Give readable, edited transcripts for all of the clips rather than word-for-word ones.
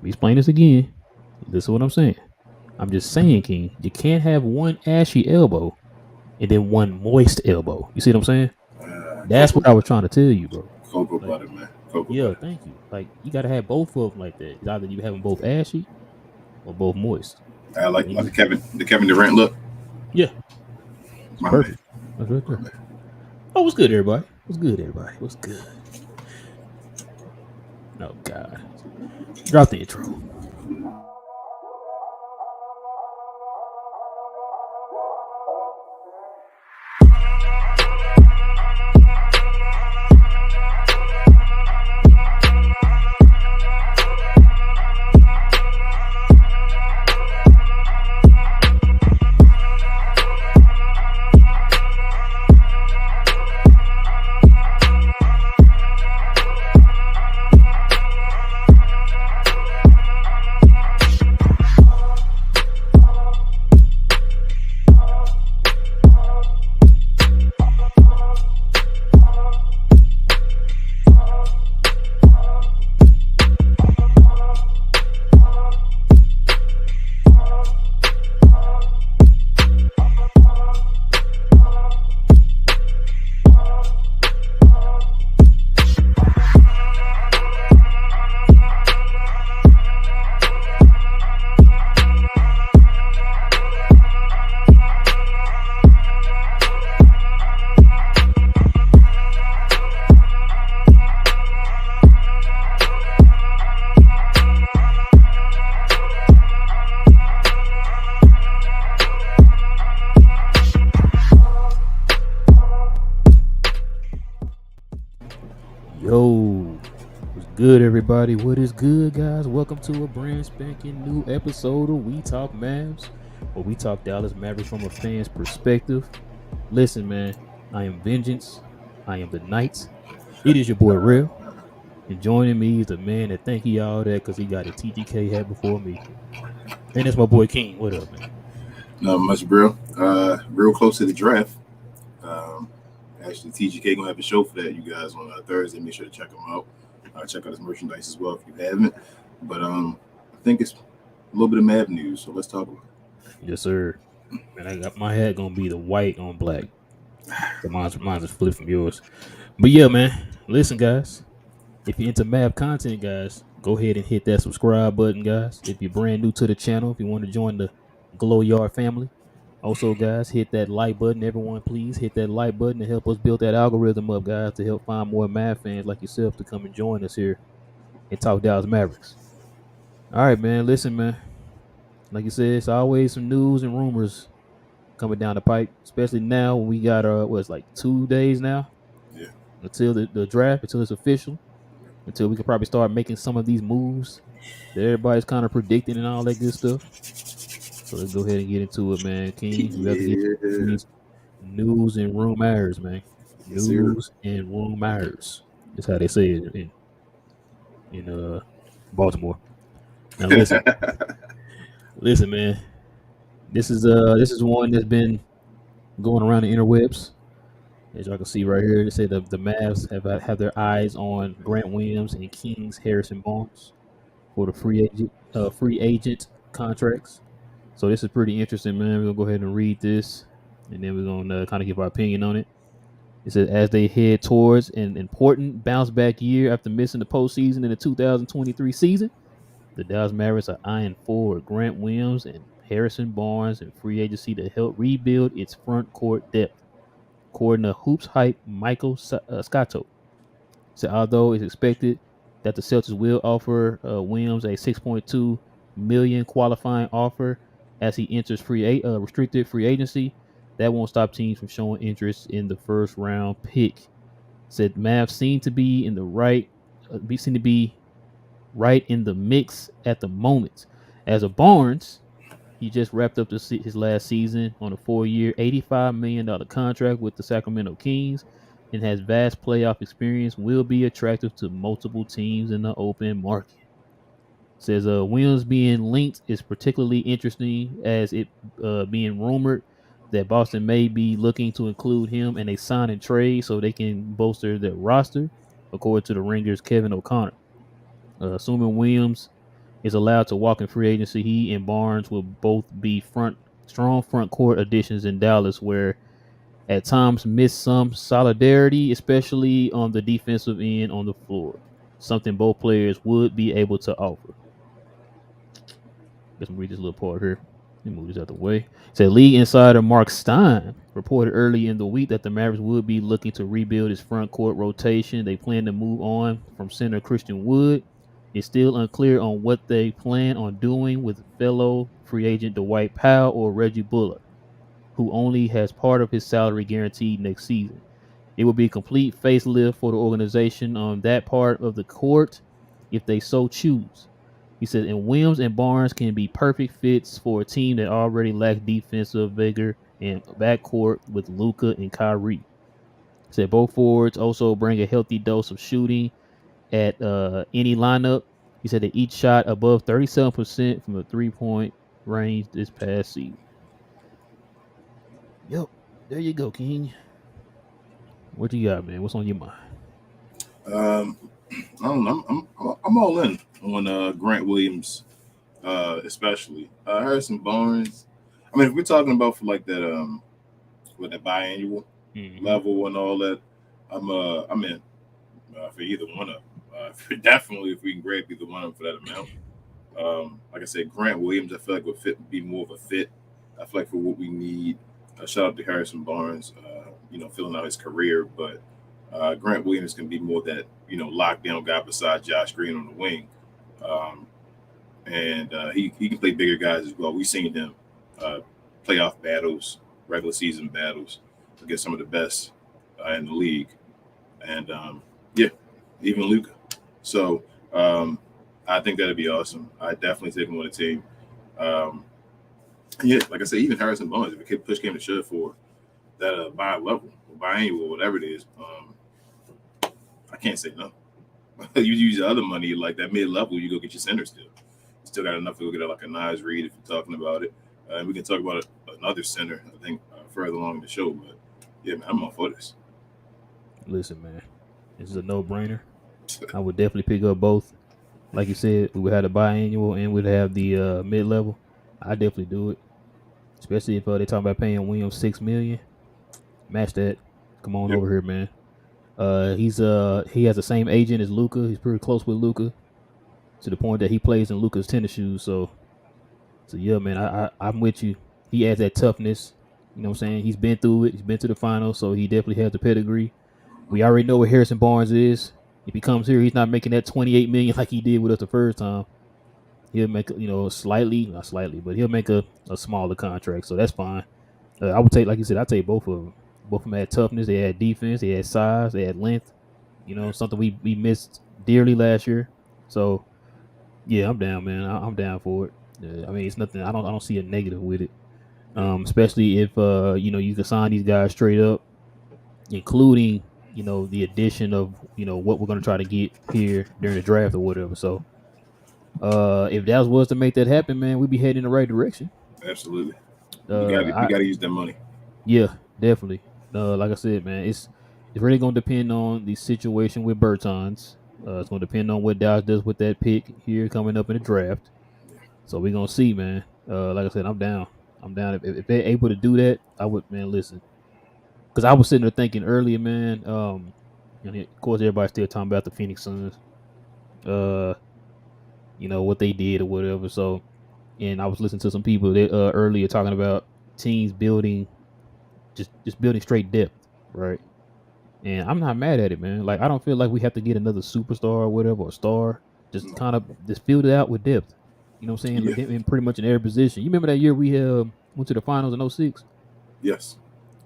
me explain this again. Listen to what I'm saying. I'm just saying, King, you can't have one ashy elbow and then one moist elbow. You see what I'm saying? That's what Cocoa, I was trying to tell you, bro. cocoa Like, butter, man. Cocoa yeah, butter. thank you. Like, you gotta have both of them like that. It's either you have them both ashy or both moist. Like And like you, the Kevin Durant look. yeah, it's My man, perfect. That's right my there. man. Oh, what's good, everybody? What's good, everybody? What's good? Oh God, drop the intro. Yo, what's good, everybody? What is good, guys? Welcome to a brand spanking new episode of We Talk Mavs, where we talk Dallas Mavericks from a fan's perspective. Listen, man, I am Vengeance. I am the Knight. It is your boy Real, and joining me is the man that think he all that because he got a TGK hat before me, and it's my boy King. What up, man? Not much, bro. Real close to the draft. Um, Actually, TGK gonna have a show for that, you guys, on Thursday. Make sure to check him out. Check out his merchandise as well if you haven't. But I think it's a little bit of Mav news, so let's talk about Yes, sir. And I got my hat gonna be the white on black. So mine's is flipped from yours. But yeah, man. Listen, guys. If you're into map content, guys, go ahead and hit that subscribe button, guys. If you're brand new to the channel, if you want to join the Glow Yard family, also, guys, hit that like button. Everyone, please hit that like button to help us build that algorithm up, guys, to help find more Mav fans like yourself to come and join us here and talk Dallas Mavericks. All right, man. Listen, man. Like you said, it's always some news and rumors coming down the pipe, especially now when we got what's like 2 days now it. Yeah. until the draft, until it's official, until we can probably start making some of these moves that everybody's kind of predicting and all that good stuff. So let's go ahead and get into it, man. King, we have to get into Yeah. these news and rumors, man. Yes, sir. News and rumors. That's how they say it in Baltimore. Now listen, man. This is one that's been going around the interwebs. As y'all can see right here, they say the Mavs have their eyes on Grant Williams and Kings Harrison Barnes for the free agent contracts. So this is pretty interesting, man. We're gonna go ahead and read this, and then we're gonna kind of give our opinion on it. It says as they head towards an important bounce back year after missing the postseason in the 2023 season, the Dallas Mavericks are eyeing forward Grant Williams and Harrison Barnes in free agency to help rebuild its front court depth. According to Hoops Hype, Michael Scotto said although it's expected that the Celtics will offer Williams a 6.2 million qualifying offer as he enters restricted free agency, that won't stop teams from showing interest in the first round pick. Said Mavs seem to be in the right, seem to be right in the mix at the moment. As a Barnes, he just wrapped up his last season on a 4-year, $85 million contract with the Sacramento Kings and has vast playoff experience, will be attractive to multiple teams in the open market. Says Williams being linked is particularly interesting as it being rumored that Boston may be looking to include him in a sign and trade so they can bolster their roster, according to the Ringers' Kevin O'Connor. Assuming Williams is allowed to walk in free agency, he and Barnes will both be strong front court additions in Dallas, where at times miss some solidarity, especially on the defensive end on the floor. Something both players would be able to offer. Let's read this little part here. Let me move this out the way. It said league insider Mark Stein reported early in the week that the Mavericks would be looking to rebuild its front court rotation. They plan to move on from center Christian Wood. It's still unclear on what they plan on doing with fellow free agent Dwight Powell or Reggie Bullock, who only has part of his salary guaranteed next season. It will be a complete facelift for the organization on that part of the court if they so choose. He said, and Williams and Barnes can be perfect fits for a team that already lacks defensive vigor and backcourt with Luka and Kyrie. He said both forwards also bring a healthy dose of shooting at any lineup. He said they each shot above 37% from the 3-point range this past season. Yep, there you go, King. What you got, man? What's on your mind? Um, I don't know. I'm all in on Grant Williams, especially Harrison Barnes. I mean, if we're talking about for like that with that biannual level and all that, I'm in for either one of definitely if we can grab either one of them for that amount. Like I said, Grant Williams, I feel like would be more of a fit. I feel like for what we need. Shout out to Harrison Barnes, filling out his career, but Grant Williams can be more that lockdown guy beside Josh Green on the wing, and he can play bigger guys as well. We've seen him playoff battles, regular season battles against some of the best in the league, and even Luka. So I think that'd be awesome. I definitely take him on the team. Yeah, like I said, even Harrison Barnes, if a push came to shove for that buy level, or biannual, whatever it is, I can't say no. You use the other money, like that mid level, you go get your center still. You still got enough to go get like a Nas Reed if you're talking about it. And we can talk about another center, I think, further along in the show. But yeah, man, I'm all for this. Listen, man, this is a no-brainer. I would definitely pick up both. Like you said, we would have the biannual and we'd have the mid-level. I definitely do it, especially if they're talking about paying Williams $6 million. Match that. Come on over here, man. He has the same agent as Luka. He's pretty close with Luka to the point that he plays in Luka's tennis shoes. So yeah, man, I'm with you. He adds that toughness. You know what I'm saying? He's been through it. He's been to the finals, so he definitely has the pedigree. We already know what Harrison Barnes is. If he comes here, he's not making that $28 million like he did with us the first time. He'll make not slightly, but he'll make a smaller contract. So that's fine. I would take, like you said, I'd take both of them. Both of them had toughness. They had defense. They had size. They had length. Something we missed dearly last year. So yeah, I'm down, man. I'm down for it. I mean, it's nothing. I don't see a negative with it. Especially if you can sign these guys straight up, including the addition of what we're gonna try to get here during the draft or whatever. So if Dallas was to make that happen, man, we'd be heading in the right direction. Absolutely. We got to use that money. Yeah, definitely. Like I said, man, it's really gonna depend on the situation with Bertans. It's gonna depend on what Dallas does with that pick here coming up in the draft. So we're gonna see, man. Like I said, I'm down. I'm down. If they're able to do that, I would, man. Listen, because I was sitting there thinking earlier, man. And of course, everybody's still talking about the Phoenix Suns. What they did or whatever. So, and I was listening to some people that, earlier talking about teams building, just building straight depth, right? And I'm not mad at it, man. Like I don't feel like we have to get another superstar or whatever or star. Just kind of just fill it out with depth. You know what I'm saying? Yeah. In pretty much in every position. You remember that year we went to the finals in 06? Yes.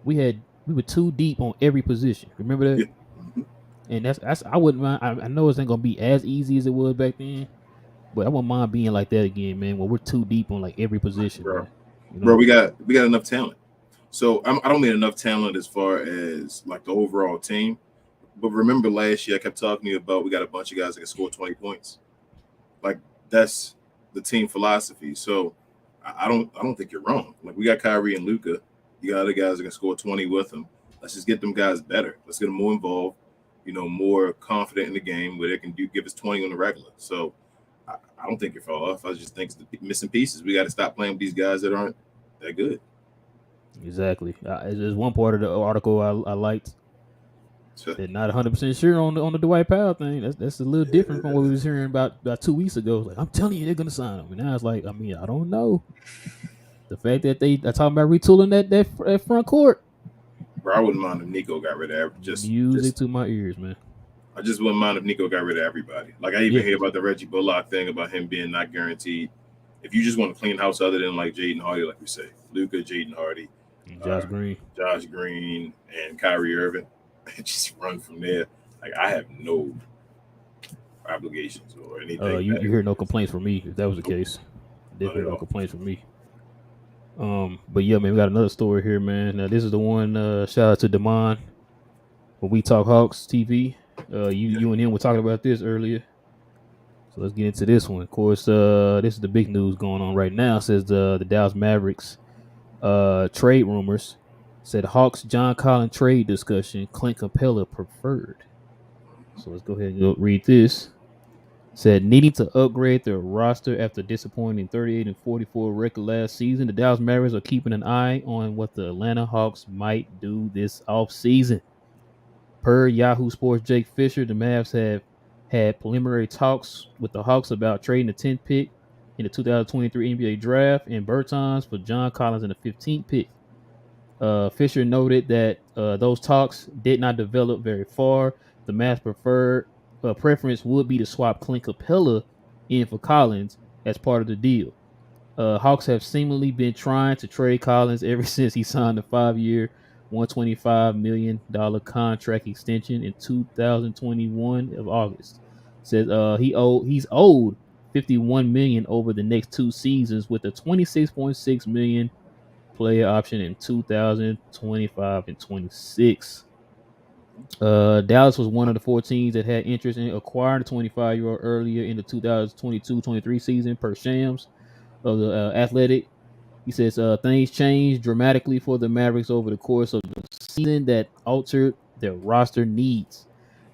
We were too deep on every position. Remember that? Yeah. And that's I wouldn't mind. I know it ain't gonna be as easy as it was back then, but I wouldn't mind being like that again, man. When we're too deep on like every position, Bro. man. Bro, we got enough talent. So I don't mean enough talent as far as like the overall team. But remember last year I kept talking to you about we got a bunch of guys that can score 20 points. Like that's the team philosophy. So I don't think you're wrong. Like we got Kyrie and Luka. You got other guys that can score 20 with them. Let's just get them guys better. Let's get them more involved, more confident in the game where they can give us 20 on the regular. So I don't think it fell off. I just think it's the missing pieces. We got to stop playing with these guys that aren't that good. Exactly. There's one part of the article I liked. So, They're not 100% sure on the Dwight Powell thing. That's a little different from what we was hearing about 2 weeks ago. Like, I'm telling you, they're gonna sign him. And now it's like, I mean, I don't know. The fact that they are talking about retooling that front court, bro, I wouldn't mind if Nico got rid of music to my ears, man. I just wouldn't mind if Nico got rid of everybody. Like I even Yeah, hear about the Reggie Bullock thing about him being not guaranteed. If you just want to clean house other than like Jaden Hardy, like we say, Luka, Jaden Hardy, Josh Green. Josh Green, and Kyrie Irving, just run from there. Like I have no obligations or anything. You hear no complaints from me if that was the case. Not Definitely at no all. complaints from me. But yeah, man, we got another story here, man. Now this is the one. Shout out to Damon when we talk Hawks TV. You and him were talking about this earlier. So let's get into this one. Of course, this is the big news going on right now. It says the Dallas Mavericks trade rumors said Hawks John Collins trade discussion. Clint Capella preferred. So let's go ahead and read this. Said needing to upgrade their roster after disappointing 38-44 record last season, the Dallas Mavericks are keeping an eye on what the Atlanta Hawks might do this offseason. Per Yahoo Sports Jake Fisher, the Mavs have had preliminary talks with the Hawks about trading the 10th pick in the 2023 NBA draft and Bertans for John Collins in the 15th pick. Fisher noted that those talks did not develop very far. The Mavs preference would be to swap Clint Capella in for Collins as part of the deal. Hawks have seemingly been trying to trade Collins ever since he signed a 5-year, $125 million contract extension in 2021 of August. Says he's owed $51 million over the next 2 seasons with a $26.6 million player option in 2025 and 26. Dallas was one of the 4 teams that had interest in acquiring the 25-year-old earlier in the 2022-23 season per Shams of the Athletic. He says things changed dramatically for the Mavericks over the course of the season that altered their roster needs.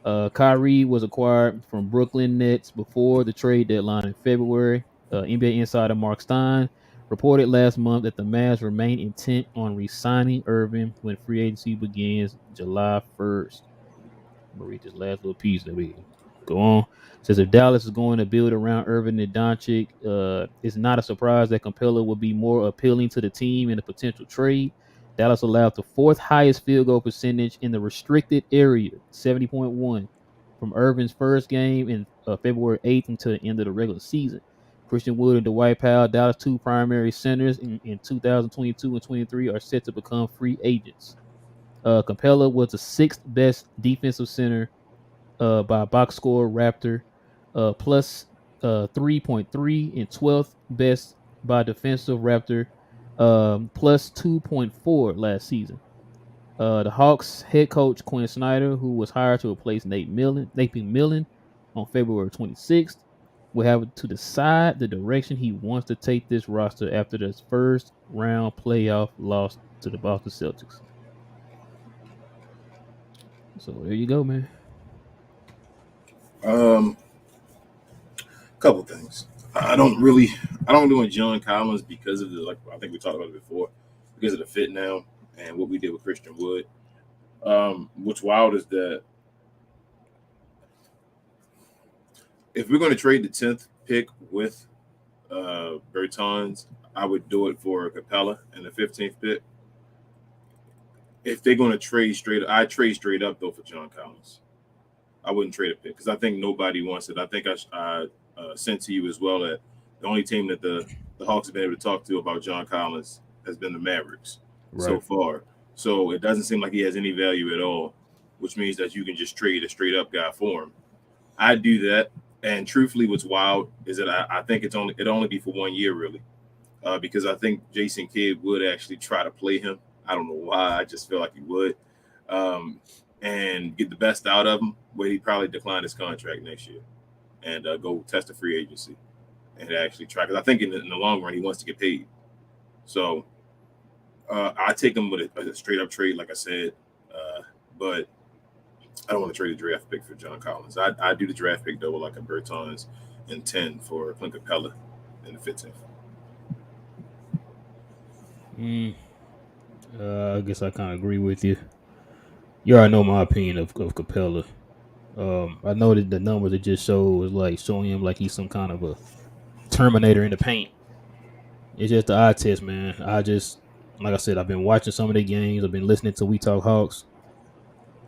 Kyrie was acquired from Brooklyn Nets before the trade deadline in February. NBA insider Mark Stein reported last month that the Mavs remain intent on re-signing Irving when free agency begins July 1st. I'm gonna read this last little piece that we go on. It says if Dallas is going to build around Irving and Doncic, it's not a surprise that Capella will be more appealing to the team in a potential trade. Dallas allowed the 4th highest field goal percentage in the restricted area, 70.1, from Irving's first game in February 8th until the end of the regular season. Christian Wood and Dwight Powell, Dallas' 2 primary centers in 2022 and 23, are set to become free agents. Capella was the 6th best defensive center by box score Raptor, plus 3.3, and 12th best by defensive Raptor, plus 2.4 last season. The Hawks head coach Quinn Snyder, who was hired to replace Nate McMillan on February 26th, will have to decide the direction he wants to take this roster after this first round playoff loss to the Boston Celtics. So there you go, man. Couple things. I don't doing John Collins because of the like I think we talked about it before because of the fit now and what we did with Christian Wood. What's wild is that if we're going to trade the 10th pick with Bertans, I would do it for Capella and the 15th pick. If they're going to trade straight, I trade straight up though for John Collins. I wouldn't trade a pick because I think nobody wants it. I think I sent to you as well that the only team that the Hawks have been able to talk to about John Collins has been the Mavericks so far. So it doesn't seem like he has any value at all, which means that you can just trade a straight up guy for him. I do that, and truthfully, what's wild is that I think it'll only be for 1 year really, because I think Jason Kidd would actually try to play him. I don't know why. I just feel like he would, and get the best out of him. Where he'd probably decline his contract next year and go test a free agency and actually try. Because I think in the long run he wants to get paid. So I take him with a straight up trade, like I said, but I don't want to trade a draft pick for John Collins. I do the draft pick though, like a Bertans and 10 for Clint Capella in the 15th. Mm, I guess I kind of agree with you. You already know my opinion of Capella. I know that the numbers it just shows like showing him like he's some kind of a Terminator in the paint. It's just the eye test, man. I just like I said, I've been watching some of the games. I've been listening to We Talk Hawks.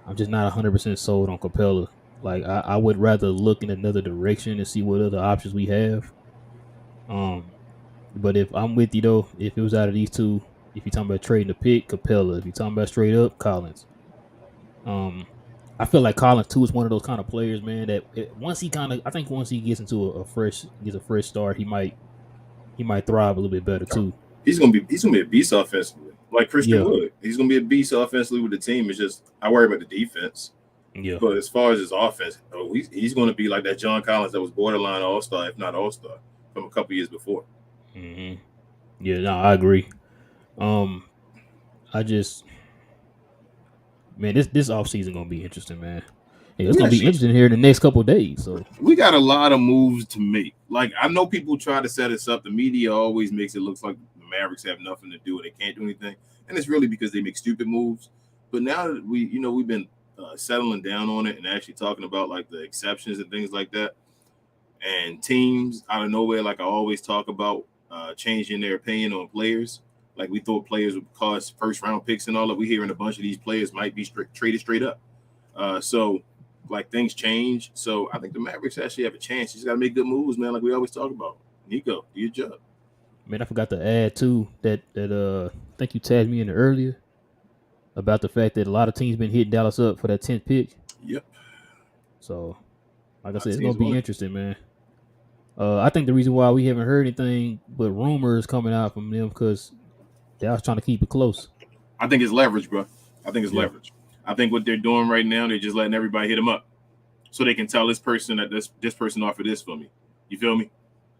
I'm just not 100% sold on Capella. Like I would rather look in another direction and see what other options we have. Um, but if I'm with you though, if it was out of these two, if you're talking about trading the pick, Capella. If you're talking about straight up, Collins. Um, I feel like Collins too is one of those kind of players, man. That once he kind of, I think once he gets into gets a fresh start, he might thrive a little bit better too. He's gonna be a beast offensively, like Christian Yeah, Wood. He's gonna be a beast offensively with the team. It's just I worry about the defense. yeah, But as far as his offense, oh, he's going to be like that John Collins that was borderline All Star, if not All Star, from a couple years before. hmm yeah. No, I agree. Um, I just man, this offseason gonna be interesting, man. Yeah, it's We gonna be actually interesting here in the next couple of days. So we got a lot of moves to make. Like I know people try to set us up. The media always makes it look like the Mavericks have nothing to do and they can't do anything, and it's really because they make stupid moves. But now that we've been settling down on it and actually talking about like the exceptions and things like that, and teams out of nowhere, like I always talk about, changing their opinion on players. Like we thought players would cost first round picks and all that. We hearing a bunch of these players might be traded straight up. So like things change. So I think the Mavericks actually have a chance. You just got to make good moves, man. Like we always talk about. Nico, do your job. man, I forgot to add too that I think you tagged me in it earlier about the fact that a lot of teams been hitting Dallas up for that 10th pick. Yep. So like A I lot of said, it's teams gonna be want it. interesting, man. I think the reason why we haven't heard anything but rumors coming out from them because Dallas trying to keep it close. I think it's leverage, bro. I think it's Yeah. leverage. I think what they're doing right now, they're just letting everybody hit them up, so they can tell this person that this person offered this for me. You feel me?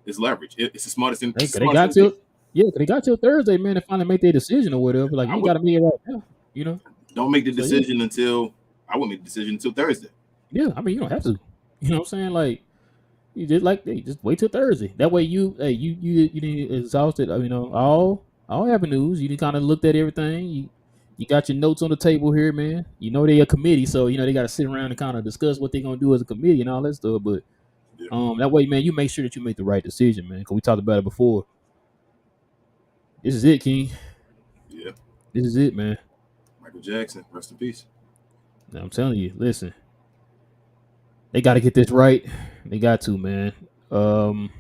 It's leverage. It's the smartest thing. They, It's the they smartest got thing to do. till yeah, they got till Thursday, man, to finally make their decision or whatever. Like I you ain't would gotta make it right now, you know? don't make the So yeah. decision until I wouldn't make the decision until Thursday. Yeah, I mean you don't have to. You know what I'm saying? Like you just like hey, just wait till Thursday. That way you didn't exhausted. You know all avenues. You kind of looked at everything. You got your notes on the table here, man. You know they a committee, so you know they got to sit around and kind of discuss what they're gonna do as a committee and all that stuff. But Yeah, that way, man, you make sure that you make the right decision, man. Because we talked about it before. This is it, King. yeah. This is it, man. Michael Jackson, rest in peace. Now, I'm telling you, listen, they got to get this right. They got to, man. Um,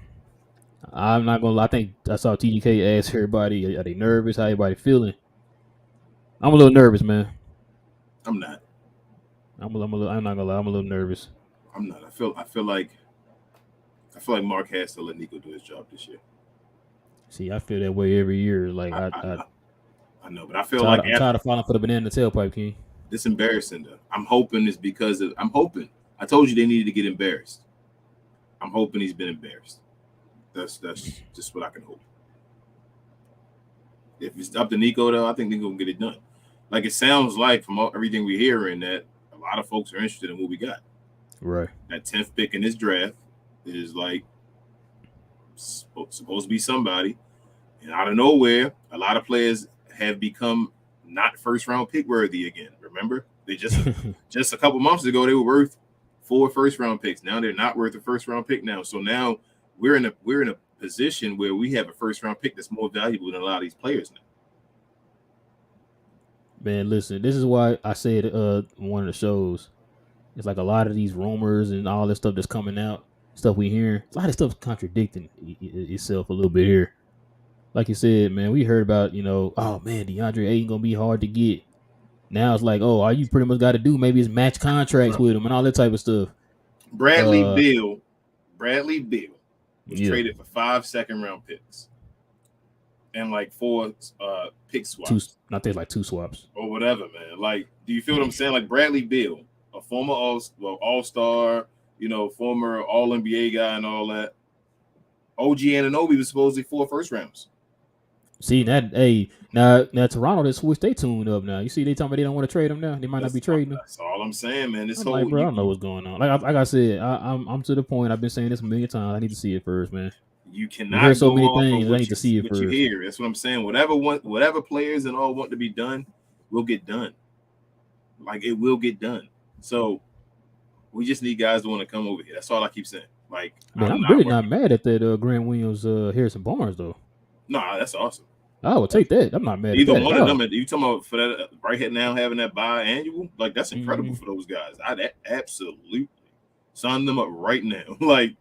I'm not gonna. I think I saw TGK ask everybody, "Are they nervous? How everybody feeling?" I'm a little nervous, man. I'm not. I'm not gonna lie. I'm a little nervous. I'm not. I feel like Mark has to let Nico do his job this year. See, I feel that way every year. Like I I, I I know, but I feel like I'm after tired of falling for the banana in the tailpipe, King. this embarrassing though. I'm hoping it's because of. I'm hoping. I told you they needed to get embarrassed. I'm hoping he's been embarrassed. That's just what I can hope. If it's up to Nico though, I think Nico can get it done. Like it sounds like from everything we're hearing that a lot of folks are interested in what we got. Right. That 10th pick in this draft is like supposed to be somebody, and out of nowhere, a lot of players have become not first round pick worthy again. Remember, they just a couple months ago they were worth 4 first round picks. Now they're not worth a first round pick now. So now we're in a position where we have a first round pick that's more valuable than a lot of these players now. Man, listen, this is why I said one of the shows. It's like a lot of these rumors and all this stuff that's coming out, stuff we hearing. A lot of stuff contradicting itself a little bit here. Like you said, man, we heard about oh man, DeAndre Ayton gonna be hard to get. Now it's like, oh, all you pretty much got to do maybe is match contracts Bro, with him and all that type of stuff. Bradley Uh, Beal, Bradley Beal was yeah, traded for 5 second round picks and like 4 pick two. swaps I think like two swaps. or whatever, man. Like, do you feel what I'm saying? Like Bradley Beal, a former All Star, former All NBA guy and all that. OG Anunoby was supposedly 4 first rounds. See that? Hey, now Toronto they switched they tune up now. You see, they talking about they don't want to trade him now. They might not be trading him. That's all I'm saying, man. This I'm like, whole bro, I don't know what's going on. Like I said, I'm to the point. I've been saying this a million times. I need to see it first, man. you We heard cannot so go many off of things. I need to see it what you first. hear. That's what I'm saying. Whatever players and all want to be done will get done. Like it will get done. So we just need guys to want to come over here. That's all I keep saying. Like Man, I'm I'm not really not worried. mad at that Grant Williams, Harrison Barnes though. Nah, that's awesome. I would take that. I'm not mad at Either that at one of them. all. You talking about for that right here now having that biannual? Like that's incredible Mm-hmm. for those guys. I absolutely sign them up right now. Like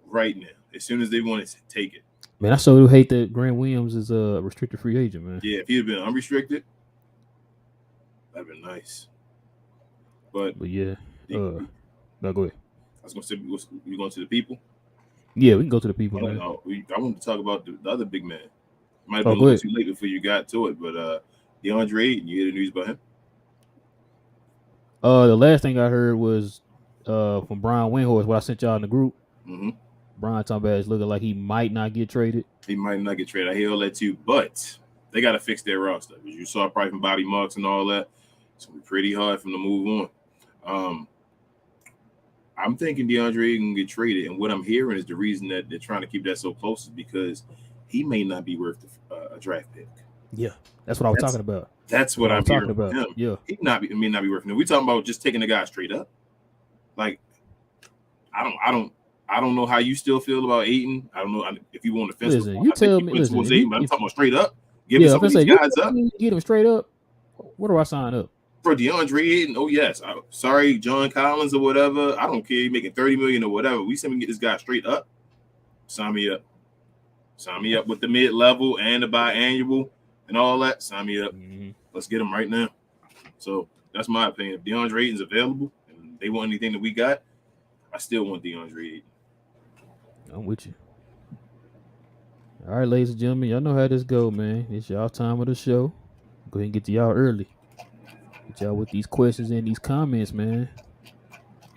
right now, as soon as they want to take it. Man, I so do hate that Grant Williams is a restricted free agent, man. Yeah, if he had been unrestricted, that'd been nice. But But yeah, I no, go ahead. was gonna say we going to the people. Yeah, we can go to the people, I don't man. know. I wanted to talk about the other big man. Might have Oh, been a go little ahead. too late before you got to it, but DeAndre Ayton, you hear the news about him? The last thing I heard was from Brian Windhorst, what I sent y'all in the group. Mm-hmm. Brian talking about it's looking like he might not get traded. He might not get traded. I hear all that too, but they got to fix their roster. As you saw, probably from Bobby Marks and all that, it's gonna be pretty hard for them to move on. I'm thinking DeAndre Ayton can get traded, and what I'm hearing is the reason that they're trying to keep that so close is because he may not be worth a draft pick. Yeah, that's what I was That's talking about. that's That's what what I I'm was talking hearing from about. him. Yeah. He may not be worth it. We talking about just taking the guy straight up. Like I don't know how you still feel about Ayton. I don't know if you want defensive. Listen, you I think tell you me. put Listen, towards Ayton, but I'm if talking about straight up, giving yeah, I'm some of gonna these say you guys tell up me get him straight up. Where do I sign up? for DeAndre Ayton. Oh yes, sorry, John Collins or whatever. I don't care. You making $30 million or whatever. We said we can get this guy straight up. Sign me up. Sign me up with the mid level and the biannual and all that. Sign me up. Mm-hmm. Let's get him right now. So that's my opinion. If DeAndre Ayton's available and they want anything that we got, I still want DeAndre Ayton. I'm with you. All right, ladies and gentlemen, y'all know how this go, man. It's y'all time of the show. Go ahead and get to y'all early. Get y'all with these questions and these comments, man.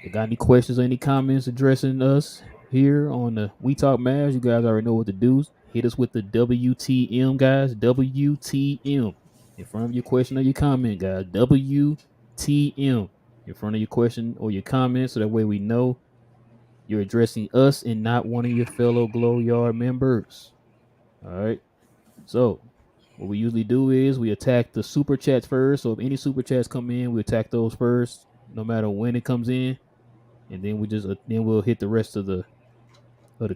You got any questions or any comments addressing us here on the We Talk Mavs? You guys already know what to do. Hit us with the WTM, guys. WTM. In front of your question or your comment, guys. WTM. In front of your question or your comment, so that way we know you're addressing us and not one of your fellow Glow Yard members. All right. So, what we usually do is we attack the super chats first. So, if any super chats come in, we attack those first, no matter when it comes in, and then then we'll hit the rest of the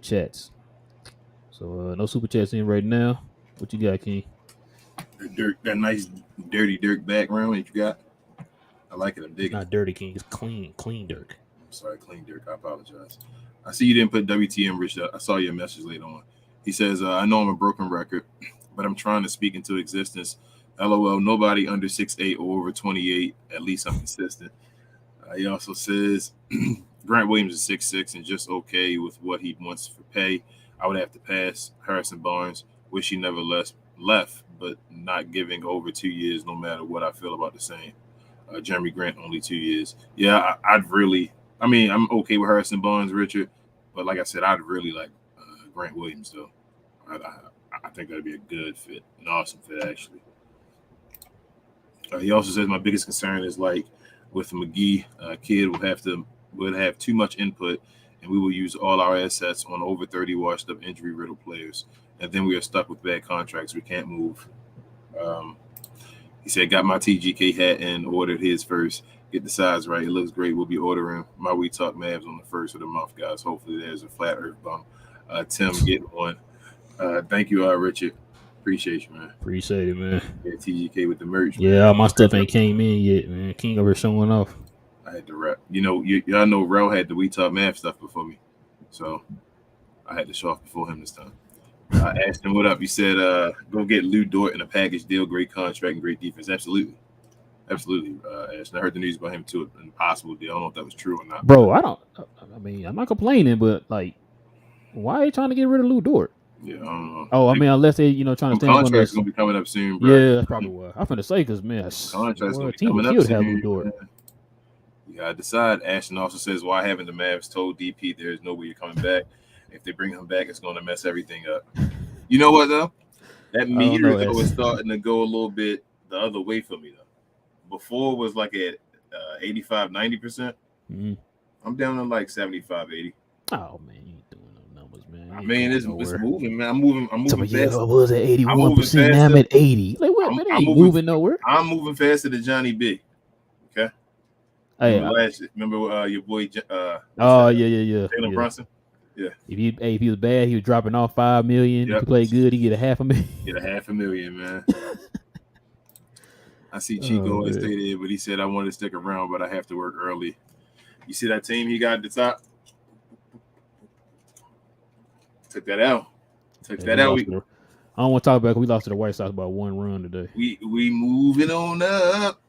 chats. So, no super chats in right now. What you got, King? That nice dirty Dirk background that you got. I like it. I'm It's digging it. not dirty, King. It's clean Dirk. I'm sorry, clean Dirk. I apologize. I see you didn't put WTM Rich. I saw your message later on. He says, I know I'm a broken record, but I'm trying to speak into existence. LOL, nobody under 6'8" or over 28. At least I'm consistent. He also says, Grant Williams is 6'6" and just okay with what he wants for pay. I would have to pass Harrison Barnes. Wish he never left, but not giving over 2 years, no matter what I feel about the same. Jeremy Grant, only 2 years. Yeah, I'd really, I mean, I'm okay with Harrison Barnes, Richard, but like I said, I'd really like Grant Williams, though. I think that'd be a good fit, an awesome fit, actually. He also says my biggest concern is like with McGee, kid would have too much input, and we will use all our assets on over 30 washed up injury riddled players, and then we are stuck with bad contracts. We can't move. He said, got my TGK hat and ordered his first. Get the size right. It looks great. We'll be ordering my We Talk Mavs on the first of the month, guys. Hopefully there's a flat earth bump. Tim, get one. Thank you, Richard. Appreciate you, man. Appreciate it, man. Yeah, TGK with the merch. Yeah, Man. all my stuff ain't came in yet, man. King over showing off. I had to rep. You know, y'all know Rel had the We Talk Mav stuff before me. So I had to show off before him this time. I asked him what up. He said, go get Lou Dort in a package deal, great contract and great defense. Absolutely. Absolutely. Ashton, I heard the news about him too, an impossible deal. I don't know if that was true or not. Bro, I mean, I'm not complaining, but like, why are you trying to get rid of Lou Dort? Yeah, I don't know. Oh, I mean, unless they, trying to stand up on contracts this. gonna be coming up soon, bro. Yeah, that's probably what I'm finna say. Because man, Contracts gonna be team coming would up kill to have Lou soon. Dort. You gotta decide. Ashton also says, why haven't the Mavs told DP there's no way you're coming back? If they bring him back, it's gonna mess everything up. You know what though? That I don't meter know. though is starting to go a little bit the other way for me though. Before it was like at 85, 90%. Mm-hmm. I'm down to like 75, 80. Oh man, you ain't doing no numbers, man. You I ain't mean, going it's nowhere. moving, man. I'm moving Yeah, fast. I was at I'm moving 81%. Now I'm faster. at 80. Like what, I'm, man? They I'm ain't moving. moving nowhere. I'm moving faster than Johnny B. Okay. Hey, Remember your boy? What's oh that? yeah. Jalen Brunson. Yeah. If he was bad, he was dropping off 5 million. If Yep. he played good, he get a $500,000. Get a $500,000, man. I see Oh Chico and man. stay there, but he said I wanted to stick around, but I have to work early. You see that team he got at the top? Took that out. I don't want to talk about it. We lost to the White Sox by 1 run today. We moving on up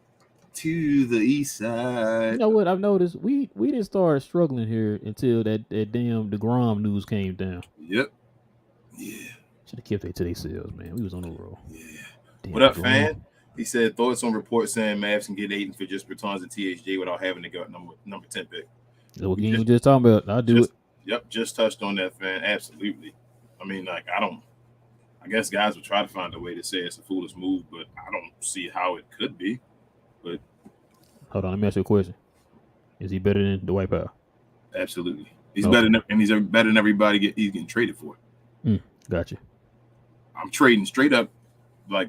to the east side. You know what I've noticed? We didn't start struggling here until that damn DeGrom news came down. Yep. Yeah. Should have kept it to themselves, man. We was on the roll. Yeah. Damn, What up, DeGrom. fan? He said thoughts on reports saying Mavs can get Ayton for just Bertans and THJ without having to go number 10 pick. So what game we just talking about? I'll do it. Yep, just touched on that, fan. Absolutely. I mean, like, I guess guys would try to find a way to say it's a foolish move, but I don't see how it could be. But hold on, let me ask you a question. Is he better than Dwight Powell? Absolutely. He's better than everybody he's getting traded for. Gotcha. I'm trading straight up like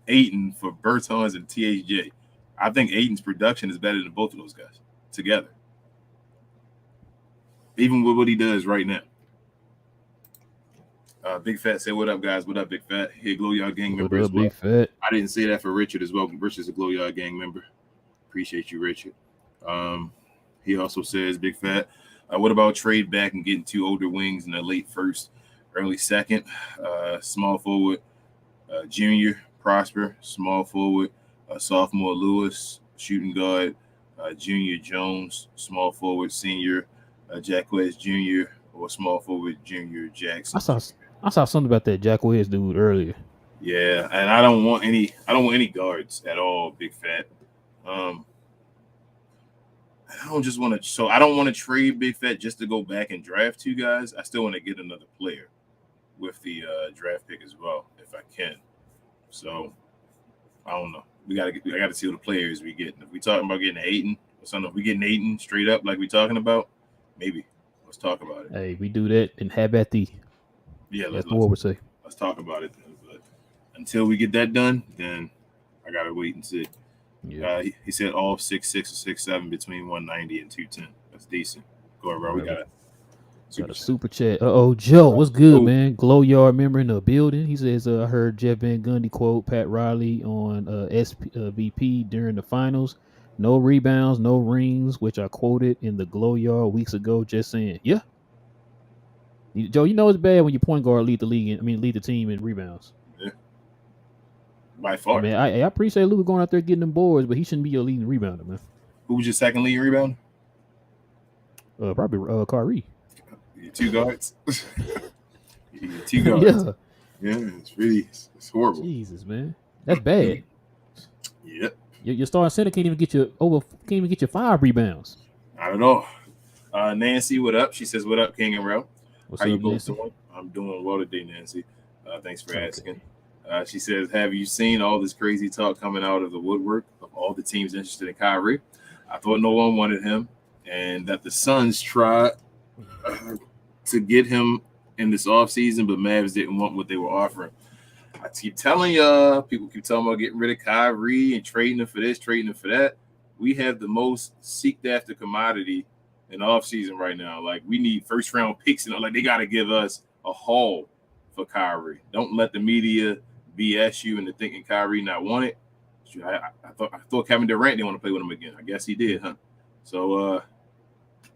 Ayton for Bertans and THJ. I think Ayton's production is better than both of those guys together. Even with what he does right now. Big Fat said, "What up, guys? What up, Big Fat? Hey, Glow Yard Gang member as well." Big Fat. I didn't say that for Richard as well. Richard's a Glow Yard Gang member. Appreciate you, Richard. He also says, Big Fat, what about trade back and getting 2 older wings in the late first, early second? Small forward, junior Prosper. Small forward, sophomore Lewis. Shooting guard, junior Jones. Small forward, senior Jacquez Jr. or small forward, junior Jackson. I saw something about that Jacquez dude earlier. Yeah, and I don't want any guards at all, Big Fat. I don't want to trade Big Fat just to go back and draft 2 guys. I still want to get another player with the draft pick as well, if I can. So I don't know. I got to see what the players we get. If we talking about getting Ayton or something, if we getting Ayton straight up like we talking about, maybe let's talk about it. Hey, we do that and have at the. Yeah, that's what we say. Let's talk about it then. But until we get that done, then I gotta wait and see. Yeah. He said all 6'6" or 6'7" between 190 and 210. That's decent. Go ahead, bro. We got a super chat. Joe, what's good, man? Glow Yard member in the building. He says, I heard Jeff Van Gundy quote Pat Riley on SVP during the finals. No rebounds, no rings, which I quoted in the Glow Yard weeks ago. Just saying, yeah. Joe, you know it's bad when your point guard lead the team in rebounds. Yeah. By far. I mean, I appreciate Luka going out there getting them boards, but he shouldn't be your leading rebounder, man. Who was your second leading rebounder? Probably Kyrie. 2 guards. 2 guards. Yeah, it's horrible. Jesus, man, that's bad. Yep. Your starting center can't even get you 5 rebounds. Not at all. Nancy, what up? She says, "What up, King and Rel? What's How up, you both Nancy? doing? I'm doing well today, Nancy. Thanks for asking." She says, "Have you seen all this crazy talk coming out of the woodwork of all the teams interested in Kyrie? I thought no one wanted him, and that the Suns tried to get him in this offseason, but Mavs didn't want what they were offering. I keep telling y'all, people keep talking about getting rid of Kyrie and trading him for this, trading him for that. We have the most seeked after commodity in the offseason right now. Like, we need first round picks, and like they got to give us a haul for Kyrie. Don't let the media BS you into thinking Kyrie not wanted. I thought Kevin Durant didn't want to play with him again. I guess he did, huh? So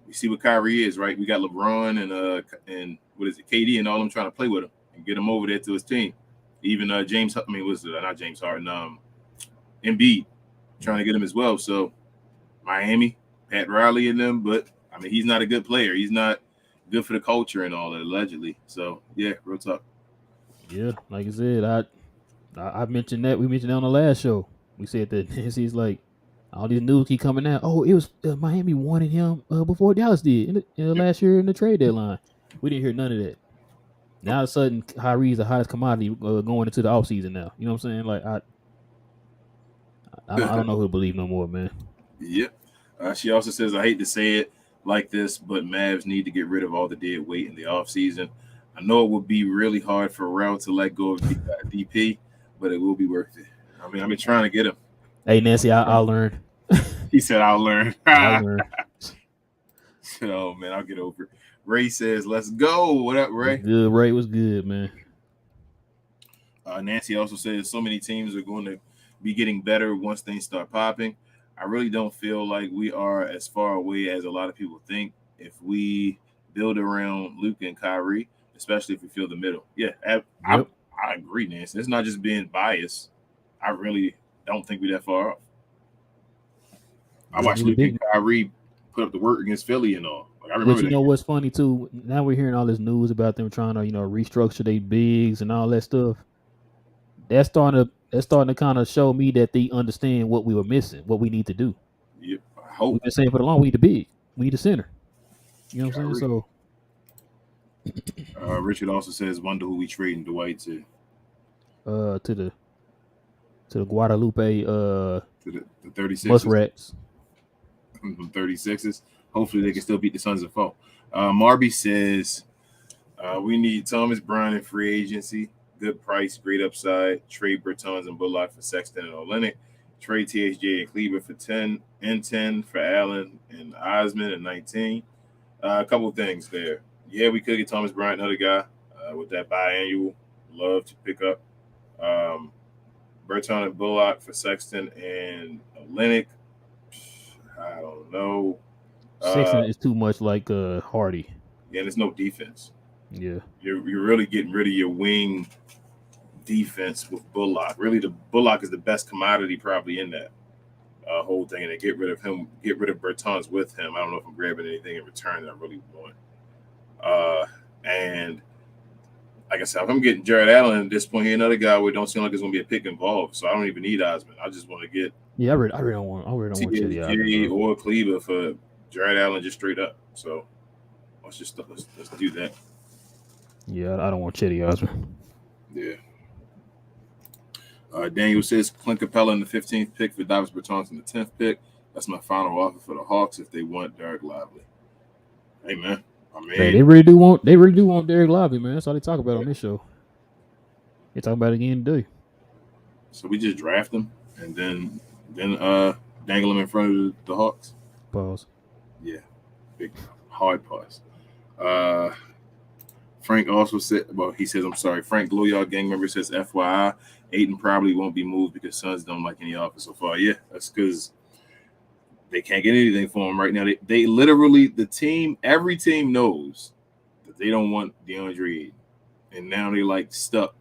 we see what Kyrie is, right? We got LeBron and what is it, KD and all them trying to play with him and get him over there to his team. Even not James Harden, Embiid trying to get him as well. So Miami, Pat Riley and them, but I mean, he's not a good player. He's not good for the culture and all that, allegedly. So yeah, real talk. Yeah, like I said, I mentioned that. We mentioned that on the last show. We said that he's like, all these news keep coming out. Oh, it was Miami wanted him before Dallas did in the last year in the trade deadline. We didn't hear none of that. Now all of a sudden, Kyrie's the hottest commodity going into the offseason now. You know what I'm saying? Like I don't know who to believe no more, man. Yep. She also says, I hate to say it like this, but Mavs need to get rid of all the dead weight in the offseason. I know it would be really hard for Rel to let go of DP, but it will be worth it. I mean, I've been trying to get him. Hey, Nancy, I'll learn. He said, I'll learn. I'll learn. Oh, man, I'll get over it. Ray says, let's go. What up, Ray? Good, Ray was good, man. Nancy also says so many teams are going to be getting better once things start popping. I really don't feel like we are as far away as a lot of people think. If we build around Luka and Kyrie, especially if we feel the middle. Yeah, I agree, Nancy. It's not just being biased. I really don't think we're that far off. I watched Luka and Kyrie put up the work against Philly and all. Like, I remember but you know what's funny too? Now we're hearing all this news about them trying to, restructure their bigs and all that stuff. That's starting to kind of show me that they understand what we were missing, what we need to do. Yep, I hope. We've been saying for the long, we need the big, we need the center. You know what I'm saying? So, Richard also says, "Wonder who we trading Dwight to." To the Guadalupe. To the 36ers. Muskrats. 36ers. Hopefully, they can still beat the Suns in fall. Marby says, "We need Thomas Bryant in free agency. Good price, great upside. Trade Bertans and Bullock for Sexton and Olynyk. Trade THJ and Kleber for 10 and 10 for Allen and Osman and 19. A couple of things there. Yeah, we could get Thomas Bryant, another guy with that biannual. Love to pick up Bertan and Bullock for Sexton and Olynyk. I don't know. Sexton is too much like Hardy. Yeah, there's no defense. Yeah, you're really getting rid of your wing defense with Bullock. Really, the Bullock is the best commodity probably in that whole thing. And they get rid of him, get rid of Bertans with him. I don't know if I'm grabbing anything in return that I really want. And like I said, if I'm getting Jared Allen at this point, here another guy where it don't seem like there's going to be a pick involved. So I don't even need Osman. I just want to get I really don't want Chetty or Kleber for Jared Allen just straight up. So let's do that. Yeah, I don't want Chetty Osman. Yeah. Daniel says Clint Capella in the 15th pick for Davis Bertans in the 10th pick. That's my final offer for the Hawks if they want Derek Lively. Hey man, Hey, they really do want Derek Lively, man. That's all they talk about on this show. They talk about it again today. So we just draft them and then dangle them in front of the Hawks. Pause. Yeah, big hard pause. Frank also said, he says, I'm sorry. Frank Glowyard gang member says, FYI, Ayton probably won't be moved because Suns don't like any offer so far. Yeah, that's because they can't get anything for him right now. They literally, every team knows that they don't want DeAndre Ayton. And now they like stuck.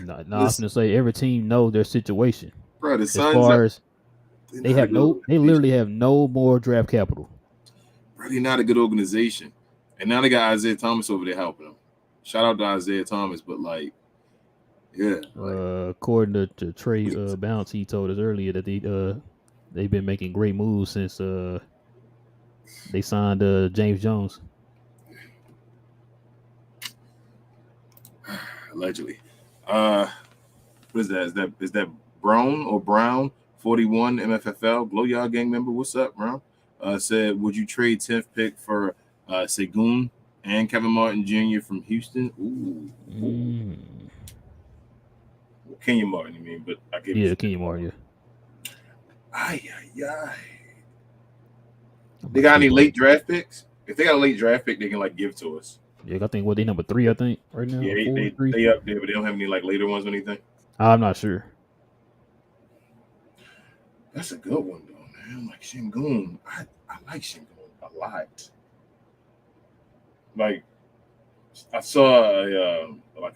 No, I was going to say every team knows their situation. Bro, the Suns, as far as they literally have no more draft capital. Bro, they're not a good organization. And now they got Isaiah Thomas over there helping them. Shout out to Isaiah Thomas, but according to Trey Bounce, he told us earlier that they've been making great moves since they signed James Jones. Allegedly. What is that? Is that Brown 41 MFFL Glowyard gang member? What's up, Brown? Said, would you trade 10th pick for Segun and Kevin Martin Jr. from Houston? Ooh. Well, Kenyon Martin, you mean? But I give you Kenyon Martin. Yeah. They got any late draft picks? If they got a late draft pick, they can give to us. Yeah, I think they number 3. I think right now. Yeah, they up there, but they don't have any later ones or anything. I'm not sure. That's a good one though, man. Like Şengün, I like Şengün a lot. Like I saw a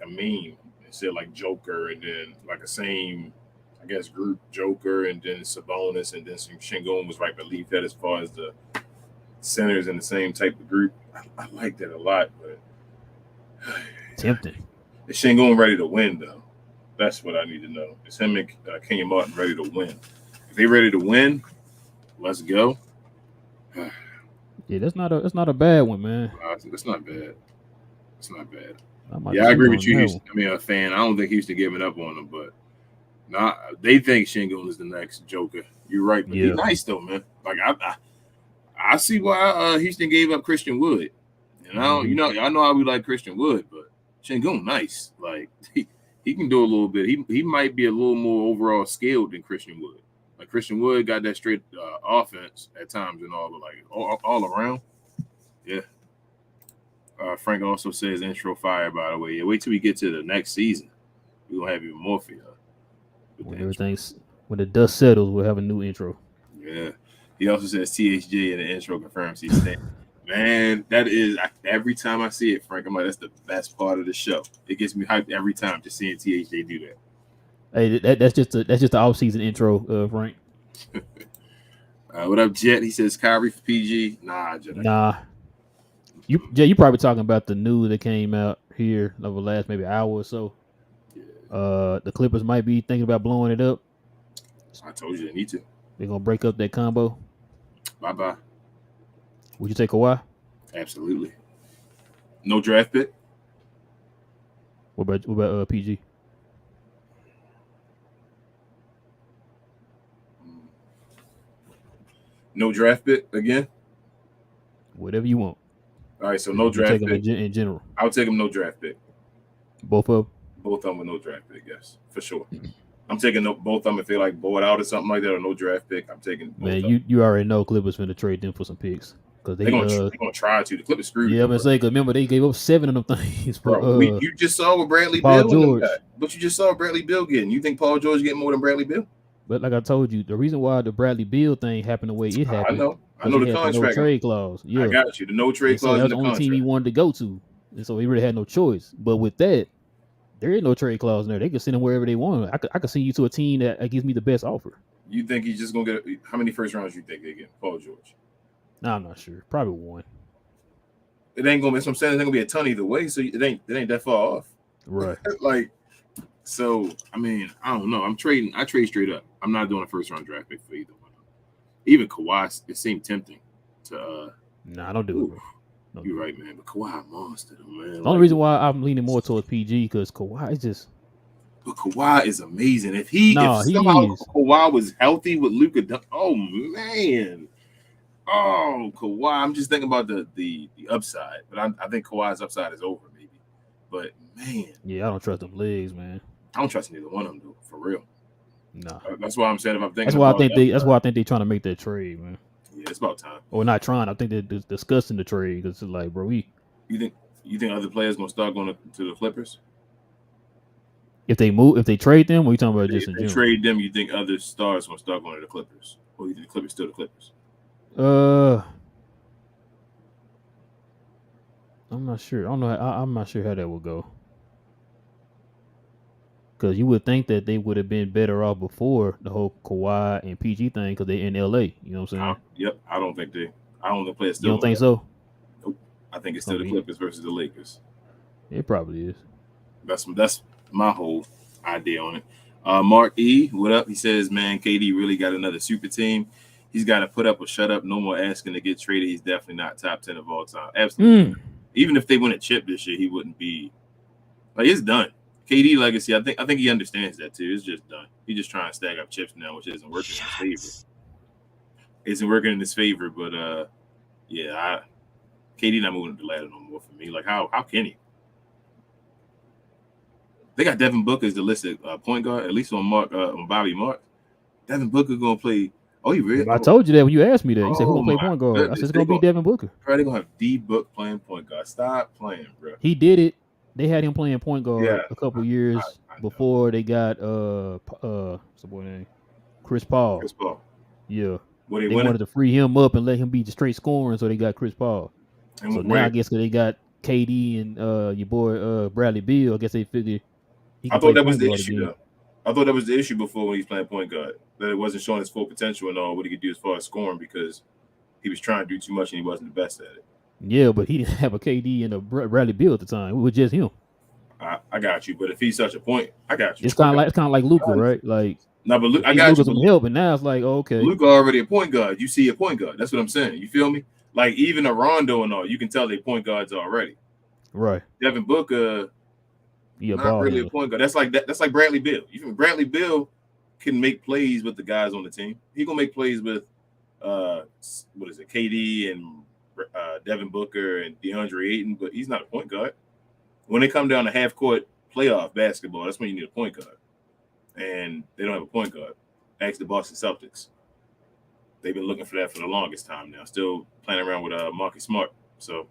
meme. It said Joker and then a same, I guess, group Joker and then Sabonis and then Şengün was right beneath that as far as the centers in the same type of group. I like that a lot, but tempting. Is Şengün ready to win though? That's what I need to know. Is him and Kenyon Martin ready to win? If they ready to win, let's go. Yeah, that's not a bad one, man. It's not bad. It's not bad. I might Yeah, I cheat agree with on you, that Houston. one. I mean, a fan. I don't think Houston giving up on him, but they think Shingun is the next Joker. You're right, but he's Yeah. nice though, man. Like I see why Houston gave up Christian Wood. And Mm-hmm. I know how we like Christian Wood, but Shingun nice. Like he can do a little bit. He might be a little more overall skilled than Christian Wood. Like Christian Wood got that straight offense at times and all, but like all around, yeah. Frank also says intro fire. By the way, yeah. Wait till we get to the next season. We're gonna have even more for you with the When intro. everything's when the dust settles, we'll have a new intro. Yeah. He also says THJ in the intro confirms he's staying. Man, that is every time I see it, Frank, I'm like, that's the best part of the show. It gets me hyped every time just seeing THJ do that. Hey, that's just the off season intro, Frank. What up, Jet? He says Kyrie for PG. Nah, Jet. Nah, you probably talking about the news that came out here over the last maybe hour or so. Yeah, The Clippers might be thinking about blowing it up. I told you they need to. They're gonna break up that combo. Bye bye. Would you take Kawhi? Absolutely. No draft pick. What about PG? No draft pick again. Whatever you want. All right, so no You take draft them pick. in general. I'll take him no draft pick. Both of Both of them with no draft pick, yes, for sure. I'm taking both of them if they like bought out or something like that or no draft pick. I'm taking both man. of them. You already know Clippers finna trade them for some picks because They're gonna try to. The Clippers screwed yeah, I'm them, gonna say because remember they gave up 7 of them things for bro. You just saw what Bradley Paul Beal and them George. got. But you just saw Bradley Beal getting. You think Paul George getting more than Bradley Beal? But like I told you, the reason why the Bradley Beal thing happened the way it I happened know because the he had the no contract. trade clause. I Yeah, got you. The no trade and so clause that in was the the only team he contract. wanted to go to, and so he really had no choice. But with that, there is no trade clause in there. They can send him wherever they want. I could send you to a team that gives me the best offer. You think he's just gonna get how many first rounds you think they get? Paul George. No, I'm not sure. Probably one. It ain't gonna be. That's what I'm saying. It ain't gonna be a ton either way. So it ain't that far off. Right. Like, so I mean, I don't know. I trade straight up. I'm not doing a first round draft pick for either one. Even Kawhi, it seemed tempting to. Nah, don't do it, bro. Don't You're do it. right, man. But Kawhi a monster, though, man. The only reason why I'm leaning more towards PG because Kawhi is just But Kawhi is amazing. If he somehow is. Kawhi was healthy with Luka, oh man. Oh, Kawhi. I'm just thinking about the upside, but I think Kawhi's upside is over, maybe. But man, Yeah, I don't trust them legs, man. I don't trust neither one of them, though, for real. Nah. That's why I'm saying if I'm thinking That's why I about think the that's why I think they're trying to make that trade, man. yeah, it's about time. Or not trying. I think they're discussing the trade because it's like, bro, You think other players gonna start going to the Clippers? if they trade them, what are you talking about? Just If in they general? trade them, you think other stars gonna start going to the Clippers, or you think the Clippers still the Clippers? I'm not sure. I don't know. I'm not sure how that will go. Because you would think that they would have been better off before the whole Kawhi and PG thing because they're in LA. You know what I'm saying? Yep, I don't think players still. You don't think so? Nope. I think it's still the Clippers versus the Lakers. It probably is. That's my whole idea on it. Mark E, what up? He says, man, KD really got another super team. He's got to put up or shut up. No more asking to get traded. He's definitely not top 10 of all time. Absolutely. Even if they win a chip this year, he wouldn't be like it's done. KD legacy, I think he understands that too. It's just done. He's just trying to stack up chips now, which isn't working in his favor. Isn't working in his favor, but yeah, KD not moving up the ladder no more for me. Like how can he? They got Devin Booker as the listed point guard, at least on Bobby Mark. Devin Booker gonna play. Oh, you really? I told you that when you asked me that. You said who gonna play point guard? Goodness. I said it's gonna be Devin Booker. Bro, they gonna have D Book playing point guard. Stop playing, bro. He did it. They had him playing point guard a couple years before they got what's the boy name? Chris Paul. Chris Paul. Yeah. They wanted to free him up and let him be just straight scoring, so they got Chris Paul. And so now I guess they got KD and your boy Bradley Beal. I guess they figured. I thought that was the issue, though. I thought that was the issue before when he was playing point guard, that it wasn't showing his full potential and all what he could do as far as scoring because he was trying to do too much and he wasn't the best at it. Yeah, but he didn't have a KD and a Bradley Beal at the time. It was just him. I got you, but if he's such a point, I got you. It's kind of like Luka, right? Like no, but I got you. Some help, and now it's like, oh, okay, Luka already a point guard. You see a point guard. That's what I'm saying. You feel me? Like even a Rondo and all, you can tell they point guards already. Right. Devin Booker, He a Not ball really a handler. point guard. That's like that. That's like Bradley Beal. Even Bradley Beal can make plays with the guys on the team. He gonna make plays with what is it, KD and Devin Booker and DeAndre Ayton, but he's not a point guard. When they come down to half court playoff basketball, that's when you need a point guard, and they don't have a point guard. Ask the Boston Celtics. They've been looking for that for the longest time now. Still playing around with Marcus Smart. So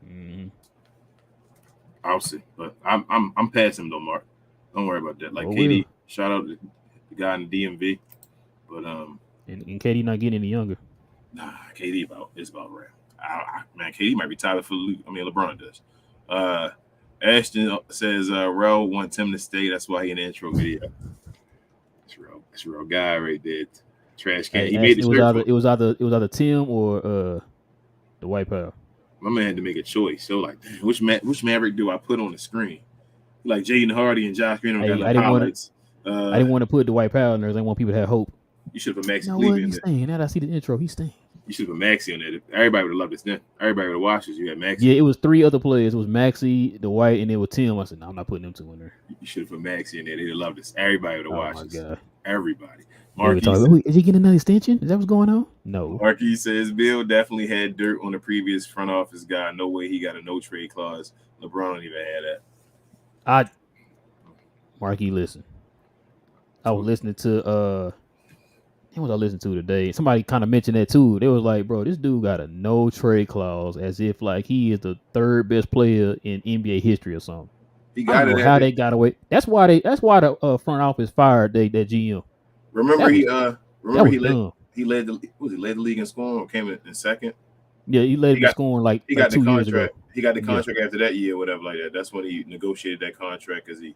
I'll see. But I'm past him though, Mark. Don't worry about that. Like KD, shout out to the guy in the DMV. But and KD not getting any younger. Nah, KD is about right. Man, KD might retire for LeBron does. Ashton says Rel wants him to stay. That's why he in the intro video. That's real guy right there. Trash can. Hey, he made the it was either Tim or the White Power. My man had to make a choice. So like, damn, which Maverick do I put on the screen? Like Jaden Hardy and Josh Green got no highlights. I didn't want to put the White Power in there. I want people to have hope. You should have put Maxi Cleveland in there. Staying. Now that I see the intro, he's staying. You should have put Maxi on there. Everybody would have loved this then. Everybody would have watched this. You had Maxi. Yeah, it was 3 other players. It was Maxi, the White, and it was Tim. I said, no, I'm not putting them 2 in there. You should have put Maxi in there. They'd have loved this. Everybody would have watched this. God. Everybody. Is he getting another extension? Is that what's going on? No. Marquis says Bill definitely had dirt on the previous front office guy. No way he got a no trade clause. LeBron don't even have that. Marquis, listen. I was listening to what was I listening to today? Somebody kind of mentioned that too. They was like, bro, this dude got a no trade clause as if like he is the 3rd best player in NBA history or something. He got it. How they got away. That's why the front office fired that GM. Remember he led the league in scoring or came in second. Yeah, he led the scoring like 2 years ago. He got the contract after that year, whatever like that. That's when he negotiated that contract because he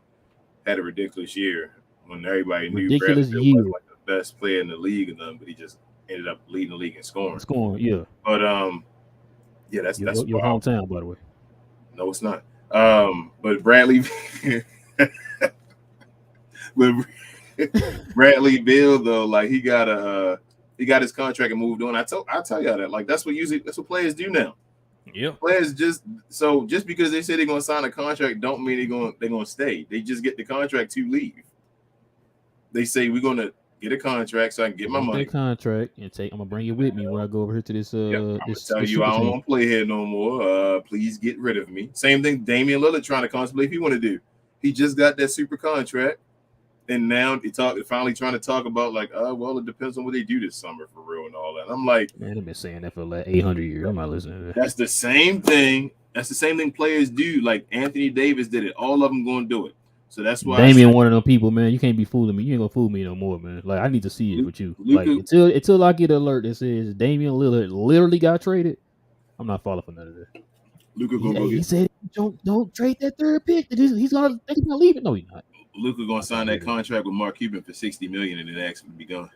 had a ridiculous year when everybody knew Bradley Beal was like the best player in the league and but he just ended up leading the league in scoring. Yeah. But yeah, that's your hometown, by the way. No, it's not. But Bradley Bradley Beal though, like he got his contract and moved on. I tell y'all that, like that's what players do now. Yeah, players just because they say they're gonna sign a contract, don't mean they're gonna stay. They just get the contract to leave. They say we're gonna get a contract so I can get my money. Contract and I'm gonna bring you with me when I go over here to this. I'm gonna tell you I don't want to play here no more. Please get rid of me. Same thing. Damian Lillard trying to contemplate if he want to do. He just got that super contract. And now finally trying to talk about like, well, it depends on what they do this summer for real and all that. I'm like, man, they've been saying that for like 800 years. I'm not listening to that. That's the same thing. That's the same thing players do. Like Anthony Davis did it. All of them going to do it. So that's why Damian one of them people, man. You can't be fooling me. You ain't gonna fool me no more, man. Like I need to see it with you. Like until I get an alert that says Damian Lillard literally got traded, I'm not falling for none of that. He said, "Don't trade that 3rd pick. He's gonna leave it." No, he's not. Luka gonna sign that contract with Mark Cuban for $60 million and then ask him to be gone.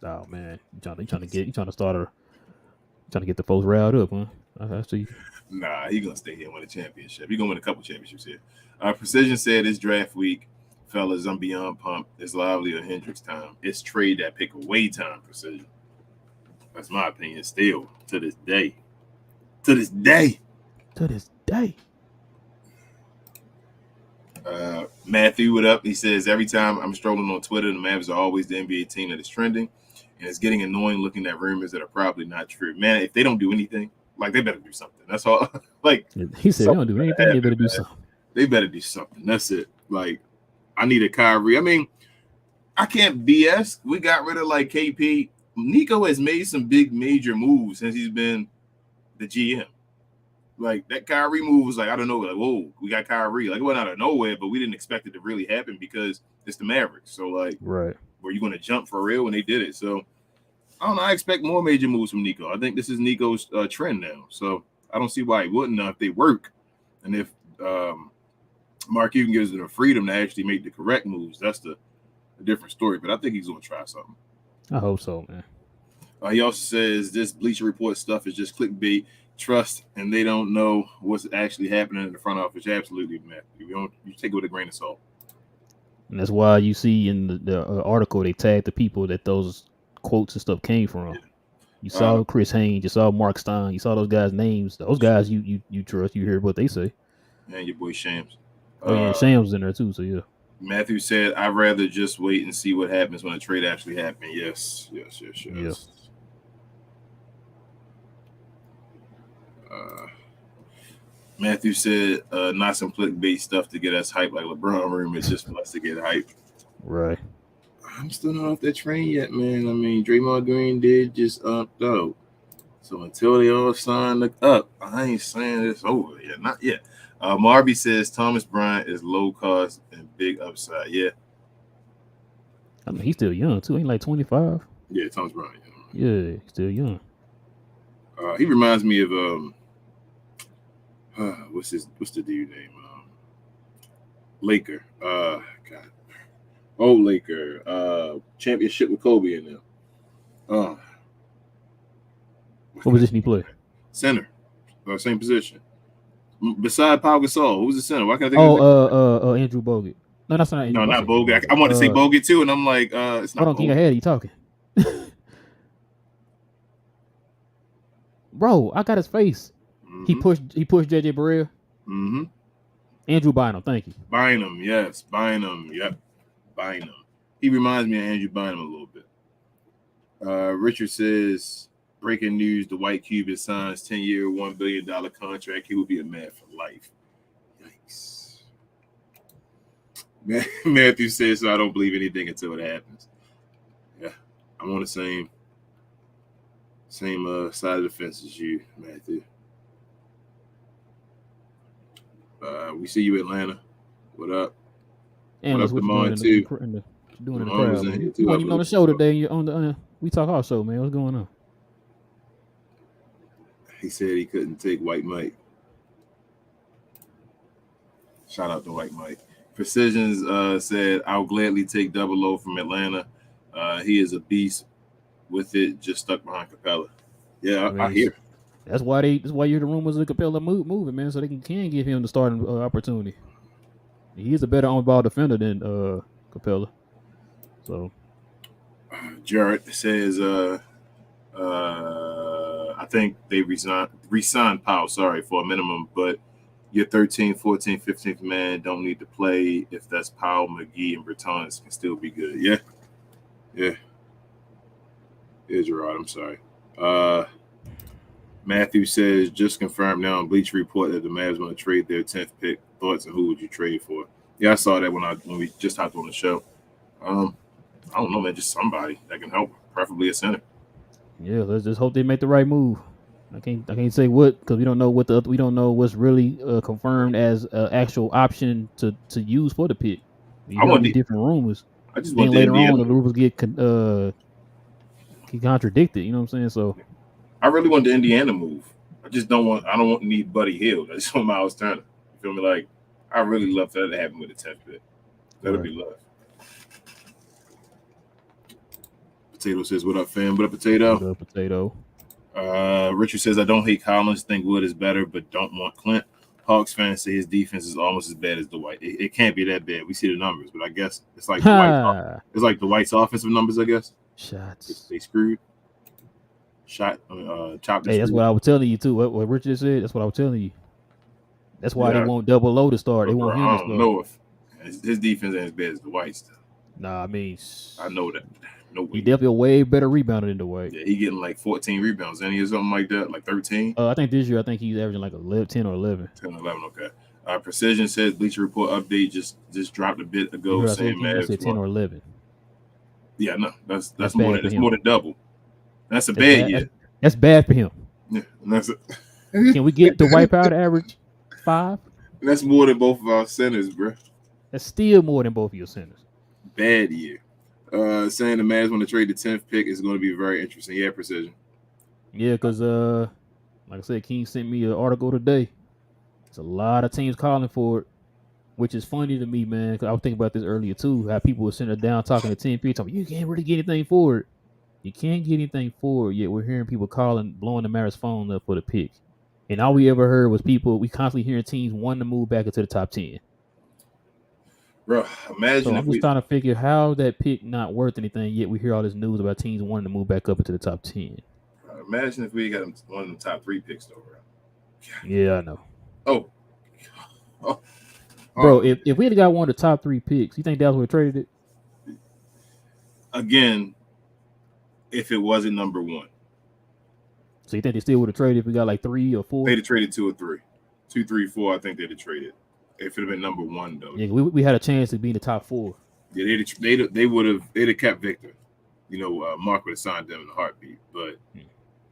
Oh man, you trying to get the folks riled up, huh? I see. Nah, he gonna stay here and win a championship. He gonna win a couple championships here. Precision said it's draft week, fellas. I'm beyond pumped. It's Lively or Hendricks time. It's trade that pick away time. Precision. That's my opinion. Still to this day. Matthew, what up? He says, every time I'm strolling on Twitter, the Mavs are always the NBA team that is trending, and it's getting annoying looking at rumors that are probably not true. Man, if they don't do anything, like they better do something. That's all. Like he said, they don't do anything. They better do something. They better do something. That's it. Like I need a Kyrie. I mean, I can't BS. We got rid of like KP. Nico has made some big major moves since he's been the GM. Like that Kyrie move was like, I don't know, like, whoa, we got Kyrie. Like it went out of nowhere, but we didn't expect it to really happen because it's the Mavericks. So like, right, were you going to jump for real when they did it? So I don't know. I expect more major moves from Nico. I think this is Nico's trend now. So I don't see why he wouldn't if they work. And if Mark Cuban gives them the freedom to actually make the correct moves, that's a different story. But I think he's going to try something. I hope so, man. He also says this Bleacher Report stuff is just clickbait. Trust, and they don't know what's actually happening in the front office. Absolutely, man. You take it with a grain of salt. And that's why you see in the article they tagged the people that those quotes and stuff came from. Yeah. You saw Chris Haynes, you saw Mark Stein, you saw those guys' names. Those guys you trust. You hear what they say. And your boy Shams. Oh yeah, Shams was in there too. So yeah. Matthew said, "I'd rather just wait and see what happens when a trade actually happens." Yes. Yeah. Matthew said, "Not some clickbait stuff to get us hyped like LeBron room is just for us to get hyped." Right. I'm still not off that train yet, man. I mean, Draymond Green did just opt out. So until they all sign up, I ain't saying it's over yet. Not yet. Marby says Thomas Bryant is low cost and big upside. Yeah. I mean, he's still young too. Ain't like 25. Yeah, Thomas Bryant. Yeah, he's still young. He reminds me of what's the dude name? Laker. God. Old Laker. Championship with Kobe in them. What position he play? Center. Same position. Beside Pau Gasol, who's the center? Why can't I think of Andrew Bogut. No, that's not Andrew. No, not Bogut. I want to say Bogut too, and I'm like, it's not. Hold on, King ahead. You talking? Bro, I got his face. Mm-hmm. He pushed JJ Barea. Mm-hmm. Andrew Bynum, thank you. Bynum, yes. Bynum, yep. Bynum. He reminds me of Andrew Bynum a little bit. Richard says, breaking news, the White Cuban signs 10-year, $1 billion contract. He will be a man for life. Yikes. Matthew says, so I don't believe anything until it happens. Yeah, I'm on the same side of the fence as you, Matthew. We see you, Atlanta. What up? And what up, Demond, too? Doing in the crowd. You weren't even on the show today. You're on the We Talk Hard show, man. What's going on? He said he couldn't take White Mike. Shout out to White Mike. Precisions said, I'll gladly take Double O from Atlanta. He is a beast with it, just stuck behind Capella. Yeah, I hear. That's why you hear the rumors of Capella moving, man, so they can give him the starting opportunity. He is a better on-ball defender than Capella. So, Jarrett says, I think they re-signed Powell, for a minimum, but your 13th, 14th, 15th man don't need to play if that's Powell, McGee, and Bertans can still be good. Yeah. Yeah, Gerard, I'm sorry. Matthew says, just confirmed now on Bleacher Report that the Mavs want to trade their 10th pick. Thoughts and who would you trade for? Yeah, I saw that when we just hopped on the show. I don't know, man, just somebody that can help, preferably a center. Yeah, let's just hope they make the right move. I can't say what because we don't know we don't know what's really confirmed as an actual option to use for the pick. I want different rumors. I just want later on the rumors get contradicted. You know what I'm saying? So I really want the Indiana move. I don't need Buddy Hield. I just want Miles Turner. You feel me? Like I really love that to happen with the 10th pick. That'll be love. Potato says, "What up, fam? What up, Potato?" What up, Potato? Richard says, "I don't hate Collins. Think Wood is better, but don't want Clint." Hawks fans say his defense is almost as bad as Dwight. It can't be that bad. We see the numbers, but I guess it's like Dwight's offensive numbers. I guess shots they screwed. Chopped. Hey, that's what I was telling you too. What Richard said. That's what I was telling you. That's why they want Double O to start. They want him to start. I don't know if his defense ain't as bad as Dwight's. Nah, I mean, I know that. No, he definitely a way better rebounder than Dwight. Yeah, he getting like 14 rebounds, ain't he, or something like that, like 13? I think this year, he's averaging like 10 or 11. 10 or 11, okay. Precision says Bleacher Report update just dropped a bit ago saying Mavs. Said 10 or 11. Yeah, no, that's more than double. That's a bad year. That's bad for him. Yeah, that's it. Can we get the White Powder average 5? That's more than both of our centers, bro. That's still more than both of your centers. Bad year. Saying the Mavs want to trade the 10th pick is going to be very interesting. Yeah, Precision. Yeah, because like I said, King sent me an article today. There's a lot of teams calling for it, which is funny to me, man. Because I was thinking about this earlier too. How people were sitting down talking to 10 pick, talking, you can't really get anything for it. You can't get anything for it. Yet we're hearing people blowing the Mavericks phone up for the pick, and all we ever heard was we constantly hearing teams wanting to move back into the top 10. Bro, imagine. So I'm just trying to figure how that pick not worth anything, yet we hear all this news about teams wanting to move back up into the top 10. Imagine if we got one of the top 3 picks though, bro. Yeah, I know. Oh. Bro, if we had got one of the top 3 picks, you think Dallas would have traded it? Again, if it wasn't number 1. So you think they still would have traded if we got like 3 or 4? They'd have traded 2 or 3. 2, 3, 4, I think they'd have traded. If it had been number 1, though. Yeah, we had a chance to be in the top 4. Yeah, they'd have kept Victor. Mark would have signed them in a heartbeat, but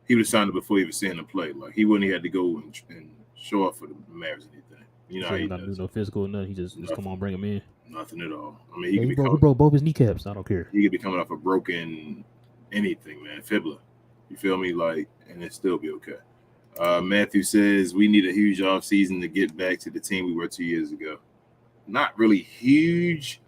he would have signed him before he was seeing him play. Like, he wouldn't have had to go and show up for the Mavericks or anything. You know, so how he not does. do no physical or nothing. He just come on, bring him in. Nothing at all. I mean, he broke both his kneecaps. I don't care. He could be coming off a broken anything, man. Fibula. You feel me? Like, and it still be okay. Matthew says we need a huge offseason to get back to the team we were 2 years ago. Not really huge,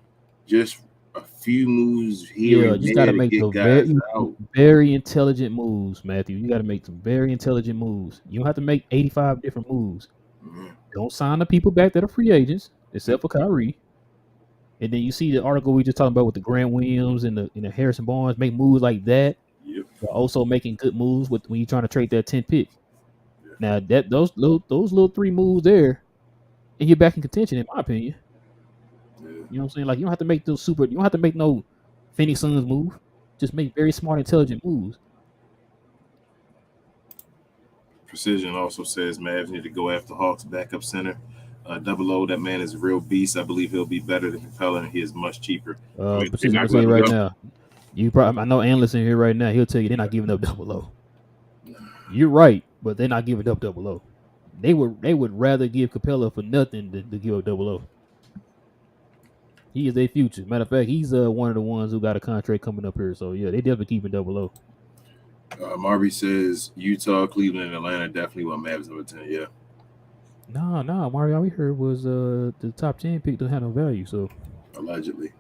just a few moves here. Yeah, you just got to make the very intelligent moves, Matthew. You got to make some very intelligent moves. You don't have to make 85 different moves. Mm-hmm. Don't sign the people back that are free agents, except for Kyrie. And then you see the article we just talking about with the Grant Williams and the Harrison Barnes, make moves like that. Yep. But also making good moves when you're trying to trade that 10 pick. Now those little 3 moves there, and you're back in contention, in my opinion. Yeah. You know what I'm saying? Like, you don't have to make you don't have to make no Phoenix Suns move. Just make very smart, intelligent moves. Precision also says Mavs need to go after Hawks backup center. Double O, that man is a real beast. I believe he'll be better than Capella, and he is much cheaper. Precision, I'm saying right now. I know analysts in here right now. He'll tell you they're not giving up Double O. You're right, but they're not giving up Double O. They would rather give Capella for nothing than to give up Double O. He is their future. Matter of fact, he's one of the ones who got a contract coming up here. So yeah, they definitely keeping Double O. Marby says Utah, Cleveland, and Atlanta definitely want Mavs number 10. Yeah. No, Mario. All we heard was the top 10 pick don't have no value. So allegedly,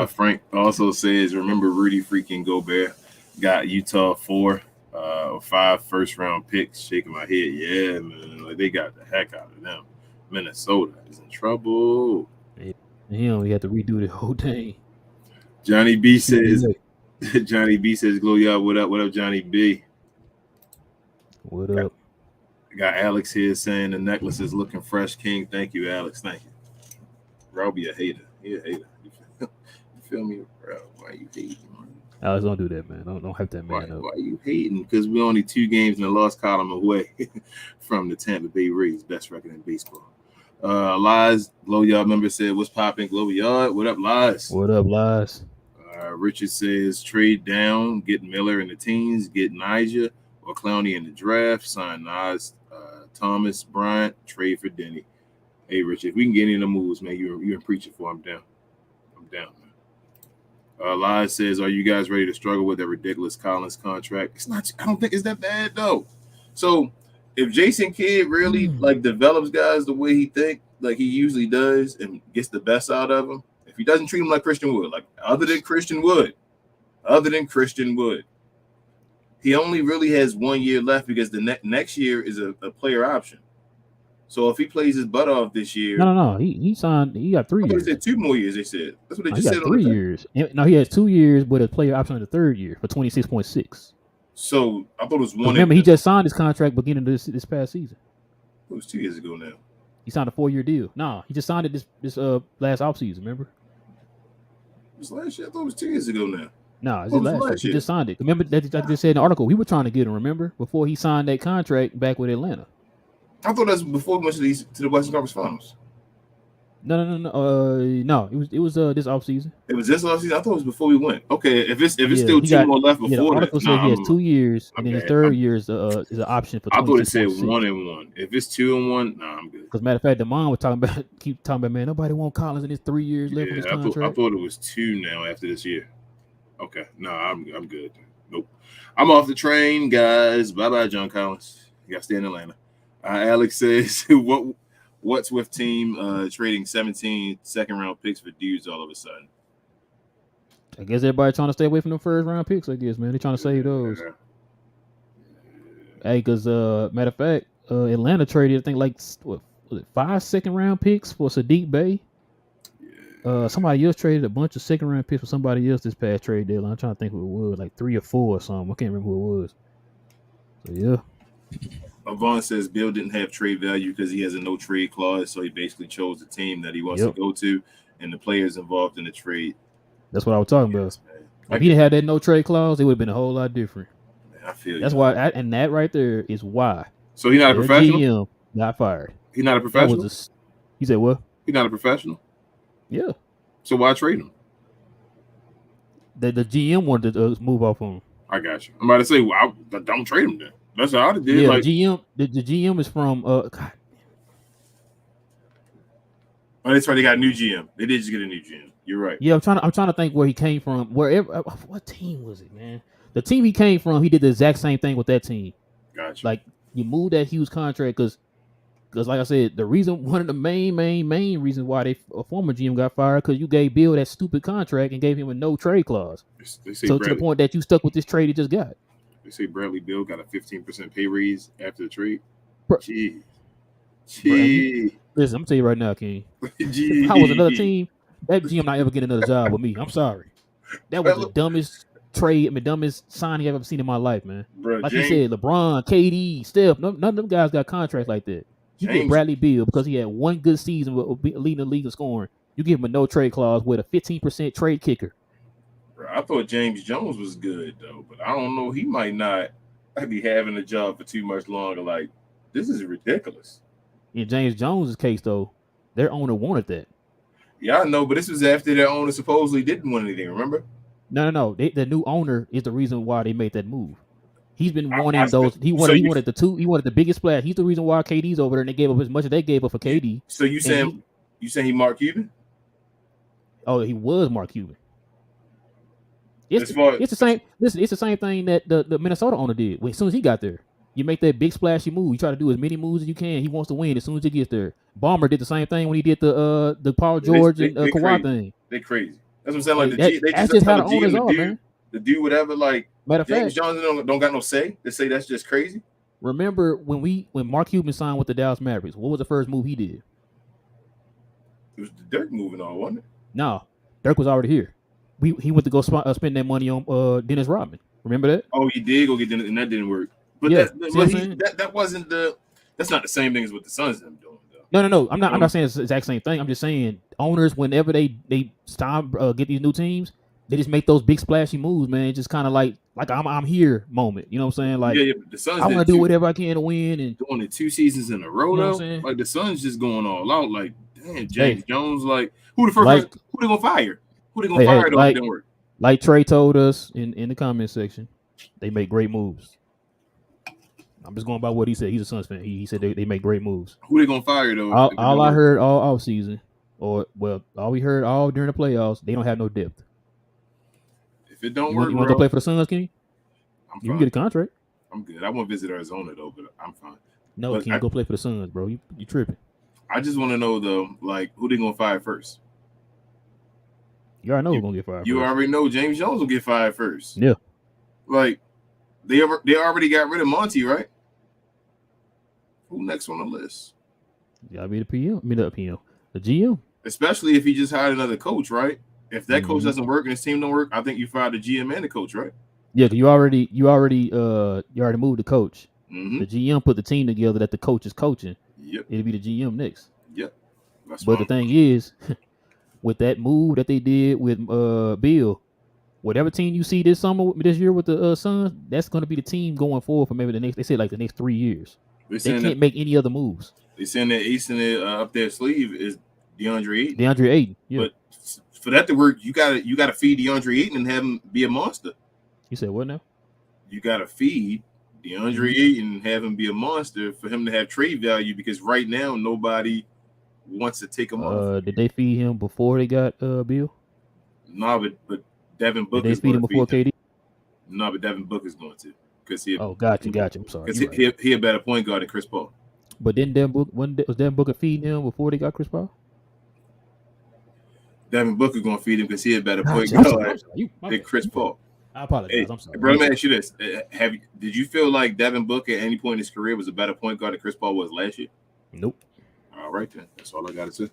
Frank also says, remember Rudy freaking Gobert got Utah 4 or 5 first-round picks. Shaking my head, yeah, man. Like, they got the heck out of them. Minnesota is in trouble. He only had to redo the whole thing. Johnny B says, Glow y'all, what up, Johnny B? What up? Got Alex here saying the necklace is looking fresh, King. Thank you, Alex. Thank you. Robbie a hater. He a hater. You feel me, bro? Why you hating, man? Alex, don't do that, man. Don't hype that man up. Why you hating? Because we're only 2 games in the loss column away from the Tampa Bay Rays, best record in baseball. Lies, Glow Yard member said, what's popping, Glow Yard? What up, Lies? What up, Lies? Richard says, trade down, get Miller in the teens, get Nija or Clowney in the draft, sign Nas, Thomas, Bryant, trade for Denny. Hey, Richard, if we can get any of the moves, man, you're preaching for. I'm down, man. Lies says, are you guys ready to struggle with that ridiculous Collins contract? It's not. I don't think it's that bad, though. So, if Jason Kidd really develops guys the way he think, like he usually does, and gets the best out of them, if he doesn't treat him like Christian Wood, other than Christian Wood, he only really has 1 year left because the next year is a player option. So if he plays his butt off this year, no, he signed. He got 3 years. They said 2 more years. They said that's what they just said. 3 years. No, he has 2 years, but a player option in the 3rd year for 26.6. So I thought it was 1. Remember, he just signed his contract beginning of this past season. It was 2 years ago now. He signed a 4-year deal. Nah, he just signed it this last offseason. Remember? It was last year. I thought it was 2 years ago now. Nah, it's last year. He just signed it. Remember that I just said in the article we were trying to get him. Remember before he signed that contract back with Atlanta. I thought that's before we went to the Western Conference Finals. No. No, it was this offseason. It was this offseason. I thought it was before we went. Okay, if it's still 2 more left before the article said he has 2 years, and then his 3rd year is an option for. I thought it said 1 and 1. If it's 2 and 1, nah, I'm good. Because matter of fact, the mom was keep talking about, man, nobody want Collins in his 3 years left in his contract. I thought it was 2 now after this year. Okay, no, I'm good. Nope, I'm off the train, guys. Bye bye, John Collins. You got to stay in Atlanta. Alex says, what's with team trading 17 second-round picks for dudes all of a sudden? I guess everybody trying to stay away from the first-round picks, I guess, man. They're trying to save those. Hey, because, matter of fact, Atlanta traded, I think, 5 second-round picks for Sadiq Bey. Somebody else traded a bunch of second-round picks for somebody else this past trade deadline. I'm trying to think who it was, 3 or 4 or something. I can't remember who it was. So, yeah. Avon says Bill didn't have trade value because he has a no trade clause, so he basically chose the team that he wants to go to and the players involved in the trade. That's what I was talking about. If he didn't have that no trade clause, it would have been a whole lot different. Man, I feel that's why, and that right there is why. So he's not a professional. GM got fired. He's not a professional. He said what? He's not a professional. Yeah. So why trade him? The GM wanted to move off on him. I got you. I'm about to say, well, don't trade him then. That's how I did. Yeah, like, the GM is from God. Oh, that's right. They got a new GM. They did just get a new GM. You're right. Yeah, I'm trying to think where he came from. Wherever, what team was it, man? The team he came from, he did the exact same thing with that team. Gotcha. Like you moved that huge contract because like I said, one of the main reasons why a former GM got fired because you gave Bill that stupid contract and gave him a no trade clause. So to the point that you stuck with this trade he just got. They say Bradley Bill got a 15% pay raise after the trade. Gee. Listen, I'm gonna tell you right now, King. If I was another team, that GM not ever get another job with me. I'm sorry. That was the dumbest trade, dumbest signing I've ever seen in my life, man. Bro, like you said, LeBron, KD, Steph, none of them guys got contracts like that. You get Bradley Beal because he had one good season leading the league in scoring. You give him a no trade clause with a 15% trade kicker. Bro, I thought James Jones was good though, but I don't know. He might not be having a job for too much longer. Like this is ridiculous. In James Jones' case, though, their owner wanted that. Yeah, I know, but this was after their owner supposedly didn't want anything. Remember? No. The new owner is the reason why they made that move. He's been wanting those. He wanted the biggest splash. He's the reason why KD's over there, and they gave up as much as they gave up for KD. So you saying he Mark Cuban? Oh, he was Mark Cuban. It's the same. Listen, it's the same thing that the Minnesota owner did as soon as he got there. You make that big splashy move. You try to do as many moves as you can. He wants to win as soon as he gets there. Balmer did the same thing when he did the Paul George and Kawhi thing. They crazy. That's what I'm saying. Like that's just how the owners are, man. To do whatever. Like James Johnson don't got no say. They say that's just crazy. Remember when Mark Cuban signed with the Dallas Mavericks? What was the first move he did? It was the Dirk moving on, wasn't it? No, Dirk was already here. He went to go spend that money on Dennis Rodman. Remember that? Oh, he did go get Dennis, and that didn't work. But yeah, that wasn't that's not the same thing as what the Suns them doing though. No. I'm not saying it's the exact same thing. I'm just saying owners, whenever they stop get these new teams, they just make those big splashy moves, man. Just kind of like I'm here moment. You know what I'm saying? Like the Suns I want to do whatever I can to win and doing it 2 seasons in a row though. Like the Suns just going all out. Like damn, James Jones. Like who they gonna fire? Who they gonna fire though? If it didn't work? Like Trey told us in the comment section, they make great moves. I'm just going by what he said. He's a Suns fan. He said they make great moves. Who they gonna fire though? All I heard all season, all we heard all during the playoffs, they don't have no depth. If it don't work, you want to go play for the Suns, Kenny? You can get a contract. I'm good. I won't visit Arizona though, but I'm fine. No, Kenny, go play for the Suns, bro. You tripping? I just want to know though, like who they gonna fire first? You already know who's gonna get fired. You already know James Jones will get fired first. Yeah. Like they already got rid of Monty, right? Who next on the list? Gotta be the PM. The GM. Especially if he just hired another coach, right? If that coach doesn't work and his team don't work, I think you fire the GM and the coach, right? Yeah, because you already moved the coach. Mm-hmm. The GM put the team together that the coach is coaching. Yep. It'll be the GM next. Yep. But the thing is, with that move that they did with Bill, whatever team you see this year with the Suns, that's going to be the team going forward for maybe the next. They say like the next 3 years. They can't make any other moves. They saying that ace in it up their sleeve is DeAndre Ayton. Yeah. But for that to work, you gotta feed DeAndre Ayton and have him be a monster. You said what now? You gotta feed DeAndre Ayton and have him be a monster for him to have trade value because right now nobody wants to take him off. Did they feed him before they got Bill? No, but Devin Booker. Did they feed him before KD? No, but Devin Booker's going to because he. Oh, gotcha. I'm sorry. Because he a better point guard than Chris Paul. But then was Devin Booker feeding him before they got Chris Paul? Devin Booker gonna feed him because he a better point guard than Chris Paul. I apologize. I'm sorry. Bro, let me ask you this: did you feel like Devin Booker at any point in his career was a better point guard than Chris Paul was last year? Nope. All right then, that's all I gotta say.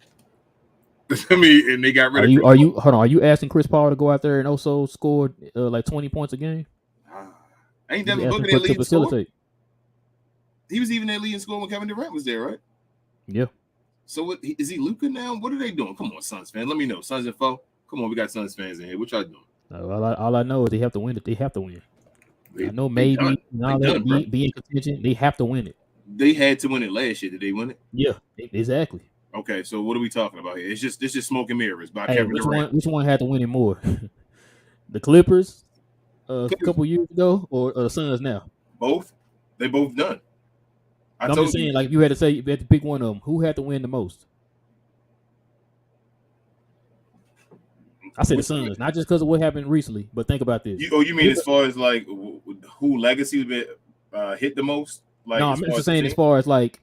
I mean, and they got rid of. Hold on? Are you asking Chris Paul to go out there and also score like 20 points a game? Ain't Devin Booker their leading scorer? He was even that leading scorer when Kevin Durant was there, right? Yeah. So what is he Luka now? What are they doing? Come on, Suns fans. Let me know. Suns and foe. Come on, we got Suns fans in here. What y'all doing? All I know is they have to win it. They have to win. I know they maybe done. all They that done, bro. be in contention. They have to win it. They had to win it last year. Did they win it? Yeah, exactly. Okay, so what are we talking about here? It's just smoke and mirrors by Hey, Kevin Durant. which one had to win it more? The Clippers a couple years ago or the Suns now? Both. They both done. I'm just saying, like, you had to say, you had to pick one of them. Who had to win the most? I said the Suns, not just because of what happened recently, but think about this. You mean as far as like who legacy hit the most? Like, no, I'm just saying as far as like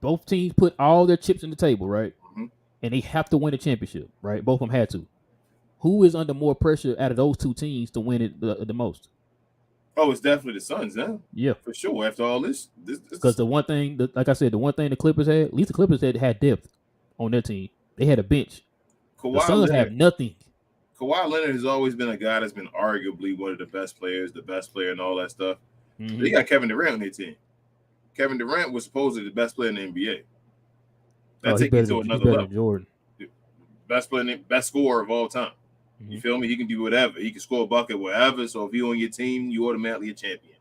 both teams put all their chips in the table, right? Mm-hmm. And they have to win a championship, right? Both of them had to. Who is under more pressure out of those two teams to win it the most? Oh, it's definitely the Suns now. Yeah, for sure. After all this, because the one thing, like I said, the one thing the Clippers had, at least the Clippers had depth on their team. They had a bench. The Suns have nothing. Kawhi Leonard has always been a guy that's been arguably one of the best players, the best player, and all that stuff. Mm-hmm. They got Kevin Durant on their team. Kevin Durant was supposedly the best player in the NBA. That's taking to another level. Jordan. Best player, best scorer of all time. Mm-hmm. You feel me? He can do whatever. He can score a bucket wherever. So if you're on your team, you automatically a champion.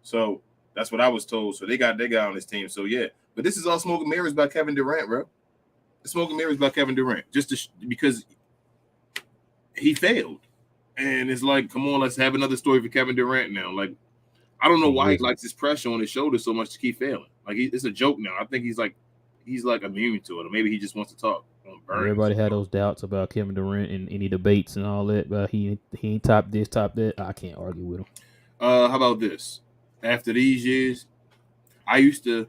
So that's what I was told. So they got that guy on his team. So yeah, but this is all smoke and mirrors by Kevin Durant, bro. Smoke and mirrors by Kevin Durant, because he failed, and it's like, come on, let's have another story for Kevin Durant now. Like, I don't know why he likes this pressure on his shoulders so much to keep failing. Like, it's a joke now. I think he's like immune to it, or maybe he just wants to talk. Everybody had those doubts about Kevin Durant in any debates and all that, but he ain't top this, top that. I can't argue with him. How about this? After these years, I used to,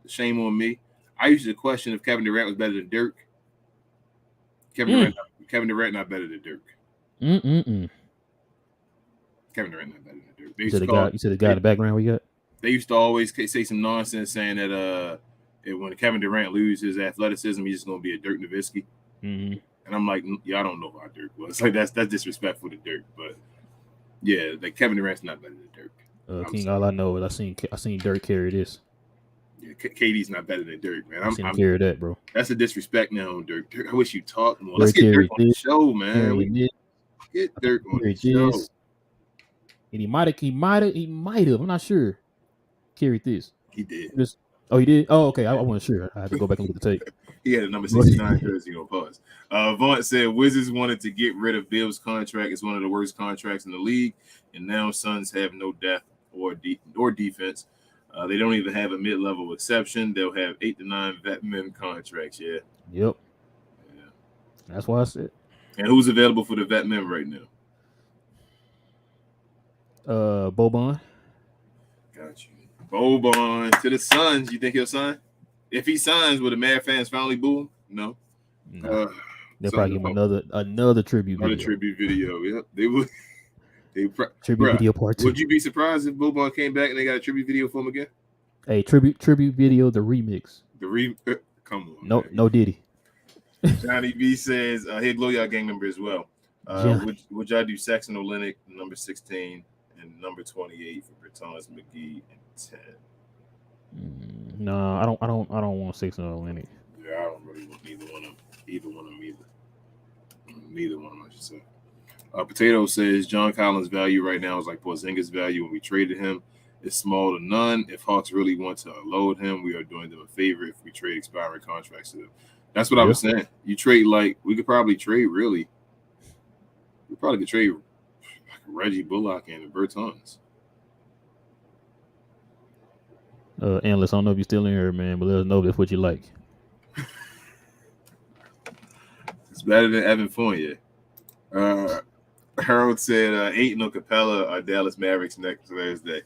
shame on me, I used to question if Kevin Durant was better than Dirk. Kevin Durant not better than Dirk. Kevin Durant not better than Dirk. You said the guy in the background we got? They used to always say some nonsense saying that when Kevin Durant loses his athleticism, he's just going to be a Dirk Nowitzki. Mm-hmm. And I'm like, yeah, I don't know how Dirk was. Like, that's disrespectful to Dirk. But yeah, like, Kevin Durant's not better than Dirk. King, all I know is I seen Dirk carry this. Yeah, KD's not better than Dirk, man. I'm carry that, bro. That's a disrespect now on Dirk. I wish you talked more. Let's get Dirk on the show, man. Get Dirk on the show. And he might have. I'm not sure. Carried this. He did. He did? Oh, okay. I wasn't sure. I had to go back and look at the tape. He had a number 69 jersey on pause. Vaughn said Wizards wanted to get rid of Bill's contract. It's one of the worst contracts in the league, and now Suns have no depth or defense. They don't even have a mid-level exception. They'll have 8 to 9 vet men contracts. Yeah. Yep. Yeah. That's why I said. And who's available for the vet men right now? Boban. Got you. Boban to the Suns. You think he'll sign? If he signs, will the Mad fans finally boo him? No. They'll probably give him another tribute video. Another tribute video. Yep. They would. Tribute video part 2. Would you be surprised if Boban came back and they got a tribute video for him again? Hey, tribute video, the remix. Come on. No Diddy. Johnny B says, hey, blow y'all gang number as well. Would y'all do Saxon Olynyk, number 16, and number 28 for Bertans McGee and 10? No, I don't want Saxon Olynyk. Yeah, I don't really want either one of them either. Neither one of them, I should say. Potato says John Collins' value right now is like Porzingis' value when we traded him. It's small to none. If Hawks really want to unload him, we are doing them a favor if we trade expiring contracts to them. That's what I was saying. You trade we could probably trade really. We probably could trade Reggie Bullock and Bertans. Analyst, I don't know if you're still in here, man, but let us know if that's what you like. It's better than Evan Fournier. Harold said, Ayton or Capella are Dallas Mavericks next Thursday.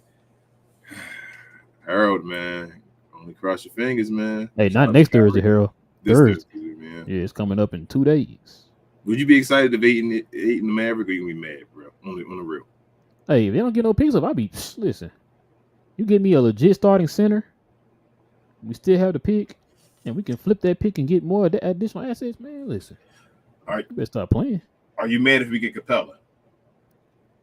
Harold, man. Only cross your fingers, man. Hey, not next Thursday, Harold. Thursday, man. Yeah, it's coming up in 2 days. Would you be excited if Ayton the Maverick, or you gonna be mad, bro? On the real. Hey, if they don't get no picks up, I'll be listen. You give me a legit starting center. We still have the pick, and we can flip that pick and get more additional assets, man. Listen. All right. You better start playing. Are you mad if we get Capella?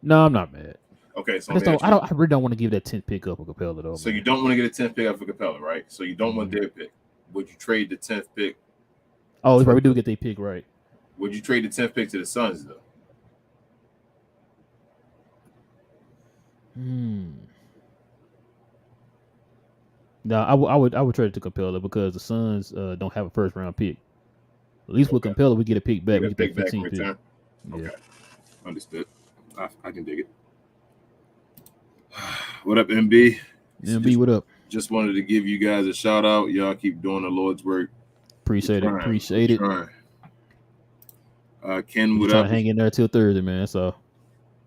No, I'm not mad. Okay, so I let just me don't. ask you. I really don't want to give that 10th pick up for Capella though, So you man. don't want to get a 10th pick out for Capella, right? So you don't want their pick. Would you trade the 10th pick? Oh, we For, probably do get their pick right. would you trade the 10th pick to the Suns though? No, I would trade it to Capella because the Suns don't have a first round pick. At least with Okay. Capella, we get a pick back. You We got a get that pick back in 15th pick. return. Yeah. Okay, understood. I can dig it. What up, MB? MB, what up? Just wanted to give you guys a shout out. Y'all keep doing the Lord's work. Appreciate it. Appreciate it. Trying. Ken, We what trying up? to hang in there till Thursday, man. So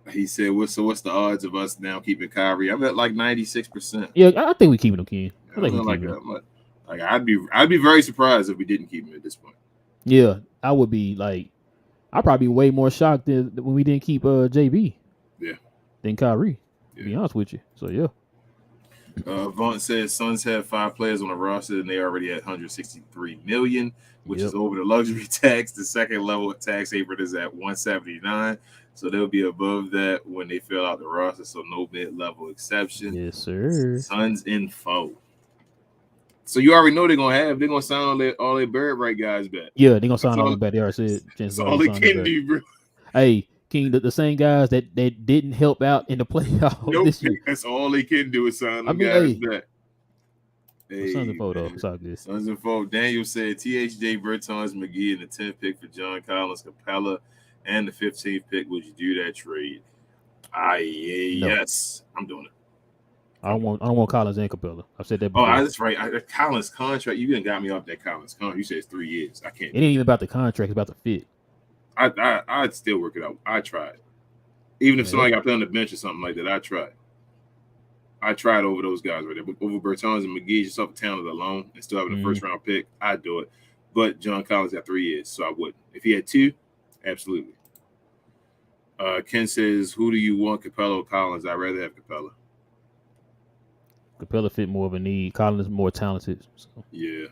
he said, "What's the odds of us now keeping Kyrie?" I'm at like 96%. yeah, I think we keeping him, Ken. I think we keeping him. Like I'd be very surprised if we didn't keep him at this point. Yeah, I would be like, I'd probably be way more shocked than when we didn't keep JB. Yeah. Than Kyrie. To be honest with you. So yeah. Vaughn says Suns have 5 players on the roster and they already at 163 million, which is over the luxury tax. The second level tax haven is at 179, so they'll be above that when they fill out the roster. So no mid-level exception. Yes, sir. Suns info. So you already know they're gonna sign all their bird right guys back. Yeah, they're gonna sign all them back. They already said. That's all they can do, bro. Hey, King, the same guys that didn't help out in the playoffs this year. That's all they can do is sign them guys back. Hey, Suns info though. It's all good. Suns info. Daniel said THJ, Bertans, McGee, and the 10th pick for John Collins, Capella, and the 15th pick. Would you do that trade? Yes, I'm doing it. I don't want Collins and Capella. I've said that before. Oh, that's right. Collins contract. You done got me off that Collins contract. You said it's 3 years. I can't. It ain't even about the contract. It's about the fit. I'd still work it out. I tried. Even if somebody got put on the bench or something like that, I tried over those guys right there. But over Bertans and McGee, just off the talent alone and still having a first round pick, I'd do it. But John Collins got 3 years, so I wouldn't. If he had 2, absolutely. Ken says, who do you want, Capella or Collins? I'd rather have Capella. Capella fit more of a need. Collins is more talented. So. Yeah.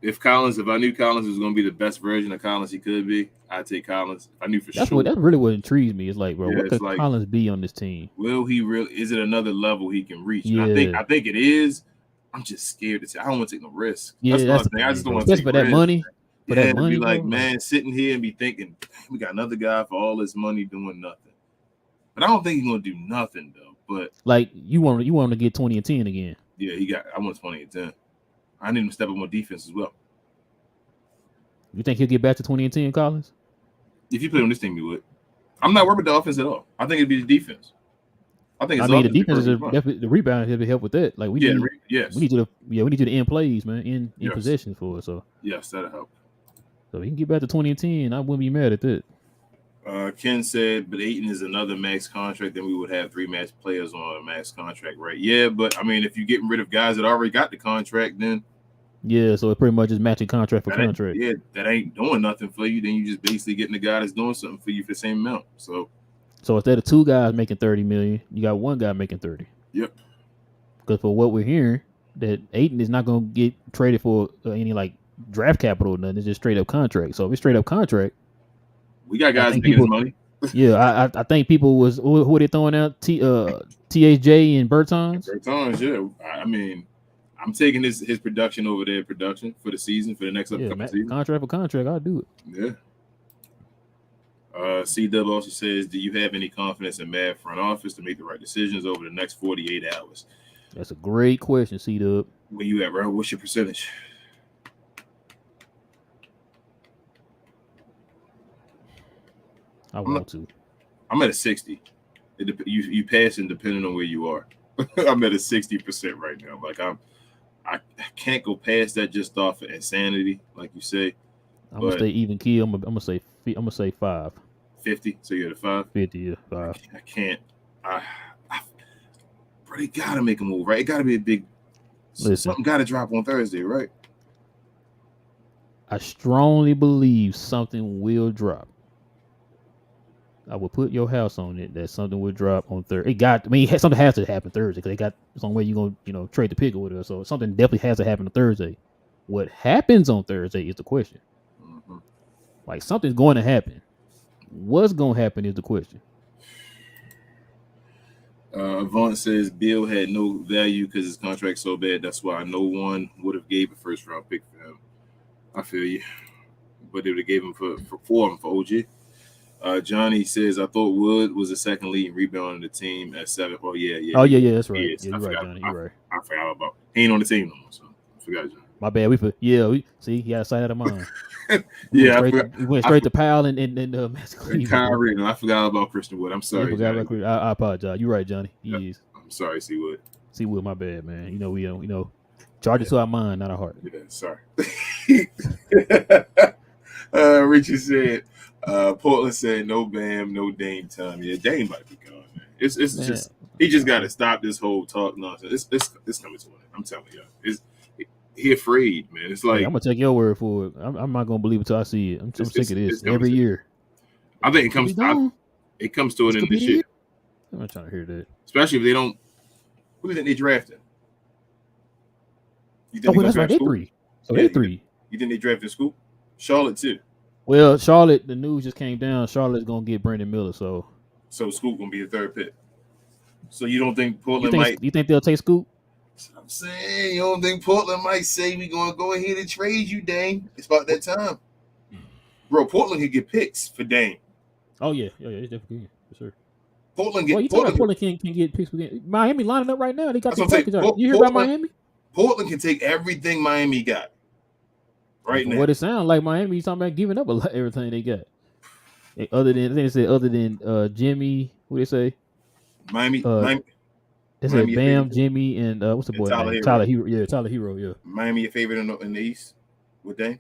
If I knew Collins was going to be the best version of Collins he could be, I'd take Collins. I knew for sure. That's really what intrigues me. It's like, bro, what could Collins be on this team? Will he really? Is it another level he can reach? Yeah. I think it is. I'm just scared to say. I don't want to take no risk. Yeah, that's the thing. I just don't want to take for that money. For that money, be like, man, sitting here and be thinking, we got another guy for all this money doing nothing. But I don't think he's gonna do nothing though. But like you want to get 20 and 10 again. Yeah, I want 20 and 10. I need him to step up on defense as well. You think he'll get back to 20 and 10, Collins? If you play on this team, you would. I'm not worried about the offense at all. I think it'd be the defense. I think the defense is definitely the rebound has to help with that. Like we need you to end plays, man, in possession for us. So yes, that'll help. So he can get back to 20 and 10. I wouldn't be mad at that. Ken said, but Ayton is another max contract, then we would have 3 max players on a max contract, right? Yeah, but I mean, if you're getting rid of guys that already got the contract, then so it pretty much is matching contract for contract. That ain't doing nothing for you. Then you just basically getting the guy that's doing something for you for the same amount. So instead of 2 guys making $30 million, you got 1 guy making 30. Yep. Because for what we're hearing, that Ayton is not going to get traded for any like draft capital or nothing. It's just straight up contract. So if it's straight up contract, we got guys making his money. Yeah, I think people was who are they throwing out? THJ and Bertans. Yeah. I mean, I'm taking his production over their production for the season for the next couple seasons. Contract for contract, I'll do it. Yeah. C-Dub also says, do you have any confidence in Mav front office to make the right decisions over the next 48 hours? That's a great question, C-Dub. Where you at, bro? What's your percentage? I'm at a 60. You passing depending on where you are. I'm at a 60% right now. Like I can't go past that just off of insanity, like you say. I'm gonna stay even key. I'm gonna say 5. 50. So you're at a 5. 50. Yeah, 5. I can't. Bro, they gotta make a move, right? It gotta be a big. Something gotta drop on Thursday, right? I strongly believe something will drop. I will put your house on it that something will drop on Thursday. Something has to happen Thursday because they got some way you're gonna trade the pick or whatever. So something definitely has to happen on Thursday. What happens on Thursday is the question. Mm-hmm. Like something's going to happen. What's going to happen is the question. Avant says Bill had no value because his contract's so bad. That's why no one would have gave a first round pick for him. I feel you, but they would have gave him for OG. Johnny says I thought Wood was the second leading rebounder on the team at 7. Oh yeah, Oh yeah, that's right. Yes. Yeah, I you're right, forgot. Johnny. You're right. I forgot about. He ain't on the team no more, so I forgot. Johnny. My bad. We see he had a sight out of mind. Yeah, we went straight to Powell and and Kyrie. No, I forgot about Christian Wood. I'm sorry. Yeah, forgot about I apologize. You're right, Johnny. He is. I'm sorry, C Wood. C Wood, my bad, man. You know we charge it to our mind, not our heart. Yeah, sorry. Richard said, Portland said no Bam, no Dame time. Yeah, Dame might be gone, man. It's man. Just he just got to stop this whole talk nonsense. It's coming to an end. I'm telling you, he afraid, man. It's like I'm gonna take your word for it. I'm not gonna believe it till I see it. I'm sick of this every year. I think it comes to an end this year. I'm not trying to hear that. Especially if they don't. Who do you think they drafted? That's right. They 3. So they 3. You think they drafted Scoop? Charlotte too. Well, Charlotte, the news just came down. Charlotte's gonna get Brandon Miller, so Scoop gonna be the third pick. So you don't think Portland might? You think they'll take Scoop? I'm saying you don't think Portland might say we gonna go ahead and trade you, Dame? It's about that time, bro. Portland can get picks for Dame. Oh yeah, it's definitely for sure. Portland can get picks for Dame. Miami lining up right now. They got the package. You hear about Miami? Portland can take everything Miami got right now. What it sounds like, Miami talking about giving up everything they got. Other than Jimmy, what they say? Miami. They said Bam, Jimmy, and what's the boy name? Tyler Hero. Yeah, Tyler Hero. Yeah. Miami your favorite in the East with Dame?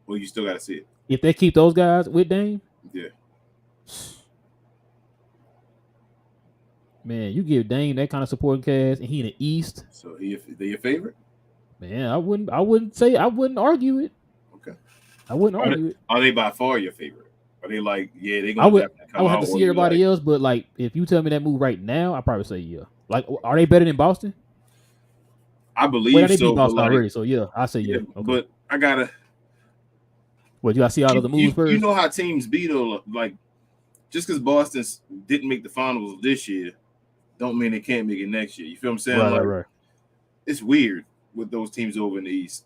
Well, you still got to see it. If they keep those guys with Dame, yeah. Man, you give Dame that kind of supporting cast, and he in the East. So they your favorite? Man, I wouldn't argue it. Okay. I wouldn't argue it. Are they by far your favorite? Are they like, yeah, they gonna I would have to see everybody else, but like if you tell me that move right now, I'd probably say yeah. Like, are they better than Boston? I believe they beat Boston already, so yeah, I say yeah. Okay. But I gotta. Well, you gotta see all of the moves first. You know how teams be though. Like, just because Boston didn't make the finals this year, don't mean they can't make it next year. You feel what I'm saying? Right. It's weird with those teams over in the East.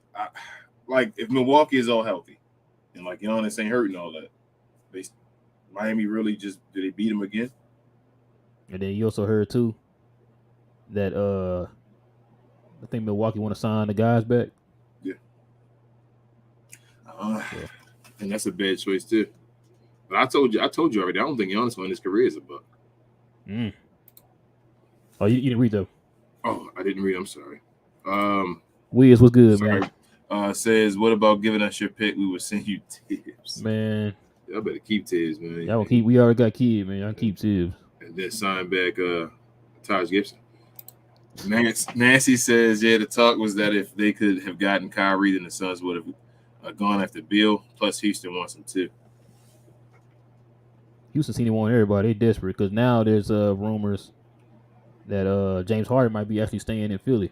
Like if Milwaukee is all healthy, and like Giannis ain't hurting all that. Miami really did they beat him again? And then you also heard too that I think Milwaukee want to sign the guys back. Yeah. And that's a bad choice too. But I told you already. I don't think Giannis in his career is a buck. Oh, you didn't read though. Oh, I didn't read. I'm sorry. Wiz, what's good, man? Says, what about giving us your pick? We would send you tips. Man. Y'all better keep Tibbs, man. Y'all keep. We already got Kid, man. Y'all keep Tibbs. And then sign back Taj Gibson. Nancy says, yeah, the talk was that if they could have gotten Kyrie, then the Suns would have gone after Bill. Plus, Houston wants him too. Houston seems to want everybody. They desperate because now there's rumors that James Harden might be actually staying in Philly.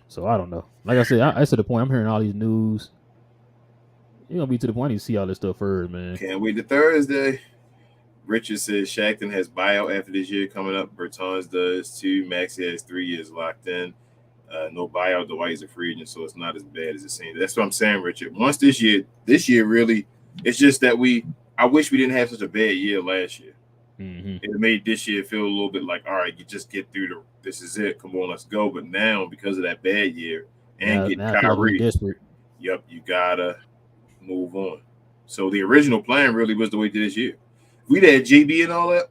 So I don't know. Like I said, I to the point. I'm hearing all these news. You're gonna be to the point. I need to see all this stuff first, man. Can't wait to Thursday. Richard says Shackton has buyout after this year coming up. Bertans does too. Maxey has 3 years locked in. No buyout. Dwight's a free agent, so it's not as bad as it seems. That's what I'm saying, Richard. Once this year really, it's just that I wish we didn't have such a bad year last year. Mm-hmm. It made this year feel a little bit like, all right, you just get through this is it. Come on, let's go. But now, because of that bad year and getting Kyrie, you gotta move on. So the original plan really was the way to this year. If we'd had JB and all that,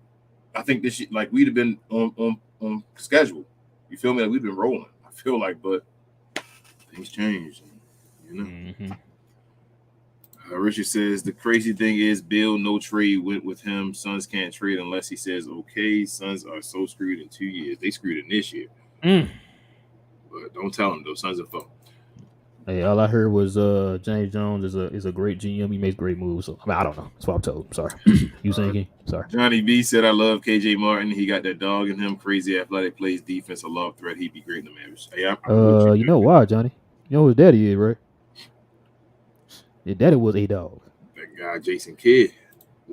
I think this year, like we'd have been on schedule. You feel me? Like we've been rolling. I feel like, but things changed. You know. Mm-hmm. Richard says the crazy thing is Bill no trade went with him. Suns can't trade unless he says okay. Suns are so screwed in 2 years. They screwed in this year. But don't tell them though. Suns are fun. Hey, all I heard was James Jones is a great GM. He makes great moves. So, I don't know. That's what I'm told. I'm sorry. You saying? Sorry. Johnny B said I love KJ Martin. He got that dog in him. Crazy athletic, plays defense, a lob threat. He'd be great in the Mavericks. Hey, you know why, Johnny? You know who his daddy is, right? His daddy was a dog. That guy, Jason Kidd.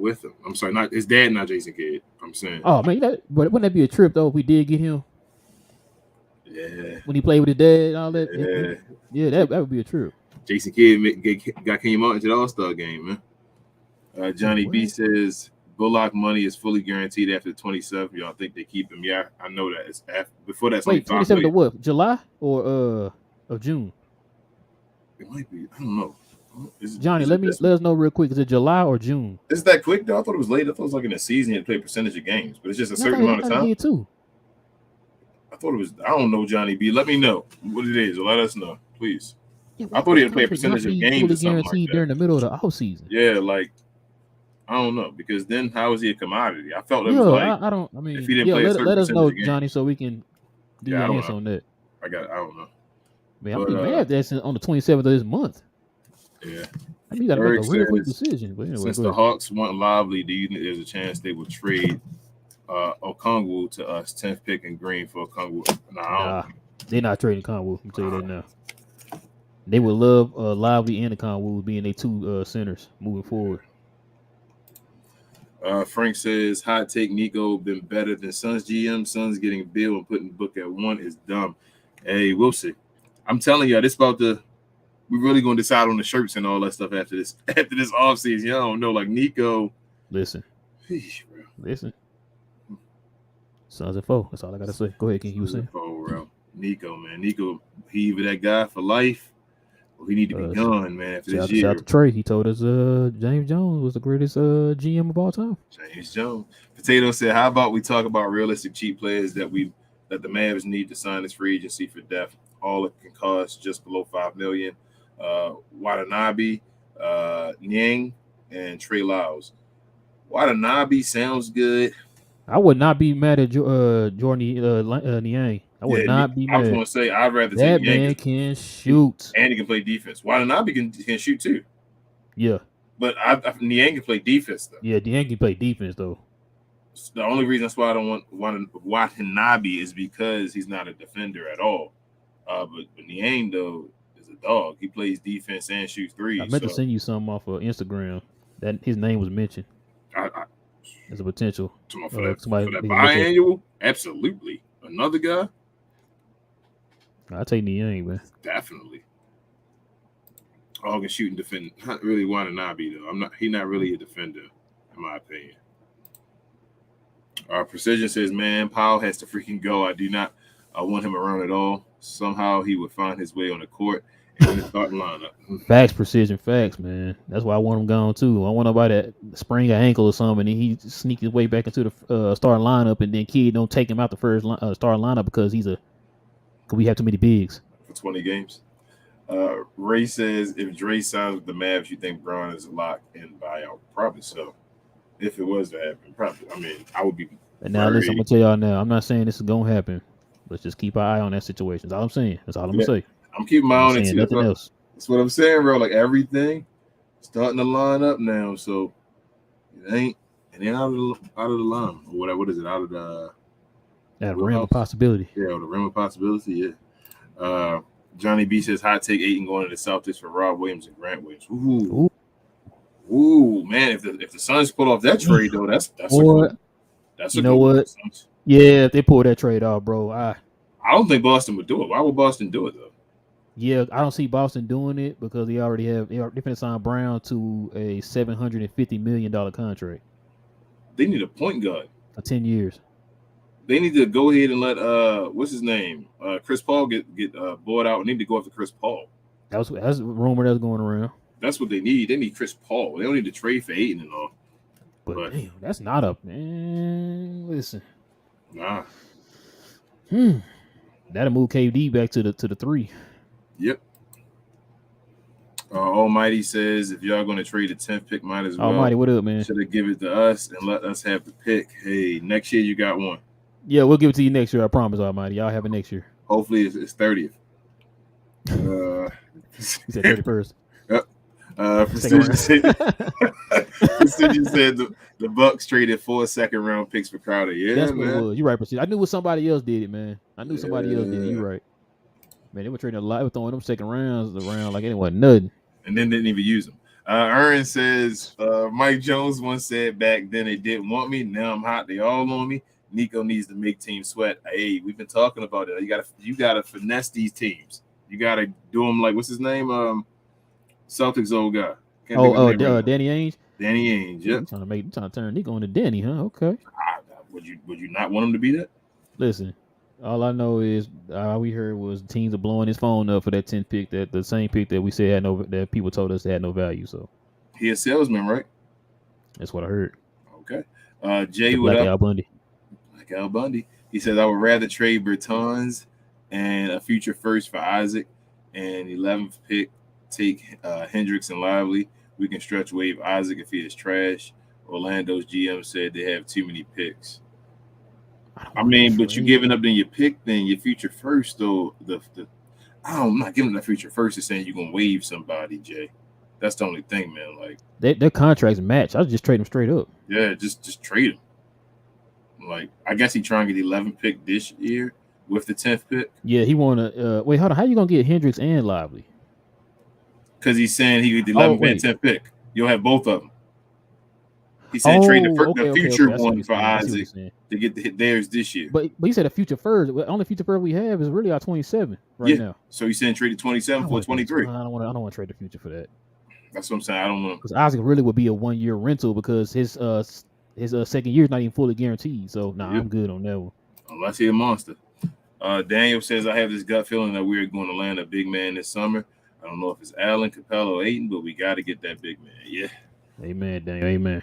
with him. I'm sorry, not his dad, not Jason Kidd. I'm saying. Oh man, but wouldn't that be a trip though if we did get him? Yeah. When he played with his dad and all that. Yeah. Yeah, that would be a trip. Jason Kidd came out into the All-Star game, man. Johnny B says Bullock money is fully guaranteed after the 27th. Y'all think they keep him? Yeah, I know that. It's after, before that's wait, 27th of what? July or of June? It might be. I don't know. Johnny, let us know real quick. Is it July or June? Is that quick though? I thought it was late. I thought it was like in the season you had to play a percentage of games, but it's just a certain amount of time. Did too. I thought it was. I don't know, Johnny B. Let me know what it is, or let us know, please. Yeah, I thought he had to play a percentage of games or something like that. During the middle of the off season. Yeah, like I don't know, because then how is he a commodity? I felt it was like I don't. I mean, if he didn't play a certain let us know, game, Johnny, so we can do your answer on that. I don't know. Man, I'm mad that's on the 27th of this month. Yeah. I mean, you got to make a real quick decision. But anyway, since the Hawks want Lively, do you think there's a chance they will trade Okongwu to us, 10th pick and Green for Okongwu? Nah, they're not trading Okongwu. I'm tell you that now. They would love Lively and Okongwu being their two centers moving forward. Frank says, hot take, Nico been better than Suns GM. Suns getting Bill and putting Book at 1 is dumb. Hey, we'll see. I'm telling you, this about the we're really gonna decide on the shirts and all that stuff after this offseason. I don't know. Like Nico. Listen. Listen. Suns at 4. That's all I gotta say. Go ahead, King. You were saying? Nico, man. Nico, he either that guy for life or he need to be gone, man, after this year. Shout out to Trey. He told us James Jones was the greatest GM of all time. James Jones. Potato said, how about we talk about realistic cheap players that the Mavs need to sign this free agency for depth? All it can cost just below $5 million. Watanabe, Niang, and Trey Lyles. Watanabe sounds good. I would not be mad at Jordan Niang. I would not be mad. I was going to say, I'd rather that take Niang. That man can shoot. And he can play defense. Watanabe can shoot too. Yeah. But Niang can play defense, though. Yeah, Niang can play defense, though. The only reason that's why I don't want Watanabe is because he's not a defender at all. But Niang, though, is a dog. He plays defense and shoots threes. I meant to send you something off of Instagram that his name was mentioned. As a potential. For that biannual? Absolutely. Another guy? I'll take Niang, man. Definitely. All can shoot and defend. Not really Watanabe, though. He's not really a defender, in my opinion. Precision says, man, Powell has to freaking go. I do not want him around at all. Somehow he would find his way on the court and the starting lineup. Facts, Precision, facts, man. That's why I want him gone too. I want nobody to sprain an ankle or something, and he sneak his way back into the starting lineup, and then Kid don't take him out the first starting lineup because we have too many bigs for 20 games. Ray says, if Dre signs with the Mavs, you think Braun is locked in buyout? Probably so. If it was to happen, probably. I mean, I would be. And now, listen, I'm gonna tell y'all now. I'm not saying this is gonna happen. Let's just keep our eye on that situation. That's all I'm saying. That's all I'm gonna say. I'm keeping my eye on it too. Nothing else. That's what I'm saying, bro. Like everything starting to line up now, so it ain't out of the line or whatever. What is it? Out of the realm of possibility. Yeah, the realm of possibility. Yeah. Johnny B says hot take Ayton going to the Celtics for Rob Williams and Grant Williams. Ooh, man! If the Suns pull off that trade though, that's you know what? Yeah, if they pull that trade off, bro, I don't think Boston would do it. Why would Boston do it though? Yeah, I don't see Boston doing it because they finna sign Brown to a $750 million contract. They need a point guard for 10 years. They need to go ahead and let what's his name? Chris Paul get bought out. They need to go after Chris Paul. That's a rumor that's going around. That's what they need. They need Chris Paul. They don't need to trade for Ayton and all. But damn, that's not up, man. Listen. Nah. That'll move KD back to the 3. Yep. Almighty says, if y'all going to trade the 10th pick, might as well. Almighty, what up, man? Should have give it to us and let us have the pick. Hey, next year you got one. Yeah, we'll give it to you next year. I promise, Almighty. Y'all have it next year. Hopefully it's 30th. He said 31st. Precision said the Bucks traded 4 second-round picks for Crowder. Yeah, that's man. What it was. You're right, Precision. I knew somebody else did it, man. Somebody else did it. You're right. Man, they were trading a lot. They were throwing them second rounds around like it wasn't nothing. And then didn't even use them. Aaron says, Mike Jones once said back then they didn't want me. Now I'm hot. They all on me. Nico needs to make teams sweat. Hey, we've been talking about it. You gotta finesse these teams. You gotta do them like what's his name? Celtics old guy. Can't think of his name right Danny Ainge. Danny Ainge. Yeah. You trying to turn Nico into Danny, huh? Okay. Would you not want him to be that? Listen, all I know is all we heard was teams are blowing his phone up for that 10th pick, that the same pick that we said had no, that people told us had no value. So he a salesman, right? That's what I heard. Okay. Jay, what up? Al Bundy. Like Al Bundy. He says I would rather trade Bertans and a future first for Isaac and 11th pick take Hendricks and Lively. We can stretch wave Isaac if he is trash. Orlando's GM said they have too many picks. I mean, but you giving up then your pick, then your future first, though. I'm not giving that future first is saying you're gonna waive somebody, Jay. That's the only thing, man. Like their contracts match. I'll just trade them straight up. Yeah, just trade them. Like I guess he trying to get the 11th pick this year with the 10th pick. Yeah, he wanna wait. Hold on, how you gonna get Hendricks and Lively? Because he's saying he get the 11th and 10th pick. You'll have both of them. He said trade the future one for Isaac to get theirs this year. But he said a future first. The only future first we have is really our 27 now. So he's saying trade the 27 for 23. I don't want to trade the future for that. That's what I'm saying. I don't want because Isaac really would be a 1-year rental because his second year is not even fully guaranteed. So I'm good on that one. Unless he's a monster. Daniel says I have this gut feeling that we're going to land a big man this summer. I don't know if it's Allen, Capella, or Ayton, but we got to get that big man. Yeah. Amen, Daniel. Amen.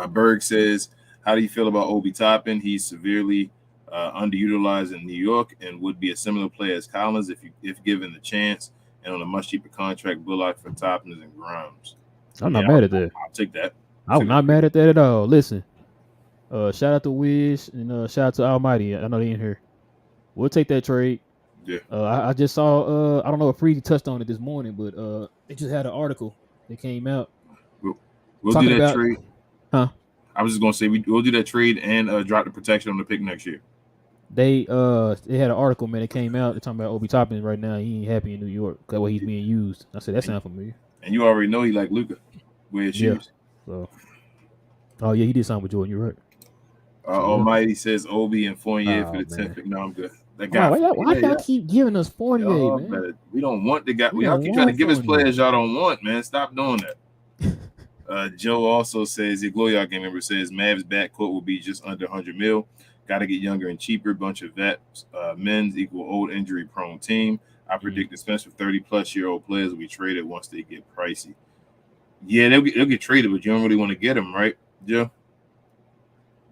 Berg says, how do you feel about Obi Toppin? He's severely underutilized in New York and would be a similar player as Collins if given the chance and on a much cheaper contract. Bullock for Toppin and Grimes. I'm not mad at that. I'll take that. I'm not mad at that at all. Listen, shout out to Wiz and shout out to Almighty. I know they in here. We'll take that trade. Yeah. I just saw, I don't know if Freezy touched on it this morning, but they just had an article that came out. We'll do that trade. Huh? I was just gonna say we'll do that trade and drop the protection on the pick next year. They had an article, man. It came out. They're talking about Obi Toppin right now. He ain't happy in New York because way he's being used. I said that sounds familiar. And you already know he like Luka. Wear his shoes. So, he did sign with Jordan. You're right. Almighty says Obi and Fournier for the 10th pick. No, I'm good. That guy. Why y'all keep giving us Fournier, man? We don't want the guy. Y'all keep trying to give us players y'all don't want, man. Stop doing that. Joe also says the Gloria game member says Mavs backcourt will be just under 100 mil. Got to get younger and cheaper. Bunch of vets. Men's equal old injury prone team. I predict expensive 30-plus-year-old players will be traded once they get pricey. Yeah, they'll get traded, but you don't really want to get them, right, Joe?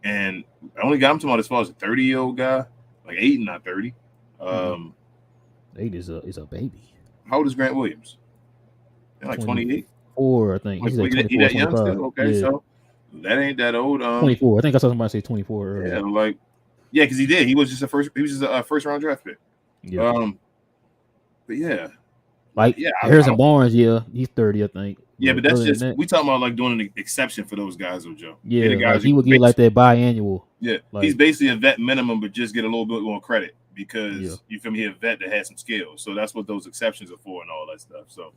And I only got him to as far as a 30-year-old guy, like Ayton, not 30. Ayton is a baby. How old is Grant Williams? Like 28. I think. He's like 24, he that young 25. still? Okay, so that ain't that old. 24. I think I saw somebody say 24 earlier. Yeah, because he did. He was just a first round draft pick. Yeah. But yeah. Harrison Barnes, he's 30, I think. Yeah, but that's just we talking about like doing an exception for those guys, though, Joe. Yeah, the guys he would get like that biannual. Yeah, he's basically a vet minimum, but just get a little bit more credit because you feel me, he's a vet that has some skills. So that's what those exceptions are for and all that stuff. So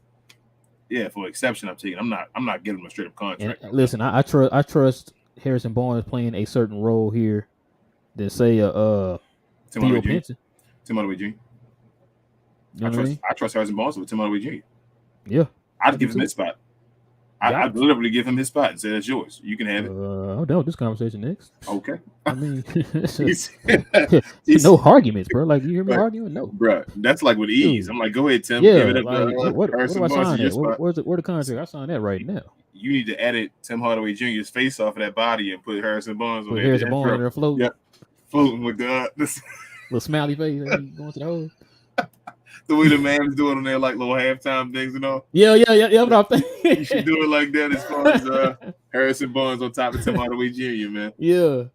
yeah, for exception, I'm taking. I'm not giving him a straight up contract. And listen, I trust Harrison Barnes playing a certain role here than say Theo Pinson. Tim Hardaway Jr. You know I trust Harrison Barnes with Tim Hardaway Jr. Yeah, I'd give him his spot. I'd literally give him his spot and say that's yours. You can have it. I'll deal with this conversation next. Okay. I mean, no arguments, bro. Like you hear me arguing? No, bro. That's like with ease. I'm like, go ahead, Tim. Yeah. Give it up what do I sign at? Where's the contract? I signed that right now. You need to edit Tim Hardaway Jr.'s face off of that body and put Harrison Barnes on there. Harrison Barnes in there floating. Yep. Floating with this little smiley face going to the hole. The way the Mavs do it on their like little halftime things and all. Yeah. What I'm thinking. You should do it like that as far as Harrison Barnes on top of Tim Hardaway Jr., man. Yeah.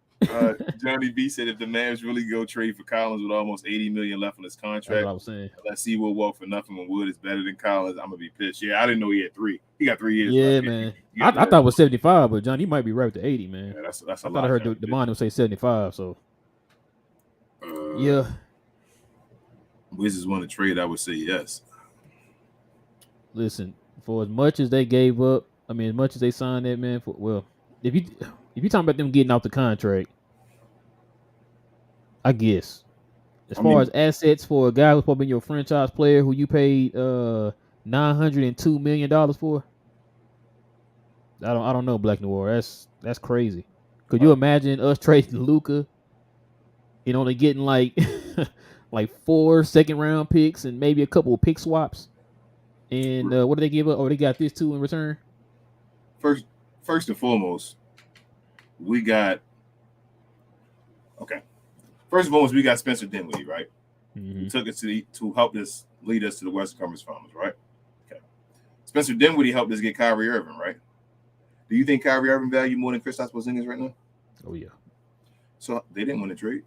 Johnny B said if the Mavs really go trade for Collins with almost $80 million left on his contract, that's what I was saying. Let's see Wood walk for nothing when Wood is better than Collins. I'm gonna be pissed. Yeah, I didn't know he had 3. He got 3 years. Yeah, man. I thought it was 75, but John, he might be right with the 80, man. Yeah, that's a lot. I thought I heard the Demond would say 75. So yeah. Wizards want to trade, I would say yes. Listen, for as much as they gave up I mean, as much as they signed that man for, well, if you if you talking about them getting off the contract, I guess as I far mean, as assets for a guy who's probably been your franchise player who you paid $902 million for, I don't know, Black Noir. That's crazy. Could you uh, imagine us trading Luca and only getting like like 4 second round picks and maybe a couple of pick swaps? And what do they give up? Oh, they got this too in return. first, first and foremost, we got okay. First and foremost, we got Spencer Dinwiddie, right? Who Mm-hmm. took us to help us lead us to the Western Conference Finals, right? Okay. Spencer Dinwiddie helped us get Kyrie Irving, right? Do you think Kyrie Irving value more than Kristaps Porzingis right now? Oh yeah. So they didn't win the trade.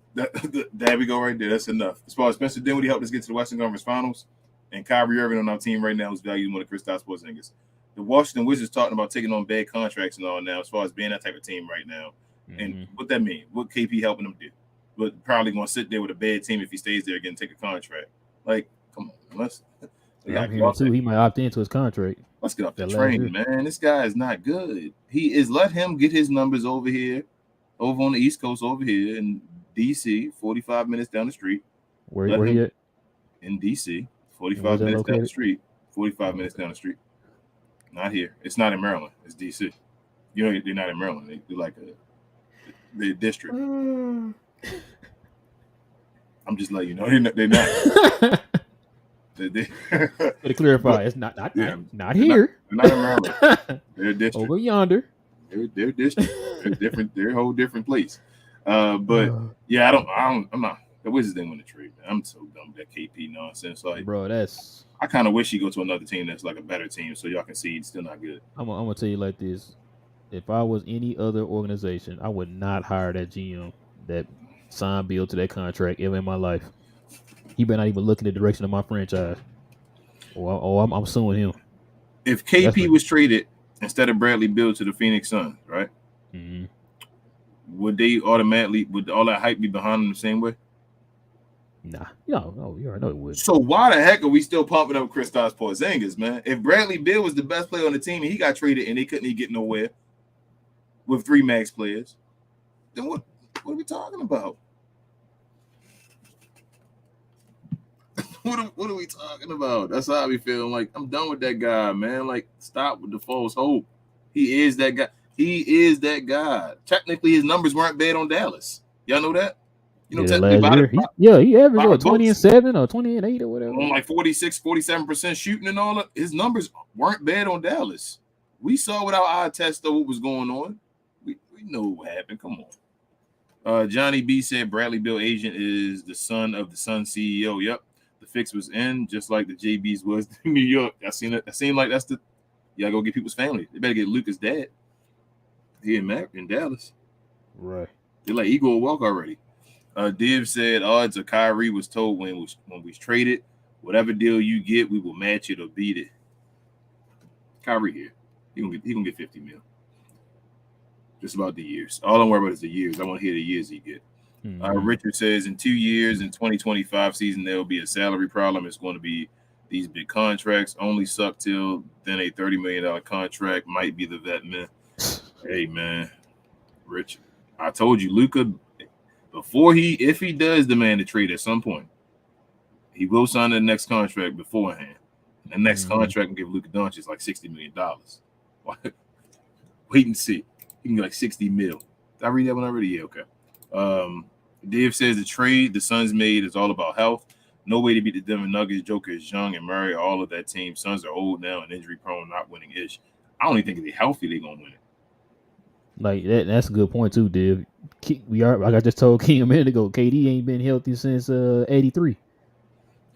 There we go right there. That's enough. As far as Spencer Dinwiddie helped us get to the Western Conference Finals, and Kyrie Irving on our team right now is valued more than Kristaps Porzingis. The Washington Wizards talking about taking on bad contracts and all now, as far as being that type of team right now. And Mm-hmm. what that mean? What KP helping them do? But probably going to sit there with a bad team if he stays there again and take a contract. Like, come on, let's I'm hearing too. He might opt into his contract. let's get off the That last train, year. man. This guy is not good. He is let him get his numbers over here, over on the East Coast, over here in DC, 45 minutes down the street. Let Where he him at? in DC, And where's 45 that minutes down the located? street. 45 Oh, minutes okay. down the street. Not here. It's not in Maryland. It's DC. You know, they're not in Maryland. They're like the district. I'm just letting you know they're not. They, To clarify, but it's not yeah, not they're not. here. They're not in Maryland. They're a district. Over yonder. They're district. They're different. They're a whole different place. But yeah, I'm not. The Wizards didn't win the trade, man. I'm so dumb with that KP nonsense. Like, Bro, that's I kind of wish he go to another team that's like a better team, so y'all can see he's still not good. I'm gonna tell you like this. If I was any other organization, I would not hire that GM that signed Bill to that contract ever in my life. He better not even look in the direction of my franchise. Or I'm suing him. If That's KP what. was traded instead of Bradley Beal to the Phoenix Suns, right? Mm-hmm. Would all that hype be behind them the same way? Nah. No, you already know it would. So why the heck are we still pumping up Kristaps Porzingis, man? If Bradley Beal was the best player on the team and he got traded and they couldn't even get nowhere with 3 max players, then what are we talking about? What are we talking about? That's how I be feeling. Like, I'm done with that guy, man. Like, stop with the false hope. He is that guy. He is that guy. Technically, his numbers weren't bad on Dallas. Y'all know that? You know, Yeah, that technically last by year. the, He averaged by the what 20 and books, 7 or 20 and 8 or whatever. on like 46, 47% shooting and all that. His numbers weren't bad on Dallas. We saw with our eye test though what was going on. We know what happened. Come on. Johnny B said Bradley Beal agent is the son of the Sun CEO. Yep. The fix was in, just like the JB's was in New York. I seen it. It seemed like that's the y'all go get people's family. They better get Luca's dad. He in Dallas. Right. They're like Igor walk already. Div said odds of Kyrie was told when we traded, whatever deal you get, we will match it or beat it. Kyrie here. He gonna get 50 mil. Just about the years. All I'm worried about is the years. I want to hear the years he get. Mm-hmm. Richard says in 2 years, in 2025 season, there will be a salary problem. It's going to be these big contracts. Only suck till then a $30 million contract might be the vet, man. Hey, man. Richard, I told you, Luka, if he does demand a trade at some point, he will sign the next contract beforehand. The next contract can give Luka Doncic like $60 million. Wait and see. He can get like 60 mil. Did I read that one already? Yeah, okay. Dave says the trade the Suns made is all about health. No way to beat the Denver Nuggets. Joker is young and Murray, all of that team. Suns are old now and injury prone, not winning ish. I don't even think if they're healthy, they're gonna win it. Like that's a good point too, Div. We are like I just told King a minute ago. KD ain't been healthy since '83,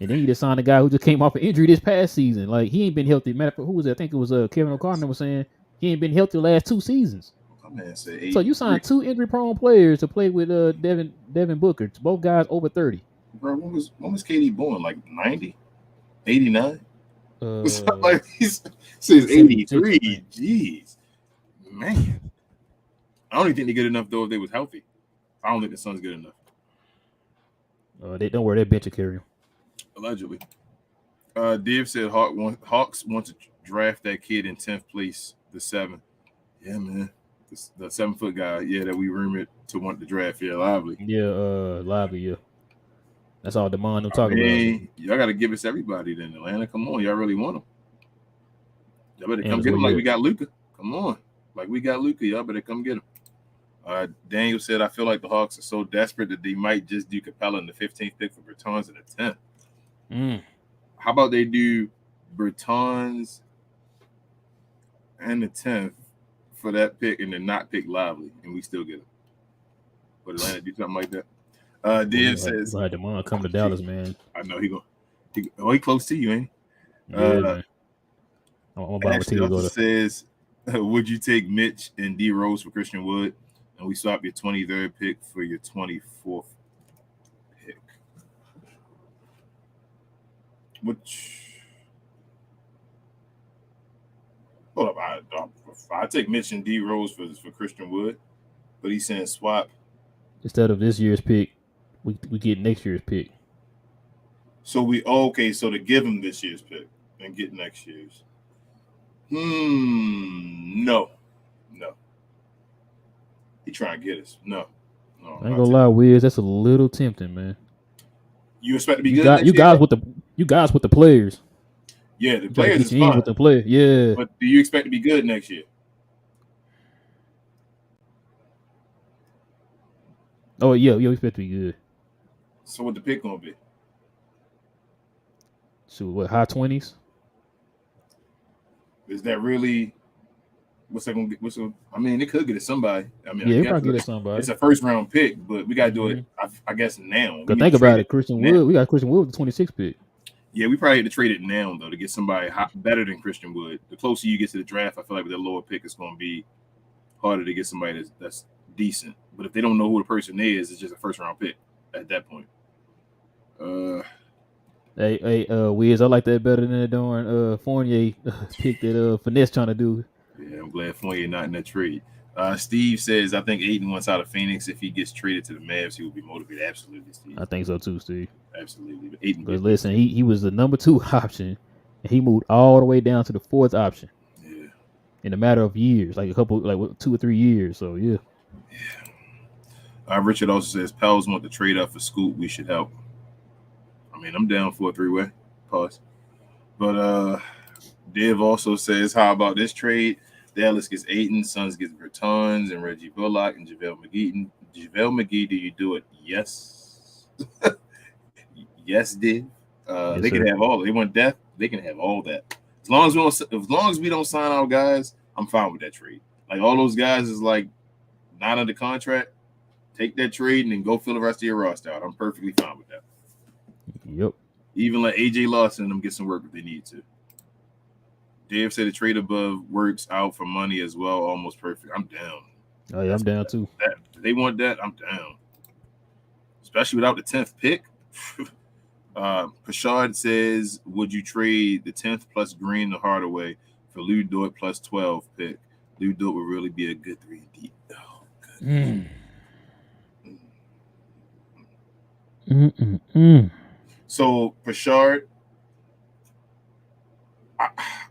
and then you just signed a guy who just came off an injury this past season. Like he ain't been healthy. Matter of fact, who was it? I think it was Kevin O'Connor was saying he ain't been healthy the last 2 seasons. My man said So you 83. signed 2 injury prone players to play with Devin Booker. Both guys over 30. Bro, when was KD born? Like 90? 89? Like he says 83. Jeez. Man. I don't even think they're good enough though if they was healthy. I don't think the Suns good enough. They don't worry, that bench will carry him. Allegedly. Div said Hawks want to draft that kid in 10th place The 7. Yeah, man. The 7-foot guy, yeah, that we rumored to want to draft. Yeah, Lively. Yeah, Lively. Yeah, that's all Demond will I talk about. mean, y'all got to give us everybody then. Atlanta, come on. Y'all really want him. Y'all better come Amos, get where him like you we at? got Luka. Come on. Like we got Luka. Y'all better come get him. Daniel said, I feel like the Hawks are so desperate that they might just do Capella in the 15th pick for Bertans in the 10th. How about they do Bertans and the 10th for that pick and then not pick Lively and we still get him? Would Atlanta do something like that? Well, Div says, you had Demond come to Dallas, man. I know he close to you, ain't he? Yeah, man. I'm about to Ashley go also to. says, would you take Mitch and D Rose for Christian Wood? And we swap your 23rd pick for your 24th pick. Which, hold up, I take Mitch and D Rose for Christian Wood, but he's saying swap. Instead of this year's pick, we get next year's pick. So so to give him this year's pick and get next year's. No. He trying to get us. No. I ain't gonna lie, Wiz. That's a little tempting, man. You expect to be good next year? You guys with the players. Yeah, the You try to players get is you in fine. with the players. Yeah. But do you expect to be good next year? Oh yeah, we expect to be good. So what the pick gonna be? So what? High 20s? Is that really what's that gonna get? I mean, it could get it somebody. I mean, Yeah, I we guess probably get it somebody. it's a first round pick, but we gotta do it. I guess now. Cause think about it, Christian Wood. We got Christian Wood with the 26th pick. Yeah, we probably had to trade it now though to get somebody better than Christian Wood. The closer you get to the draft, I feel like with that lower pick, it's gonna be harder to get somebody that's decent. But if they don't know who the person is, it's just a first round pick at that point. Hey, Wiz, I like that better than the darn Fournier pick that Finesse trying to do. Yeah, I'm glad Fournier not in that trade. Steve says, I think Aiden wants out of Phoenix. If he gets traded to the Mavs, he will be motivated. Absolutely, Steve. I think so too, Steve. Absolutely. But Aiden, because listen, he was the number 2 option, and he moved all the way down to the 4th option. Yeah. In a matter of years, like 2 or 3 years. So yeah. Richard also says, Pels want to trade up for Scoop. We should help. I mean, I'm down for a 3-way. Pause. But Div also says, how about this trade? Dallas gets Ayton, Suns gets Bertans and Reggie Bullock and JaVale McGee. JaVale McGee, do you do it? Yes. Yes, Div. Yes, they can have all. They want depth. They can have all that. As long as we don't sign our guys, I'm fine with that trade. Like all those guys is like not under contract. Take that trade and then go fill the rest of your roster out. I'm perfectly fine with that. Yep. Even let AJ Lawson and them get some work if they need to. Dave said the trade above works out for money as well. Almost perfect. I'm down. Oh yeah, I'm down too. If they want that, I'm down. Especially without the 10th pick. Pashard says, would you trade the 10th plus Green to Hardaway for Lou Dort plus 12 pick? Lou Dort would really be a good 3D. Oh, good. So Pashard,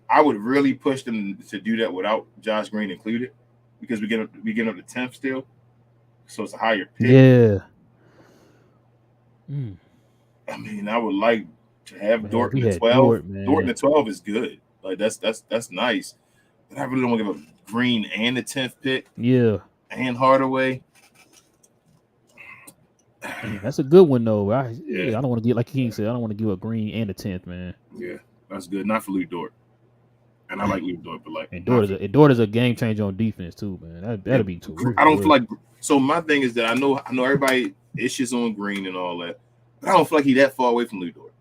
I would really push them to do that without Josh Green included, because we get up the 10th still, so it's a higher pick. Yeah. I mean, I would like to have Dort in the 12. Dort in the 12 is good. Like that's nice. But I really don't want to give up Green and the 10th pick. Yeah. And Hardaway. Man, that's a good one though. I don't want to get, like King said, I don't want to give up Green and the 10th, man. Yeah, that's good. Not for Lou Dort. And I like Lou Dort, but like Dort is a game changer on defense too, man. That'd be too. I don't feel like. So my thing is that I know everybody issues on Green and all that, but I don't feel like he's that far away from Lou Dort.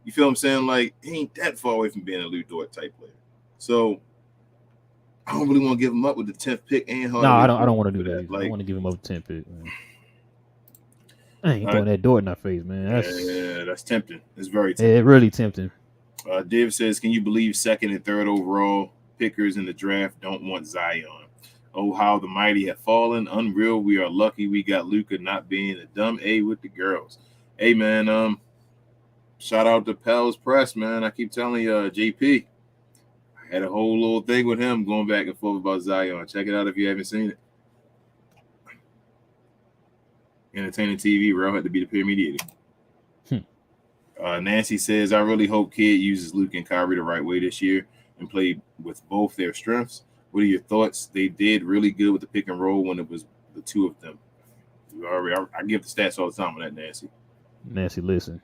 You feel what I'm saying? Like he ain't that far away from being a Lou Dort type player. So I don't really want to give him up with the 10th pick and Hardaway. No, I don't want to do that. Like, I want to give him up the 10th pick, man. I ain't throwing that Dort in our face, man. That's tempting. It's very tempting. It's really tempting. Dave says, can you believe 2nd and 3rd overall pickers in the draft don't want Zion? Oh, how the mighty have fallen. Unreal. We are lucky we got Luka not being a dumb A with the girls. Hey, man, shout out to Pels Press, man. I keep telling you, JP, Had a whole little thing with him going back and forth about Zion. Check it out if you haven't seen it. Entertaining TV, bro. Had to be the peer mediator. Nancy says, I really hope Kid uses Luke and Kyrie the right way this year and play with both their strengths. What are your thoughts? They did really good with the pick and roll when it was the two of them. I give the stats all the time on that, Nancy. Nancy, listen,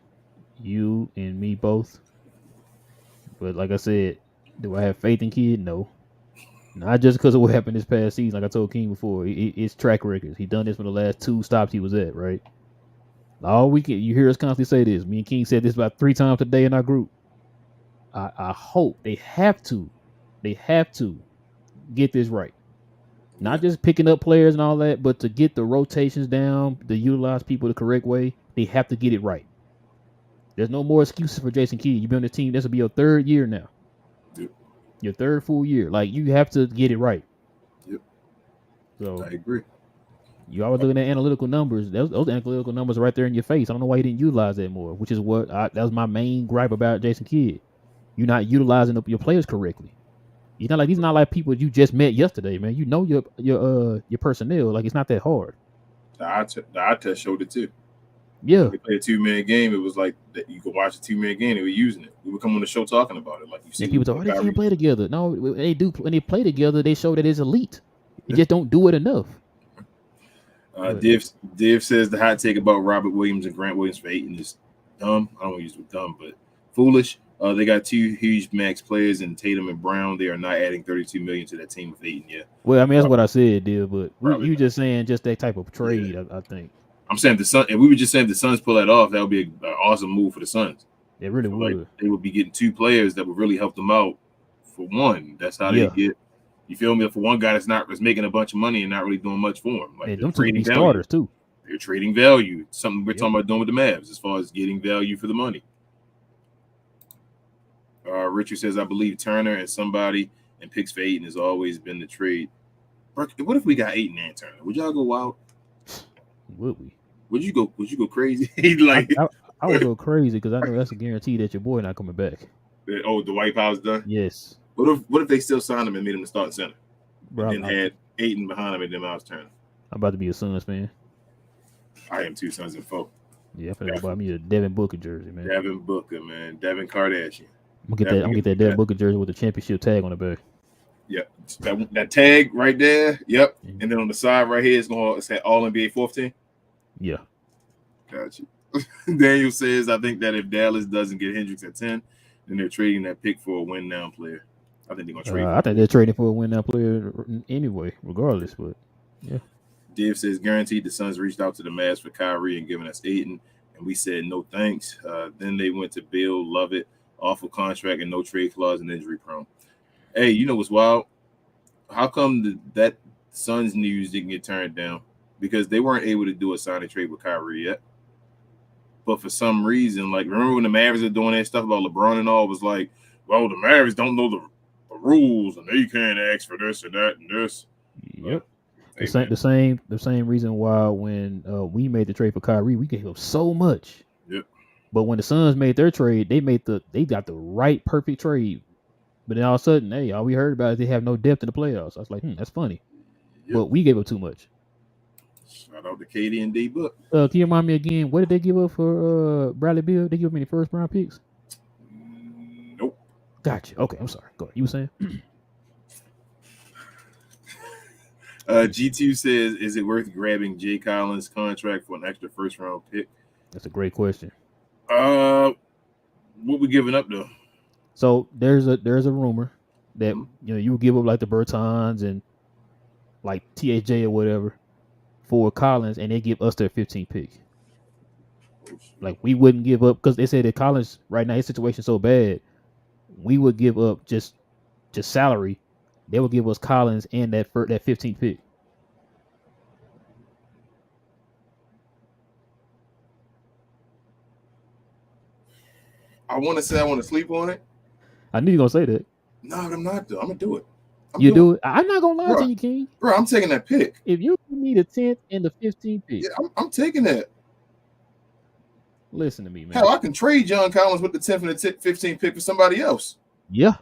you and me both. But like I said, do I have faith in Kid? No. Not just because of what happened this past season. Like I told King before, it's track records. He done this for the last 2 stops he was at, right? All weekend, you hear us constantly say this. Me and King said this about 3 times a day in our group. I hope they have to get this right. Not just picking up players and all that, but to get the rotations down, to utilize people the correct way, they have to get it right. There's no more excuses for Jason Kidd. You've been on the team. This will be your 3rd year now. Yep. Your 3rd full year. Like, you have to get it right. Yep. So I agree. You always looking at analytical numbers. Those analytical numbers are right there in your face. I don't know why he didn't utilize that more, which is that was my main gripe about Jason Kidd. You're not utilizing your players correctly. These not like people you just met yesterday, man. You know your personnel. Like, it's not that hard. The eye test showed it too. Yeah. They played a 2-minute game. It was like that you could watch a 2-minute game. They were using it. We would come on the show talking about it. Like you see, and people talk, they can't play together. No, they do. When they play together, they show that it's elite. You just don't do it enough. Div says the hot take about Robert Williams and Grant Williams for Ayton is dumb. I don't want to use the dumb, but foolish. They got 2 huge max players in Tatum and Brown. They are not adding $32 million to that team with Ayton yet. Well, I mean, that's what I said, Div. But you just saying just that type of trade. Yeah. I think. I'm saying the Suns, and we were just saying if the Suns pull that off, that would be an awesome move for the Suns. It really would. Like, they would be getting 2 players that would really help them out for one. That's how they get. You feel me? For one guy that's making a bunch of money and not really doing much for him. Like, them trading starters too. They're trading value. Something we're talking about doing with the Mavs as far as getting value for the money. Richard says, I believe Turner and somebody and picks for Ayton has always been the trade. What if we got Ayton and Turner? Would y'all go wild? Would we? Would you go crazy? Like I would go crazy because I know that's a guarantee that your boy not coming back. Oh, the White House done? Yes. What if they still signed him and made him the starting center? Bro, and had Ayton behind him and then Miles Turner. I'm about to be a Suns fan. I am 2 Suns and 4. Yeah, I'm gonna buy me a Devin Booker jersey, man. Devin Booker, man. Devin Kardashian. I'm gonna get that Devin Booker jersey with the championship tag on the back. Yep. That tag right there. Yep. Mm-hmm. And then on the side right here, it's that All NBA 4th team. Yeah. Got you. Daniel says, I think that if Dallas doesn't get Hendricks at 10, then they're trading that pick for a win-now player. I think they're going to trade. I think they're trading for a win-now player anyway, regardless. But yeah. Div says, guaranteed the Suns reached out to the Mavs for Kyrie and giving us Ayton, and we said no thanks. Then they went to Bill Lovett, awful contract and no trade clause and injury prone. Hey, you know what's wild? How come that Suns news didn't get turned down? Because they weren't able to do a sign and trade with Kyrie yet. But for some reason, like, remember when the Mavericks are doing that stuff about LeBron and all, it was like, well, the Mavericks don't know the rules and they can't ask for this and that and this. Yep. The same reason why when we made the trade for Kyrie, we gave up so much. Yep. But when the Suns made their trade, they got the right perfect trade. But then all of a sudden, hey, all we heard about is they have no depth in the playoffs. I was like, that's funny. Yep. But we gave up too much. Shout out to Katie and D Book. Can you remind me again? What did they give up for Bradley Beal? They give him any first round picks? Nope. Gotcha. Okay, I'm sorry. Go ahead. You were saying? G2 says, is it worth grabbing Jay Collins' contract for an extra first round pick? That's a great question. What we giving up though? So there's a rumor that you would give up like the Bertans and like THJ or whatever for Collins, and they give us their 15th pick. Like, we wouldn't give up because they said that Collins right now his situation so bad, we would give up just salary. They would give us Collins and that 15th pick. I want to say I want to sleep on it. I knew you were going to say that. No, I'm not, though. I'm going to do it. You do it? I'm not going to lie to you, King. Bro, I'm taking that pick. If you give me the 10th and the 15th pick. Yeah, I'm taking that. Listen to me, man. Hell, I can trade John Collins with the 10th and the 15th pick for somebody else. Yeah.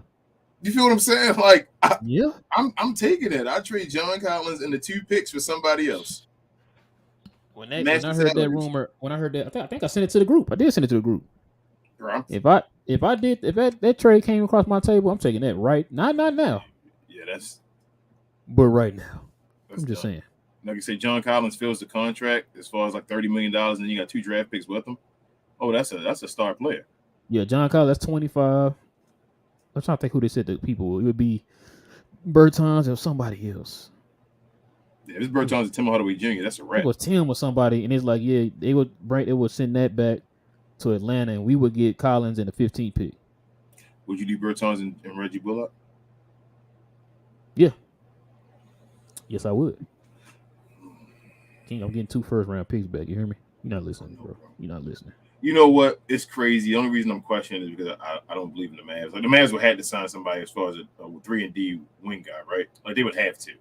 You feel what I'm saying? Like, Yeah. I'm taking it. I trade John Collins and the 2 picks for somebody else. When Match I the heard that salaries. rumor, when I heard that, I think I sent it to the group. I did send it to the group. Bro, If that trade came across my table, I'm taking that right. Not now, yeah, that's but right now. I'm just dumb. saying. Like you say, John Collins fills the contract as far as like $30 million, and you got 2 draft picks with him. Oh, that's a star player. Yeah, John Collins, that's 25. I'm trying to think who they said the people. It would be Bertans or somebody else. Yeah, this Bertans and Tim Hardaway Jr. That's a I think it wrap. was Tim or somebody, and it's like, yeah, they would send that back to Atlanta, and we would get Collins in the 15th pick. Would you do Bertans and Reggie Bullock? Yeah, yes, I would. King, I'm getting 2 first-round picks back. You hear me? You're not listening, bro. You're not listening. You know what? It's crazy. The only reason I'm questioning is because I don't believe in the Mavs. Like the Mavs would have to sign somebody as far as a 3-and-D wing guy, right? Like they would have to.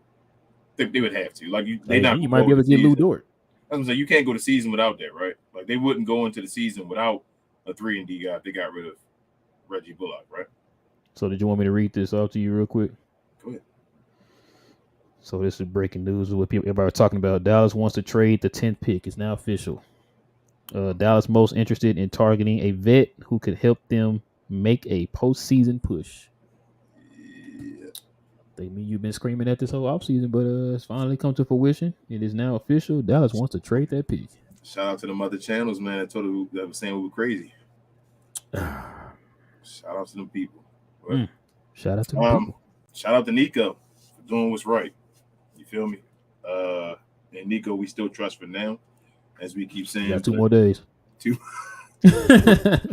They would have to. Like they not. You might be able to get Lou Dort. I was saying you can't go to season without that, right? Like they wouldn't go into the season without a 3-and-D guy if they got rid of Reggie Bullock, right? So did you want me to read this off to you real quick? Go ahead. So this is breaking news. What everybody was talking about. Dallas wants to trade the 10th pick. It's now official. Dallas most interested in targeting a vet who could help them make a postseason push. Yeah. They mean you've been screaming at this whole offseason, but it's finally come to fruition. It is now official. Dallas wants to trade that pick. Shout out to the other channels, man. I told you that was saying we were crazy. Shout out to them people. Shout out to the people. Shout out to Nico for doing what's right. You feel me? And Nico, we still trust for now, as we keep saying. You got 2 more days. 2.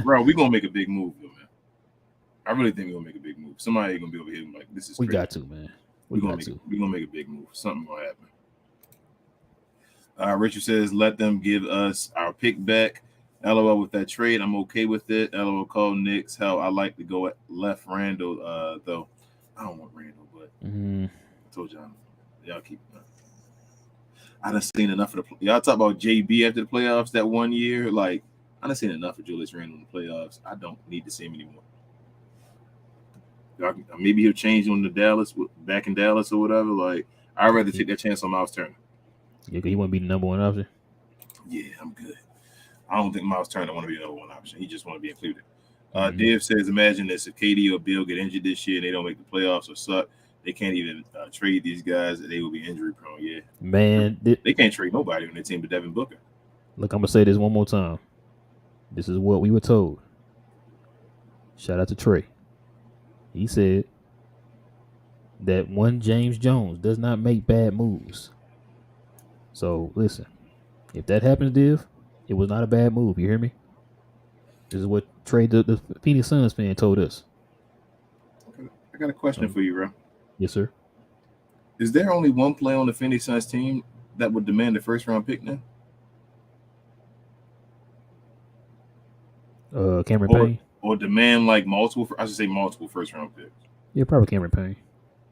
Bro, we gonna make a big move, though, man. I really think we're gonna make a big move. Somebody gonna be over here like, this is we crazy. got to, man. We're gonna make a big move. Something gonna happen. Richard says, let them give us our pick back. LOL with that trade. I'm okay with it. LOL call Knicks. Hell, I like to go at left Randall, though. I don't want Randall, but I told y'all keep. I done seen enough of y'all talk about JB after the playoffs that one year. Like, I done seen enough of Julius Randle in the playoffs. I don't need to see him anymore. Maybe he'll change on the Dallas, back in Dallas or whatever. Like, I'd rather take that chance on Miles Turner. Yeah, he wouldn't be the number 1 option. Yeah, I'm good. I don't think Miles Turner want to be the number 1 option. He just want to be included. Dave says, imagine this: if KD or Bill get injured this year and they don't make the playoffs or suck, they can't even trade these guys. They will be injury prone. Yeah, man, they can't trade nobody on their team but Devin Booker. Look, I'm gonna say this one more time. This is what we were told. Shout out to Trey. He said that one James Jones does not make bad moves. So listen, if that happens, Div, it was not a bad move. You hear me? This is what Trey, the Phoenix Suns fan, told us. I got a question for you, bro. Yes, sir. Is there only one player on the Phoenix Suns team that would demand a first-round pick now? Cameron Payne. Or demand like multiple first-round picks. Yeah, probably Cameron Payne.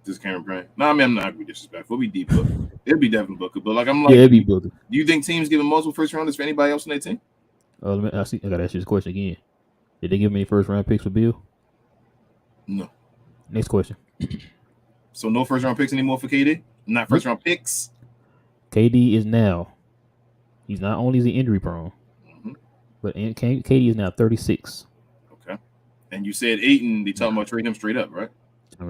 Just Cameron Payne. No, I mean, I'm not gonna be disrespectful. It'll be deep Booker. It'll be Devin Booker. But like, I'm like, yeah, it'll be Booker. Do you think teams giving multiple first-rounders for anybody else on their team? I gotta ask you this question again. Did they give me first-round picks for Bill? No. Next question. So no first-round picks anymore for KD? Not first-round picks? KD is now. He's not only is he injury prone, but KD is now 36. Okay. And you said Ayton, they talking about trading him straight up, right?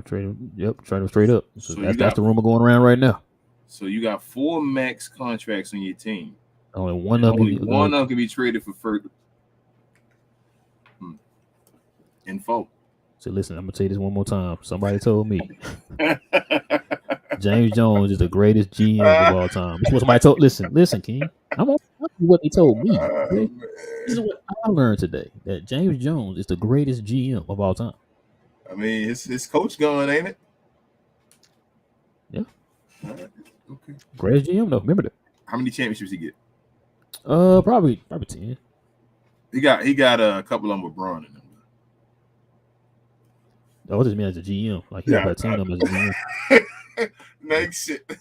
Trade him straight up. So that's the rumor going around right now. So you got 4 max contracts on your team. Only one of them can be traded for further info. So listen, I'm gonna tell you this one more time. Somebody told me James Jones is the greatest GM of all time. This is what somebody told. Listen, King. I'm gonna tell you what he told me. Okay? This is what I learned today: that James Jones is the greatest GM of all time. I mean, his coach gone, ain't it? Yeah. Okay. Greatest GM though. Remember that. How many championships he get? Probably 10. He got a couple of them with Braun in them. Oh, just mean as a GM. Like he got about 10 of them as a GM.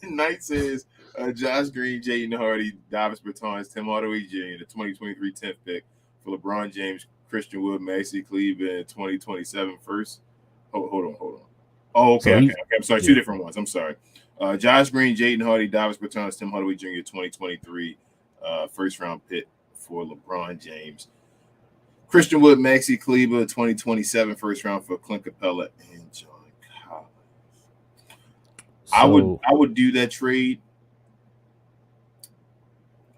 Knight says Josh Green, Jaden Hardy, Davis Bertans, Tim Hardaway Jr., the 2023 10th pick for LeBron James, Christian Wood, Maxey Cleveland, 2027 first. Hold on. Oh, So okay. I'm sorry, two yeah. different ones. I'm sorry. Josh Green, Jaden Hardy, Davis Bertans, Tim Hardaway Jr. 2023 first round pick for LeBron James. Christian Wood, Maxi Kleber 2027 first round for Clint Capella and John Collins. So I would do that trade.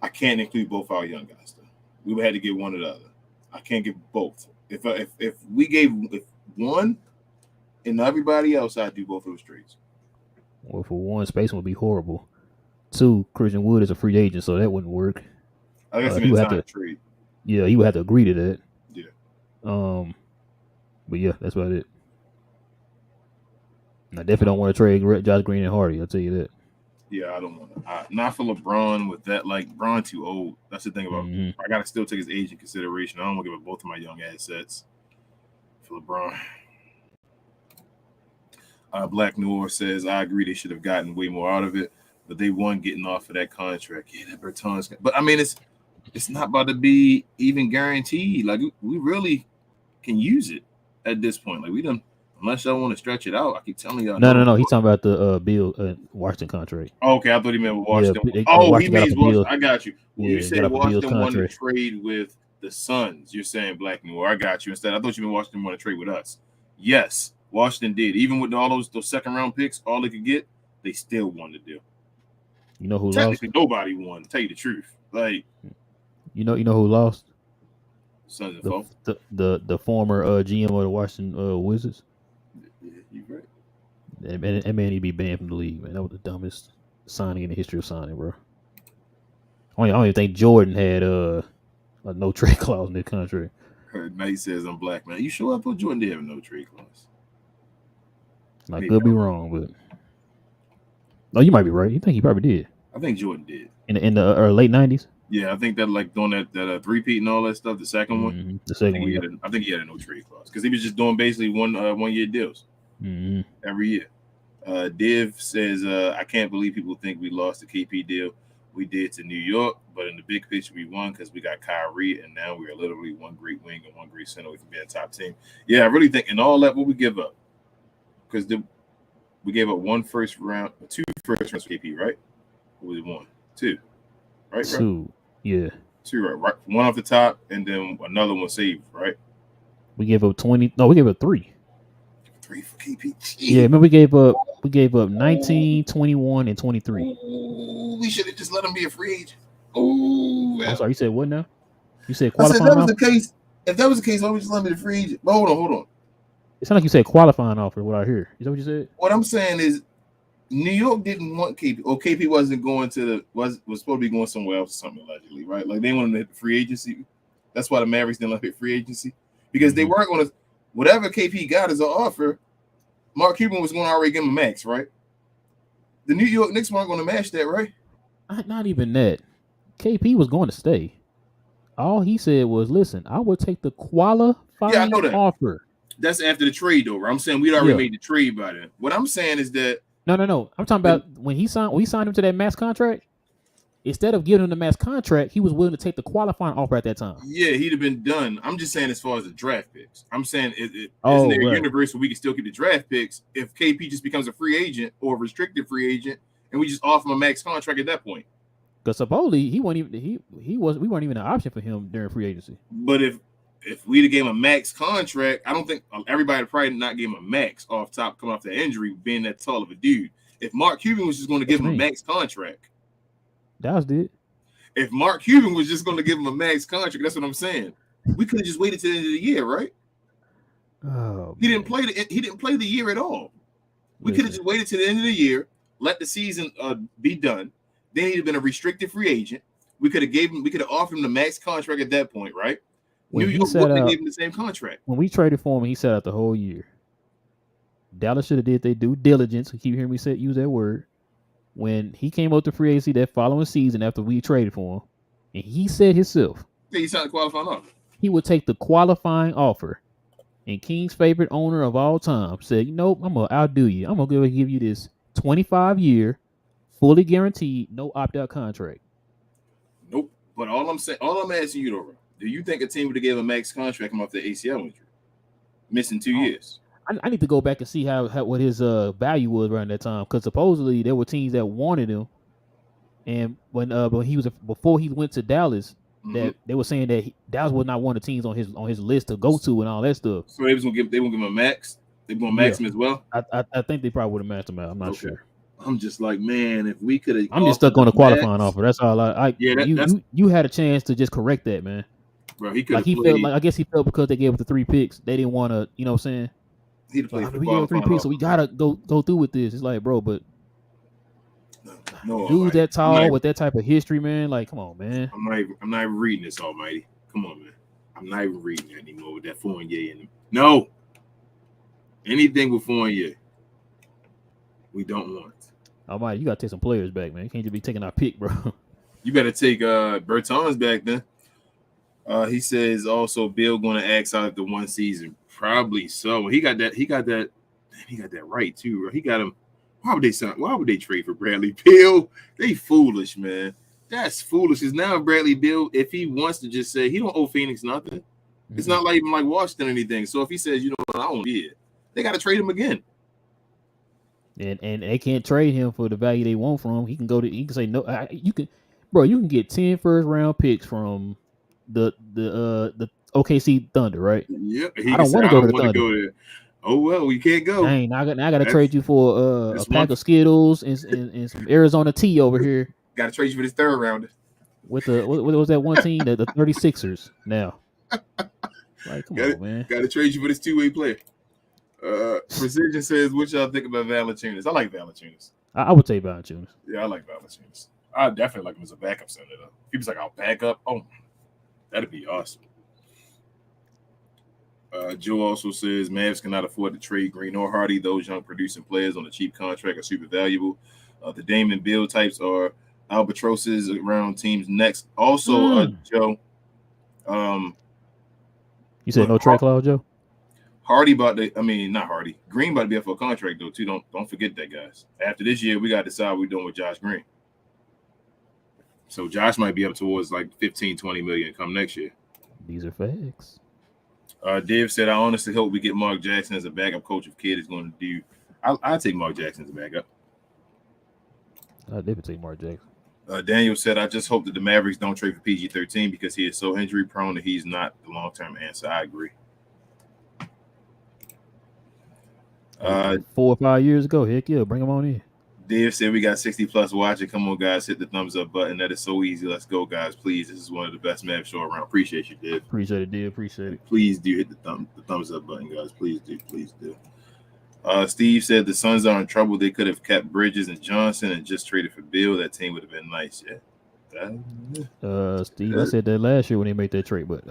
I can't include both our young guys though. We would have to get one or the other. I can't give both. If we gave one and everybody else, I'd do both of those trades. well, for one, Spaceman would be horrible. Two, Christian Wood is a free agent, so that wouldn't work. I guess He would have time to. trade. Yeah, he would have to agree to that. Yeah. But yeah, that's about it. I definitely don't want to trade Josh Green and Hardy. I'll tell you that. Yeah, I don't want to. Not for LeBron with that. Like, Bron too old. That's the thing about. I got to still take his age in consideration. I don't want to give up both of my young assets for LeBron. Black Noir says, I agree they should have gotten way more out of it, but they won getting off of that contract. Yeah, that Bertans. But I mean, it's not about to be even guaranteed. Like, we really can use it at this point. Like, we don't. Unless y'all want to stretch it out, I keep telling y'all. No. He's talking about the Bill Washington contract. Oh, okay, I thought he meant Washington. Yeah, he Washington means Washington. Bill. I got you. When you say Washington wanted to contract. trade with the Suns, you're saying Black Noir. I got you. Instead, I thought you meant Washington wanted to trade with us. Yes, Washington did. Even with all those second round picks, all they could get, they still won the deal. You know who Technically, lost? nobody won. To tell you the truth, like you know who lost? Suns and the former GM of the Washington Wizards. Yeah, you right. That man need to be banned from the league, man. That was the dumbest signing in the history of signing, bro. I don't even think Jordan had a no trade clause in the contract. Knight says I'm black, man. You sure I thought Jordan did have a no trade clause? I could be wrong, but no, you might be right. You think he probably did? I think Jordan did in the late '90s. Yeah, I think that like doing that three-peat and all that stuff. The second one, the second one. I think he had a no trade clause because he was just doing basically 1 year deals every year. Div says, I can't believe people think we lost the KP deal. We did to New York, but in the big picture, we won because we got Kyrie, and now we are literally one great wing and one great center. We can be a top team. Yeah, I really think in all that, what we give up, because we gave up two first rounds for KP, right? What was it, 1, 2, right? Two, yeah. 2, right? One off the top, and then another one saved, right? We gave up 20. No, we gave up 3. 3 for KP. Yeah, remember we gave up 19, 21, and 23. Ooh, we should have just let him be a free agent. Oh, I'm sorry. You said what now? You said qualifying. If that was the case, why would you just let me be a free agent? But hold on. It sounded like you said qualifying offer. What I hear? Is that what you said? What I'm saying is, New York didn't want KP, or KP wasn't going to was supposed to be going somewhere else or something allegedly, right? Like they wanted to hit the free agency. That's why the Mavericks didn't let hit free agency because they weren't going to. Whatever KP got as an offer, Mark Cuban was going to already give him a max, right? The New York Knicks weren't going to match that, right? Not even that. KP was going to stay. All he said was, "Listen, I will take the qualifying offer." That's after the trade, though. Right? I'm saying we'd already made the trade by then. What I'm saying is that. No. I'm talking about when we signed him to that max contract. Instead of giving him the max contract, he was willing to take the qualifying offer at that time. Yeah, he'd have been done. I'm just saying as far as the draft picks. I'm saying isn't there a universe where we can still keep the draft picks if KP just becomes a free agent or a restricted free agent and we just offer him a max contract at that point? Because supposedly we weren't even an option for him during free agency. But if we'd have gave him a max contract, I don't think everybody would probably not give him a max off top coming off the injury, being that tall of a dude. If Mark Cuban was just going to give him a max contract. Dallas did. If Mark Cuban was just going to give him a max contract, that's what I'm saying. We could have just waited till the end of the year, right? Oh, he didn't play the year at all. We could have just waited till the end of the year, let the season be done. Then he'd have been a restricted free agent. We could have offered him the max contract at that point, right? New York wouldn't have gave him the same contract. When we traded for him, he sat out the whole year. Dallas should have did their due diligence. You keep hearing me use that word. When he came up to free agency that following season after we traded for him, and he said himself, he signed the qualifying offer. He would take the qualifying offer. And King's favorite owner of all time said, "Nope, I'm gonna outdo you. I'm gonna give you this 25-year, fully guaranteed, no opt-out contract." Nope. But all I'm asking you, though, do you think a team would have gave a max contract him off the ACL injury, missing 2 years? I need to go back and see how what his value was around that time, because supposedly there were teams that wanted him, and when he was before he went to Dallas, Mm-hmm. that they were saying that Dallas was not one of the teams on his list to go to and all that stuff. So they won't give him a max. They gonna Yeah, max him as well. I think they probably would have matched him out. I'm not Okay. sure. I'm just like, man, if we could have I'm just offered stuck on the the qualifying max, offer. That's all. yeah, that's You had a chance to just correct that, man. bro. He could Like have he felt played. like I guess he felt because they gave up the 3 picks, they didn't want to. You know what I'm saying? He'd have Like, played I for mean, the we gave up three qualifying picks, so offer, we man. gotta go through with this. It's like, bro, but No, dudes Almighty. that tall with that type of history, man. Like, come on, man. I'm not even reading this, Almighty. Come on, man. I'm not even reading that anymore with that Fournier in him. No, anything with Fournier, we don't want. Almighty, you gotta take some players back, man. You can't just be taking our pick, bro. You better take Bertans back then. He says also Bill going to ask out the one season. Probably so. He got that. He got that right too. Bro. He got him. Why would they sign? Why would they trade for Bradley Beal? They foolish, man. That's foolish. Because now Bradley Beal, if he wants to just say he don't owe Phoenix nothing, it's not like even like Washington or anything. So if he says, you know what, I don't need it, they got to trade him again. And they can't trade him for the value they want from him. He can go to. He can say no. You can, bro. You can get 10 first-round picks from the OKC Thunder, right? Yep. He I can don't say want to I go to don't the want to Thunder. go there. Oh well, we can't go. Dang, I got to That's trade you for a pack one. of Skittles and some Arizona tea over here Got to trade you for this third rounder. with the what was that one team, the 36ers now. Like, come on, man. Got to trade you for this two-way player. Precision says, what y'all think about Valanciunas? I like Valanciunas. I would take Valanciunas. Yeah, I like Valanciunas. I definitely like him as a backup center, though. He was like, I'll back up. Oh, that'd be awesome. Joe also says Mavs cannot afford to trade Green or Hardy. Those young producing players on a cheap contract are super valuable. The Damon Bill types are albatrosses around teams next. Also, Joe. You said no trade clause, Joe? Hardy not Hardy. Green about to be up for a contract though too. Don't forget that, guys. After this year, we got to decide what we're doing with Josh Green. So Josh might be up towards like 15, 20 million come next year. These are facts. Dave said, I honestly hope we get Mark Jackson as a backup coach if Kid is going to do. I'll take Mark Jackson as a backup. I'd definitely take Mark Jackson. Daniel said, I just hope that the Mavericks don't trade for PG-13 because he is so injury prone that he's not the long-term answer. I agree. 4 or 5 years ago, heck yeah, bring him on in. Dave said we got 60 plus watching. Come on, guys, hit the thumbs up button. That is so easy. Let's go, guys. Please. This is one of the best Mavs show around. Appreciate you, Dave. Appreciate it, Dave. Appreciate it. Please do hit the thumbs up button, guys. Please do. Please do. Steve said the Suns are in trouble. They could have kept Bridges and Johnson and just traded for Bill. That team would have been nice. Yeah. Steve, I said that last year when they made that trade, but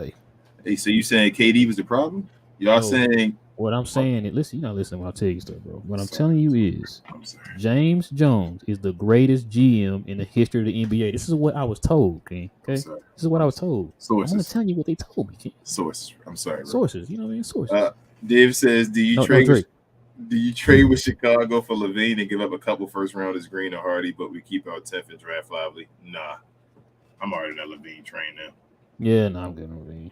hey, so you saying KD was the problem? Y'all saying what I'm saying? Listen, you're not listening when I tell you stuff, bro. What I'm telling you is, James Jones is the greatest GM in the history of the NBA. This is what I was told, King. Okay, this is what I was told. Sources. I'm gonna tell you what they told me, King. Sources. I'm sorry, bro. Sources. You know what I mean? Sources. Dave says, do you trade with Chicago for Levine and give up a couple first rounders, Green or Hardy, but we keep our 10th and draft Lively? Nah, I'm already in that Levine train now. Yeah, no, I'm good on Levine.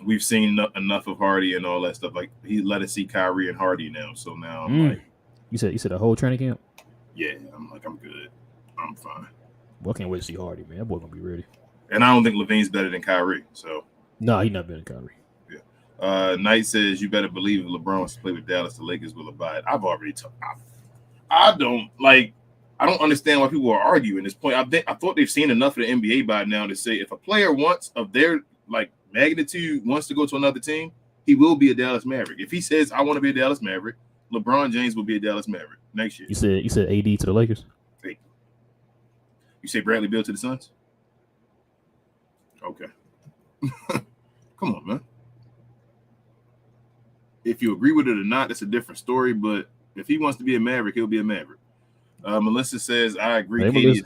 We've seen enough of Hardy and all that stuff. Like he let us see Kyrie and Hardy now, so now I'm like, you said the whole training camp. Yeah, I'm good. I'm fine. Well, I can't wait to see Hardy, man. That boy gonna be ready. And I don't think Levine's better than Kyrie. So no, he's not better than Kyrie. Yeah. Knight says you better believe if LeBron wants to play with Dallas, the Lakers will abide. I've already told. I don't understand why people are arguing this point. I thought they've seen enough of the NBA by now to say if a player wants of their magnitude wants to go to another team, he will be a Dallas Maverick. If he says I want to be a Dallas Maverick, LeBron James will be a Dallas Maverick next year. You said AD to the Lakers. Hey. You say Bradley Beal to the Suns? Okay. Come on, man. If you agree with it or not, that's a different story. But if he wants to be a Maverick, he'll be a Maverick. Melissa says, I agree. Hey, Katie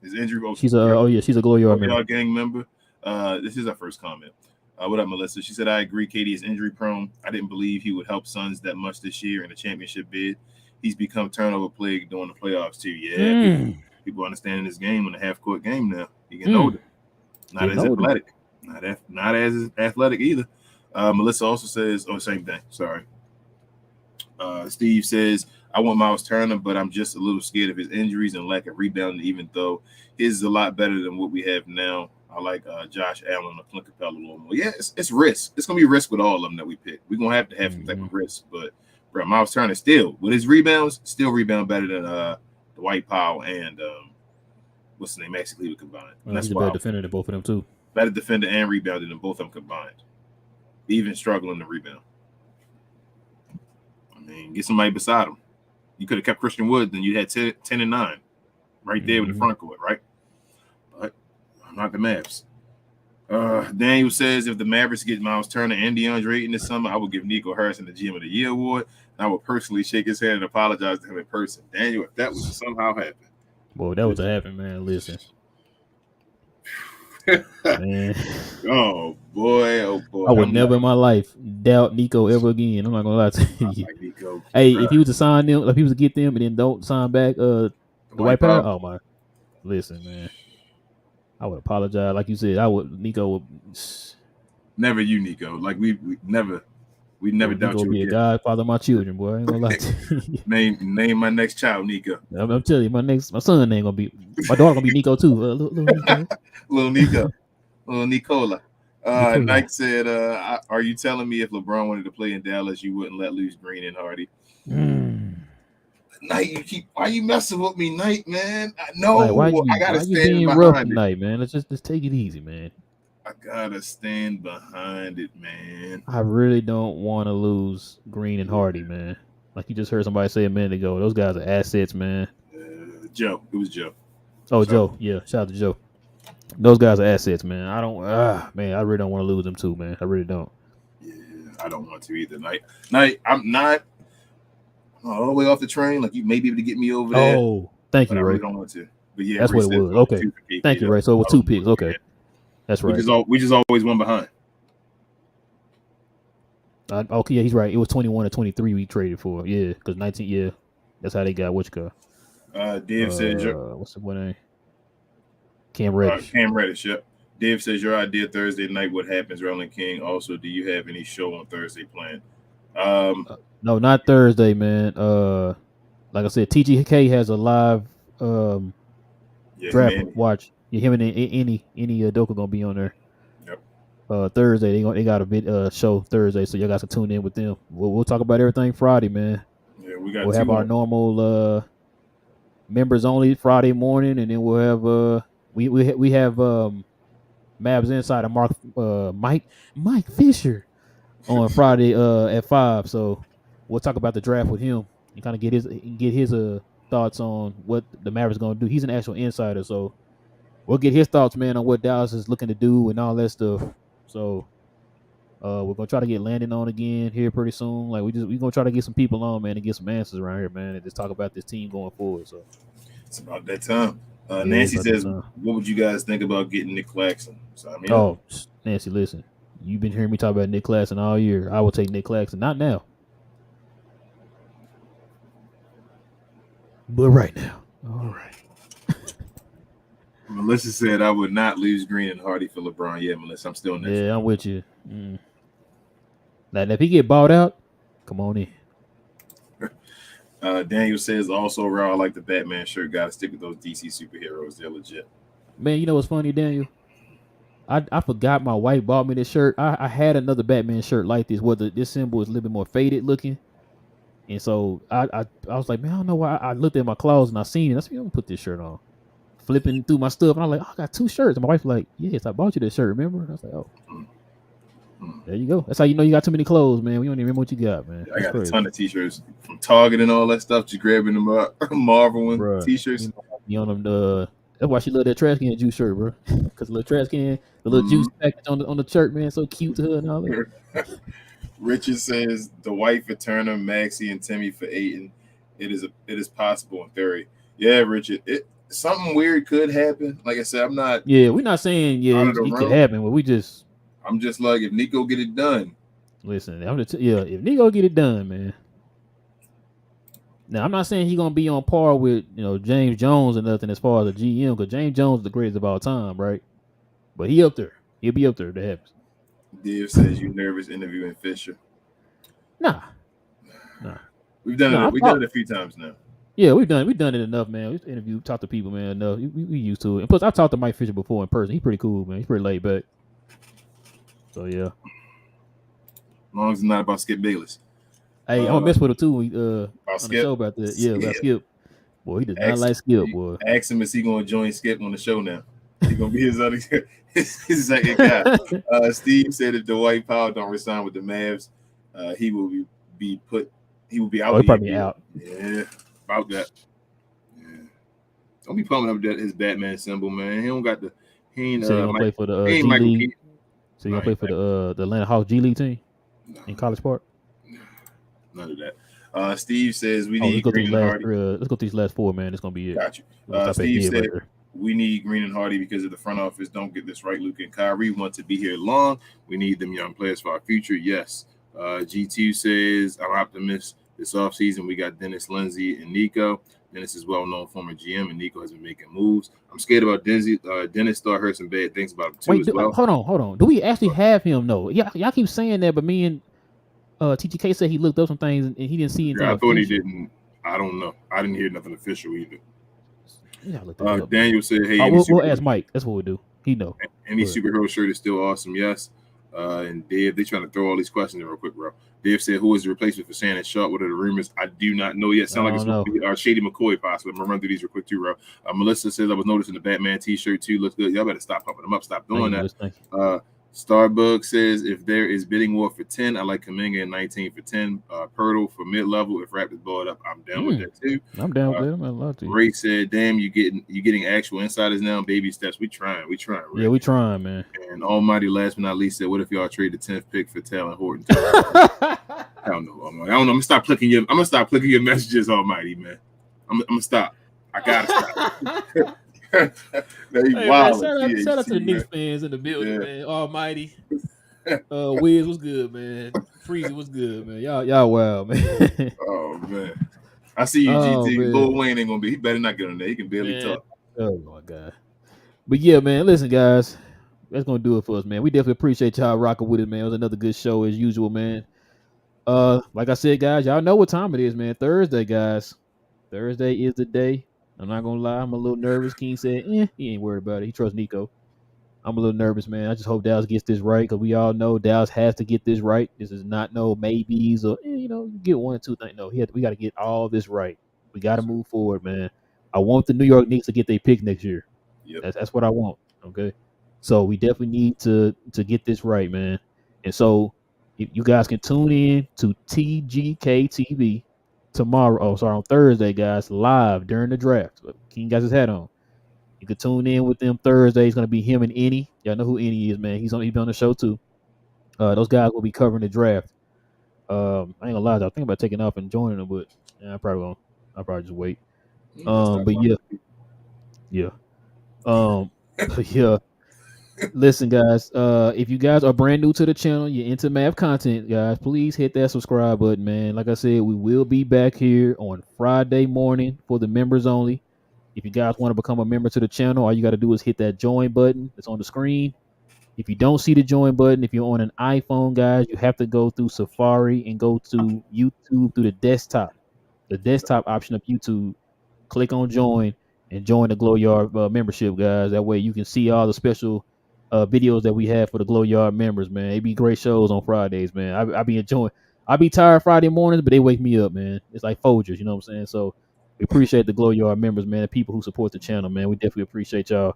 is injury. She's a Glory Yard gang member. This is our first comment. What up, Melissa? She said, I agree. Katie is injury prone. I didn't believe he would help Suns that much this year in the championship bid. He's become turnover plague during the playoffs too. Yeah, people understanding this game in a half court game now. He getting older. Not as athletic. Not as athletic either. Melissa also says, same thing. Sorry. Steve says, I want Miles Turner, but I'm just a little scared of his injuries and lack of rebounding, even though his is a lot better than what we have now. I like Josh Allen or Clint Capella a little more. Yeah, it's risk. It's going to be risk with all of them that we pick. We're going to have some type of risk. But, bro, Miles Turner still, with his rebounds, still rebound better than Dwight Powell and what's the name, Maxi Cleaver combined. And that's he's a better defender than both of them, too. Better defender and rebounder than both of them combined. Even struggling to rebound. I mean, get somebody beside him. You could have kept Christian Wood, then you had 10 and 9 right there with the front court, right? But I'm not the Mavs. Daniel says, if the Mavericks get Miles Turner and DeAndre Ayton this summer, I will give Nico Harrison the GM of the Year award. And I will personally shake his hand and apologize to him in person. Daniel, if that was to somehow happen. Boy, that was to happen, man. Listen. Man. Oh boy. I would never in my life doubt Nico ever again. I'm not gonna lie to you. Like Nico, hey, if he was to sign them, if he was to get them and then don't sign back the White Power, oh my. Listen, man. I would apologize. Like you said, Nico would never you, Nico. Like we never doubt Nico you. Be a godfather of my children, boy. I ain't gonna lie to you. Name my next child, Nico. I'm telling you, my son ain't gonna be. My daughter gonna be Nico too. Little Nico. Little Nico. Little Nicola. Nike said, "Are you telling me if LeBron wanted to play in Dallas, you wouldn't let loose Green and Hardy?" Knight, why you messing with me, Knight, man? No, I gotta stand behind it. Knight, man. Let's just take it easy, man. I gotta stand behind it, man. I really don't want to lose Green and Hardy, man. Like you just heard somebody say a minute ago, those guys are assets, man. Joe, it was Joe. Oh, Joe, yeah, shout out to Joe. Those guys are assets, man. I don't, man, I really don't want to lose them too, man. I really don't. Yeah, I don't want to either, Knight, I'm not all the way off the train. Like you may be able to get me over there. Oh, thank you, Ray. I really don't want to. But yeah, that's what it was. Okay, thank you, Ray. So it was 2 picks. Okay, that's right. We just always one behind. Okay, yeah, he's right. It was 21 or 23 we traded for. Yeah, because 19. Yeah, that's how they got which guy. Dave says, "What's the name?" Cam Reddish. Cam Reddish. Yep. Dave says your idea Thursday night. What happens, Rolling King? Also, do you have any show on Thursday planned? No, not Thursday, man. Like I said, TGK has a live draft watch. Yeah, him and any Doka gonna be on there. Yep. Thursday they got a bit show Thursday, so y'all guys can tune in with them. We'll talk about everything Friday, man. Yeah, we'll have our normal members only Friday morning, and then we'll have we have Mavs Insider Mike Fisher on Friday at 5. So we'll talk about the draft with him and kind of get his thoughts on what the Mavericks going to do. He's an actual insider, so we'll get his thoughts, man, on what Dallas is looking to do and all that stuff. So we're gonna try to get Landon on again here pretty soon. Like we're gonna try to get some people on, man, and get some answers around here, man, and just talk about this team going forward. So it's about that time. Nancy says, "What would you guys think about getting Nick Claxton?" So, I mean, Nancy, listen, you've been hearing me talk about Nick Claxton all year. I will take Nick Claxton, not now, but right now. All right. Melissa said, "I would not lose Green and Hardy for LeBron." Yeah, Melissa, I'm still next. Yeah, I'm with you. Now, if he get bought out, come on in. Daniel says, also, Raw, I like the Batman shirt. Got to stick with those DC superheroes. They're legit. Man, you know what's funny, Daniel? I forgot my wife bought me this shirt. I had another Batman shirt like this, where this symbol is a little bit more faded looking. And so I was like, man, I don't know why. I looked at my clothes and I seen it. I said, I'm going to put this shirt on. Flipping through my stuff, and I'm like, I got 2 shirts. And my wife's like, yes, I bought you this shirt, remember? And I was like, oh. There you go. That's how you know you got too many clothes, man. We don't even remember what you got, man. I got a ton of t-shirts from Target and all that stuff. Just grabbing them up. Marvel and t-shirts. You on them, that's why she love that trash can juice shirt, bro. Because the little trash can, the little juice package on the shirt, man, so cute to her and all that. Richard says the white for Turner, Maxey, and Timmy for Ayton. It is possible in theory. Yeah, Richard. Something weird could happen. Like I said, I'm not. Yeah, we're not saying it could happen, but I'm just like, if Nico get it done. Listen, if Nico get it done, man. Now I'm not saying he's gonna be on par with James Jones or nothing as far as a GM, because James Jones is the greatest of all time, right? But he up there. He'll be up there if that happens. Dave says you nervous interviewing Fisher. Nah. We've done No, it. We've done it a few times now. yeah, we've done it enough, man. We've interviewed, talked to people, man. Enough. We used to it. And plus, I've talked to Mike Fisher before in person. He's pretty cool, man. He's pretty laid back. So yeah. As long as it's not about Skip Bayless. Hey, I'm gonna mess with him too. On Skip? the show about that. Yeah, about Skip. Boy, he does not Ask- like Skip, boy. Ask him, is he going to join Skip on the show now? He's going to be his other his second guy. Steve said if Dwight Powell don't resign with the Mavs, he will be out. Oh, he probably out. Yeah, about that. Yeah. Don't be pumping up his Batman symbol, man. He don't got the. He ain't. So he gonna play for the G League. So he gonna play for the Atlanta Hawks G League team in College Park. None of that. Steve says we need Green and Hardy. Let's go through these last four, man. It's gonna be it. Got you. Steve said we need Green and Hardy because if the front office don't get this right, Luka and Kyrie want to be here long. We need them young players for our future. Yes. G2 says I'm optimistic this offseason. We got Dennis, Lindsey, and Nico. Dennis is well-known former GM, and Nico has been making moves. I'm scared about Dennis. Thought I heard some bad things about him too. As well. Hold on. Do we actually have him? No. Yeah, y'all keep saying that, but me and TTK said he looked up some things and he didn't see anything. Yeah, I thought he didn't. I don't know. I didn't hear nothing official either. Daniel said, "Hey, we'll ask Mike. That's what we'll do. He know. Any superhero shirt is still awesome. Yes." And Dave, they trying to throw all these questions in real quick, bro. Dave said, "Who is the replacement for Shannon Sharp? What are the rumors? I do not know yet. Sound like it's going to be Shady McCoy possibly. I'm gonna run through these real quick too, bro. Melissa says I was noticing the Batman T-shirt too. Looks good. Y'all better stop pumping them up. Stop doing that. Starbucks says if there is bidding war for 10, I like Kuminga in 19 for 10. Pirtle for mid-level. If Raptors blow it up, I'm down with that too. I'm down with that. I'm love to. Ray said, "Damn, you getting actual insiders now. Baby steps. We trying. Ray. Yeah, we trying, man." And Almighty, last but not least, said, "What if y'all trade the 10th pick for Talon Horton?" I don't know. Almighty. I don't know. I'm gonna stop clicking your messages, Almighty, man. I'm gonna stop. I gotta stop. Hey, man, shout out to the Knicks fans in the building, man. Almighty, Wiz was good, man. Freezy was good, man. Y'all wild, man. Oh man, I see you, GT. Lil Wayne ain't gonna be. He better not get on there. He can barely talk. Oh my god. But yeah, man. Listen, guys, that's gonna do it for us, man. We definitely appreciate y'all rocking with it, man. It was another good show as usual, man. Like I said, guys, y'all know what time it is, man. Thursday, guys. Thursday is the day. I'm not gonna lie, I'm a little nervous. King said, he ain't worried about it. He trusts Nico. I'm a little nervous, man. I just hope Dallas gets this right because we all know Dallas has to get this right. This is not no maybes or you get one or two things. No, we got to get all this right. We got to move forward, man. I want the New York Knicks to get their pick next year. Yep. That's what I want. Okay, so we definitely need to get this right, man. And so if you guys can tune in to TGK TV tomorrow. On Thursday, guys, live during the draft. King got his hat on. You can tune in with them Thursday. It's gonna be him and Any. Y'all know who Any is, man. He's been on the show too. Those guys will be covering the draft. I ain't gonna lie, I think about taking off and joining them, but I'll probably just wait. But yeah. Yeah. Listen, guys. If you guys are brand new to the channel, you're into Mav content, guys, please hit that subscribe button, man. Like I said, we will be back here on Friday morning for the members only. If you guys want to become a member to the channel, all you got to do is hit that join button that's on the screen. If you don't see the join button, if you're on an iPhone, guys, you have to go through Safari and go to YouTube through the desktop option of YouTube. Click on join and join the Glow Yard membership, guys. That way you can see all the special videos that we have for the Glow Yard members, man. It be great shows on Fridays, man. I be enjoying. I be tired Friday mornings, but they wake me up, man. It's like Folgers, you know what I'm saying? So we appreciate the Glow Yard members, man. The people who support the channel, man. We definitely appreciate y'all.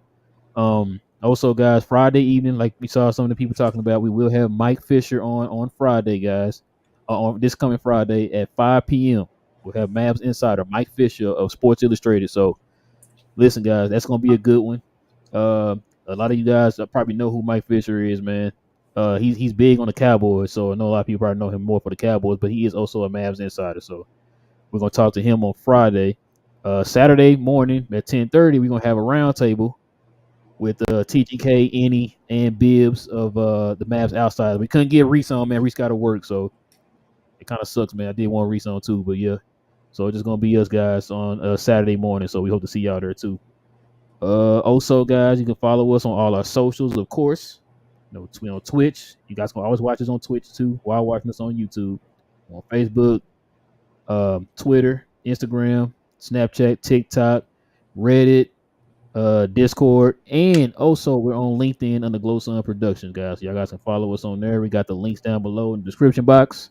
Also, guys, Friday evening, like we saw some of the people talking about, we will have Mike Fisher on Friday, guys. On this coming Friday at 5 p.m. We'll have Mavs Insider Mike Fisher of Sports Illustrated. So listen, guys, that's gonna be a good one. A lot of you guys probably know who Mike Fisher is, man. He's big on the Cowboys, so I know a lot of people probably know him more for the Cowboys, but he is also a Mavs insider. So we're gonna talk to him on Friday. Saturday morning at 10:30, we're gonna have a roundtable with TGK, Any, and Bibbs of the Mavs Outsiders. We couldn't get Reese on, man. Reese got to work, so it kind of sucks, man. I did want Reese on too, but yeah. So it's just gonna be us guys on Saturday morning. So we hope to see y'all there too. Also, guys, you can follow us on all our socials, of course. On Twitch. You guys can always watch us on Twitch too while watching us on YouTube, on Facebook, Twitter, Instagram, Snapchat, TikTok, Reddit, Discord, and also we're on LinkedIn under Glow Sun Productions, guys. Y'all guys can follow us on there. We got the links down below in the description box.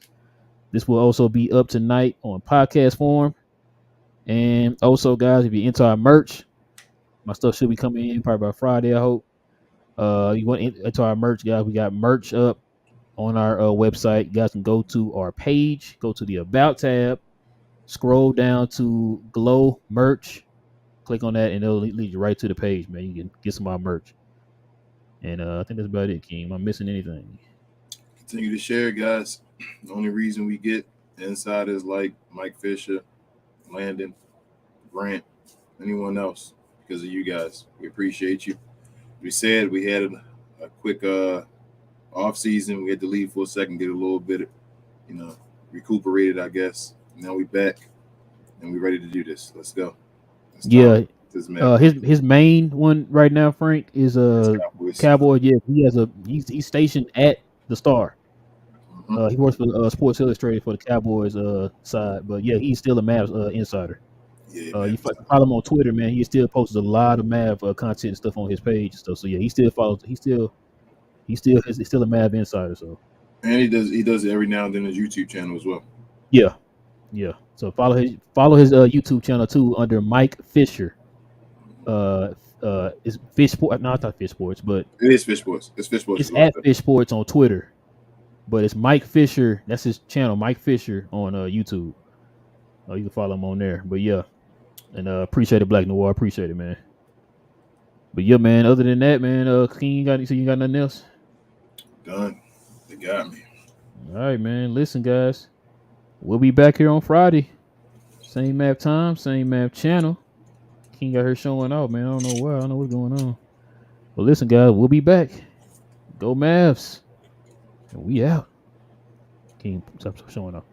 This will also be up tonight on podcast form. And also, guys, if you're into our merch, my stuff should be coming in probably by Friday, I hope. You want into our merch, guys? We got merch up on our website. You guys can go to our page, go to the About tab, scroll down to Glow Merch, click on that, and it'll lead you right to the page, man. You can get some of our merch. And I think that's about it, King. Am I missing anything? Continue to share, guys. The only reason we get insiders like Mike Fisher, Landon, Grant, anyone else, because of you guys. We appreciate you. We said we had a quick off season. We had to leave for a second, get a little bit, recuperated, I guess. Now we back and we ready to do this. Let's go. Yeah. His main one right now, Frank, is Cowboy. Yeah, he's stationed at the Star. He works for Sports Illustrated for the Cowboys side, but yeah, he's still a Mavs insider. Yeah, you follow him on Twitter, man. He still posts a lot of Mav content and stuff on his page and stuff. So yeah, he still follows. He's still a Mav insider. So and he does it every now and then on his YouTube channel as well. Yeah. So follow his YouTube channel too under Mike Fisher. It's Fish Sports. No, it's not Fish Sports, but it is Fish Sports. It's Fish Sports. It's at Fish Sports on Twitter, but it's Mike Fisher. That's his channel, Mike Fisher on YouTube. You can follow him on there. But yeah, and appreciate it, Black Noir. Appreciate it, man. But yeah, man. Other than that, man, King, you got nothing else? Done. They got me. All right, man. Listen, guys, we'll be back here on Friday. Same map time, same map channel. King got her showing out, man. I don't know why. I don't know what's going on. But listen, guys, we'll be back. Go Mavs. And we out. King, stop showing up.